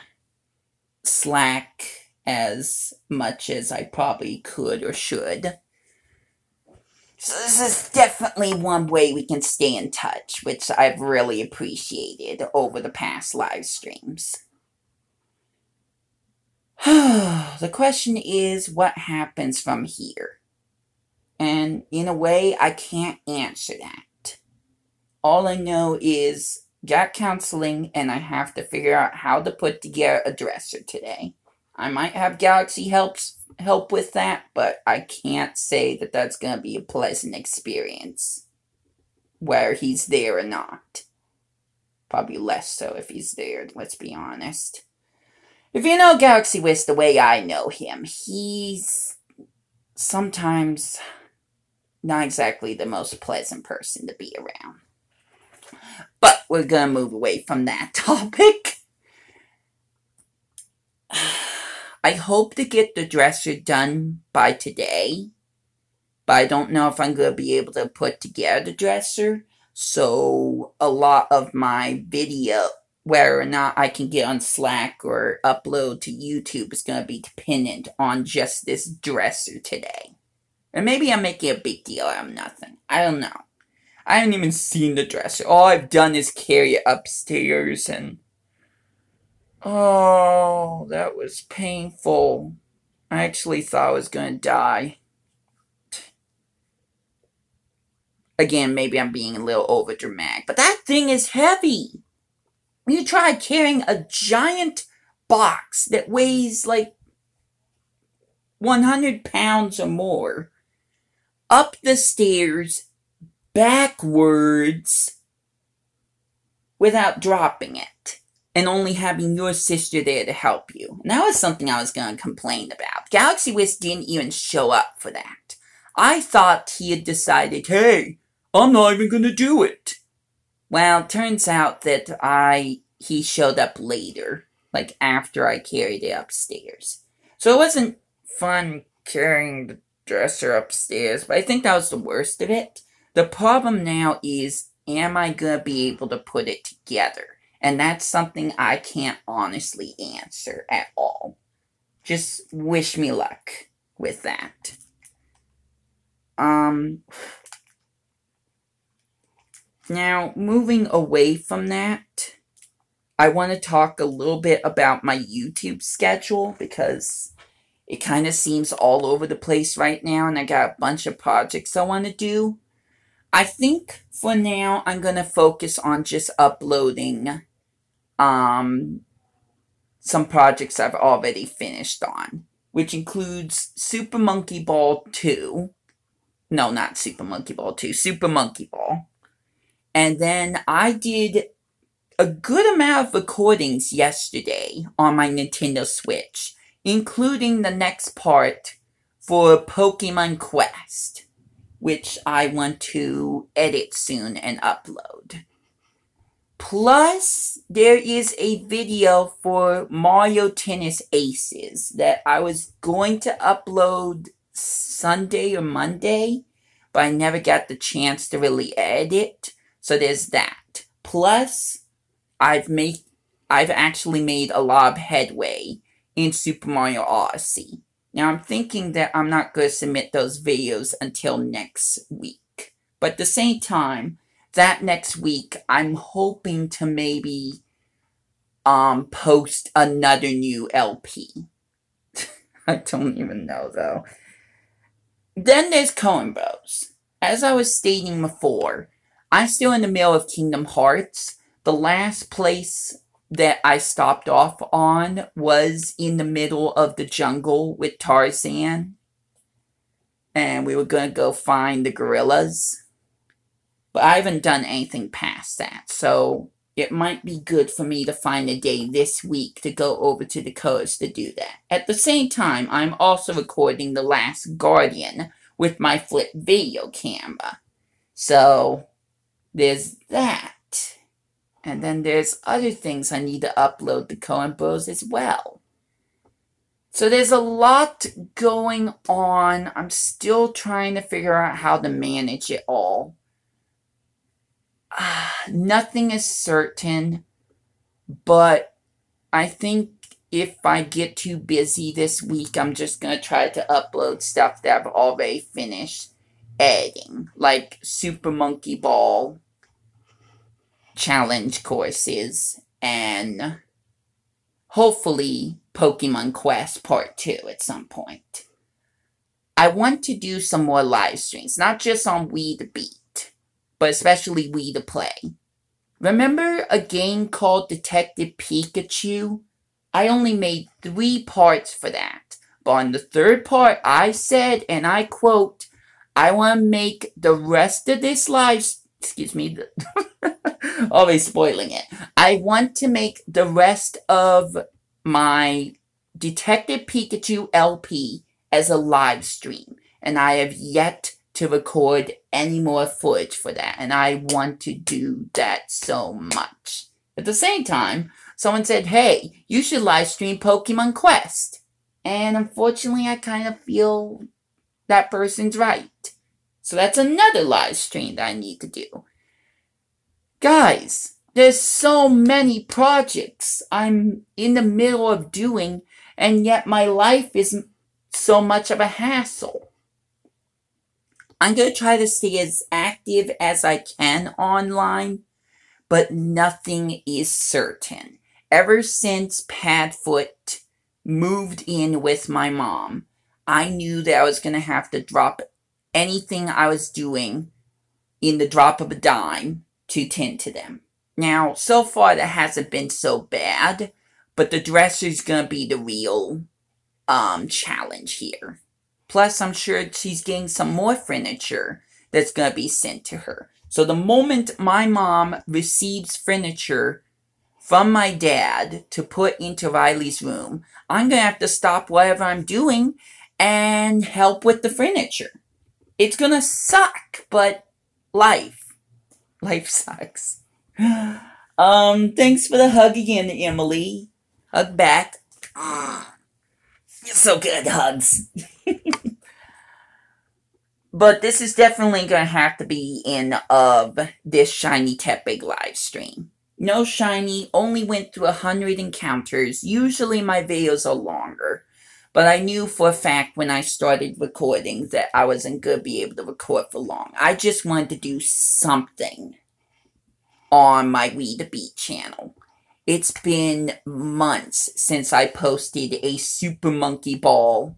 Slack as much as I probably could or should. So this is definitely one way we can stay in touch, which I've really appreciated over the past live streams. The question is, what happens from here? And in a way, I can't answer that. All I know is, got counseling, and I have to figure out how to put together a dresser today. I might have Galaxy help with that, but I can't say that that's going to be a pleasant experience, whether he's there or not. Probably less so if he's there, let's be honest. If you know Galaxy Wiz the way I know him, he's sometimes not exactly the most pleasant person to be around. But we're going to move away from that topic. I hope to get the dresser done by today, but I don't know if I'm going to be able to put together the dresser, so a lot of my video, whether or not I can get on Slack or upload to YouTube, is going to be dependent on just this dresser today. And maybe I'm making a big deal out of nothing. I don't know. I haven't even seen the dresser. All I've done is carry it upstairs and... Oh, that was painful. I actually thought I was going to die. Again, maybe I'm being a little overdramatic, but that thing is heavy. You try carrying a giant box that weighs like 100 pounds or more up the stairs backwards without dropping it. And only having your sister there to help you. And that was something I was going to complain about. Galaxy Wiz didn't even show up for that. I thought he had decided, hey, I'm not even gonna do it. Well, it turns out that he showed up later, like after I carried it upstairs. So it wasn't fun carrying the dresser upstairs, but I think that was the worst of it. The problem now is, am I gonna be able to put it together? And that's something I can't honestly answer at all. Just wish me luck with that. Now, moving away from that, I want to talk a little bit about my YouTube schedule because it kind of seems all over the place right now, and I got a bunch of projects I want to do. I think for now I'm going to focus on just uploading some projects I've already finished on, which includes Super Monkey Ball 2. No, not Super Monkey Ball 2, Super Monkey Ball. And then I did a good amount of recordings yesterday on my Nintendo Switch, including the next part for Pokemon Quest, which I want to edit soon and upload. Plus, there is a video for Mario Tennis Aces that I was going to upload Sunday or Monday, but I never got the chance to really edit it. So there's that. Plus, I've actually made a lot of headway in Super Mario Odyssey. Now I'm thinking that I'm not going to submit those videos until next week. But at the same time, that next week, I'm hoping to maybe post another new LP. I don't even know, though. Then there's Coen Bros. As I was stating before, I'm still in the middle of Kingdom Hearts. The last place that I stopped off on was in the middle of the jungle with Tarzan. And we were going to go find the gorillas. But I haven't done anything past that, so it might be good for me to find a day this week to go over to the coast to do that. At the same time, I'm also recording The Last Guardian with my flip video camera. So, there's that. And then there's other things I need to upload to Coen Bros as well. So there's a lot going on. I'm still trying to figure out how to manage it all. Nothing is certain, but I think if I get too busy this week, I'm just going to try to upload stuff that I've already finished editing, like Super Monkey Ball challenge courses, and hopefully Pokemon Quest Part 2 at some point. I want to do some more live streams, not just on Wii to Beat, but especially Wii to Play. Remember a game called Detective Pikachu? I only made 3 parts for that. But on the 3rd part, I said, and I quote, I want to make the rest of this always spoiling it. I want to make the rest of my Detective Pikachu LP as a live stream. And I have yet to record any more footage for that, and I want to do that so much. At the same time, someone said, hey, you should live stream Pokemon Quest. And unfortunately, I kind of feel that person's right. So that's another live stream that I need to do. Guys, there's so many projects I'm in the middle of doing, and yet my life is so much of a hassle. I'm going to try to stay as active as I can online, but nothing is certain. Ever since Padfoot moved in with my mom, I knew that I was going to have to drop anything I was doing in the drop of a dime to tend to them. Now, so far that hasn't been so bad, but the dresser's going to be the real challenge here. Plus, I'm sure she's getting some more furniture that's going to be sent to her. So the moment my mom receives furniture from my dad to put into Riley's room, I'm going to have to stop whatever I'm doing and help with the furniture. It's going to suck, but life sucks. Thanks for the hug again, Emily. Hug back. You're so good, hugs. But this is definitely going to have to be in this Shiny Tepig live stream. No Shiny, only went through 100 encounters. Usually my videos are longer. But I knew for a fact when I started recording that I wasn't going to be able to record for long. I just wanted to do something on my We the Beat channel. It's been months since I posted a Super Monkey Ball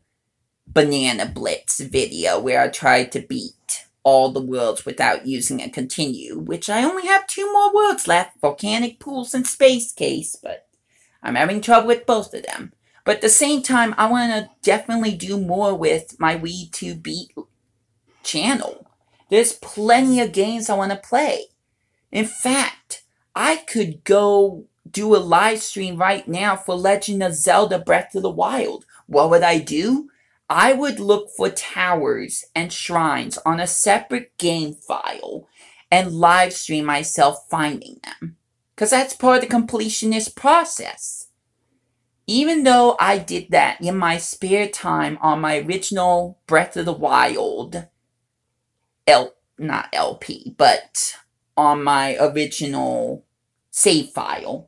Banana Blitz video where I tried to beat all the worlds without using a continue, which I only have 2 more worlds left, Volcanic Pools and Space Case, but I'm having trouble with both of them. But at the same time, I want to definitely do more with my We to Beat channel. There's plenty of games I want to play. In fact, I could go do a live stream right now for Legend of Zelda Breath of the Wild. What would I do? I would look for towers and shrines on a separate game file and live stream myself finding them. Because that's part of the completionist process. Even though I did that in my spare time on my original Breath of the Wild, not LP, but on my original save file,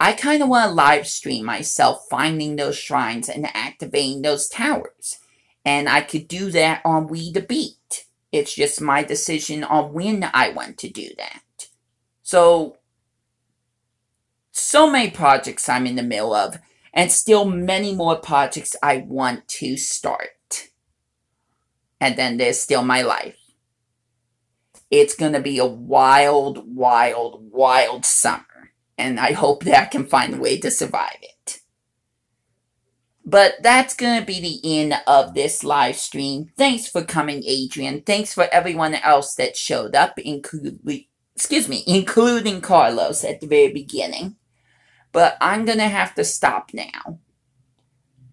I kind of want to live stream myself finding those shrines and activating those towers. And I could do that on We the Beat. It's just my decision on when I want to do that. So many projects I'm in the middle of, and still many more projects I want to start. And then there's still my life. It's going to be a wild, wild, wild summer. And I hope that I can find a way to survive it. But that's going to be the end of this live stream. Thanks for coming, Adrian. Thanks for everyone else that showed up, including Carlos at the very beginning. But I'm going to have to stop now.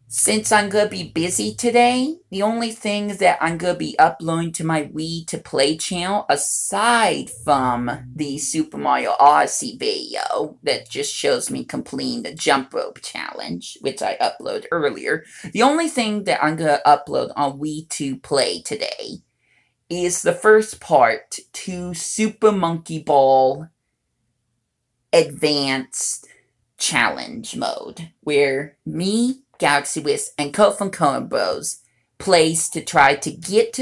Since I'm going to be busy today, the only thing that I'm going to be uploading to my Wii to Play channel, aside from the Super Mario Odyssey video that just shows me completing the jump rope challenge, which I uploaded earlier, the only thing that I'm going to upload on Wii to Play today is the first part to Super Monkey Ball Advanced Challenge mode, where me, Galaxy Whisk, and Coat from Coen Bros plays to try to get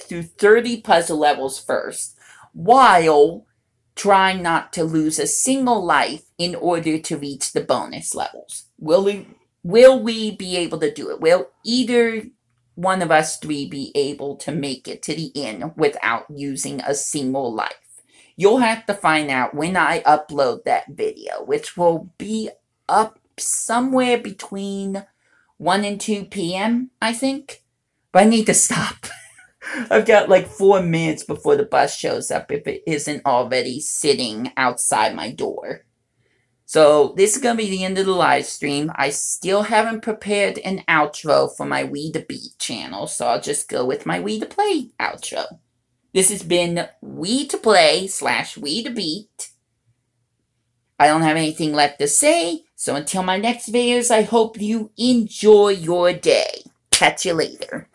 through 30 puzzle levels first, while trying not to lose a single life in order to reach the bonus levels. Will we be able to do it? Will either one of us 3 be able to make it to the end without using a single life? You'll have to find out when I upload that video, which will be up somewhere between 1 and 2 p.m., I think. But I need to stop. I've got like 4 minutes before the bus shows up if it isn't already sitting outside my door. So this is going to be the end of the live stream. I still haven't prepared an outro for my We the Beat channel, so I'll just go with my We the Play outro. This has been We to Play / We the Beat. I don't have anything left to say, so until my next videos, I hope you enjoy your day. Catch you later.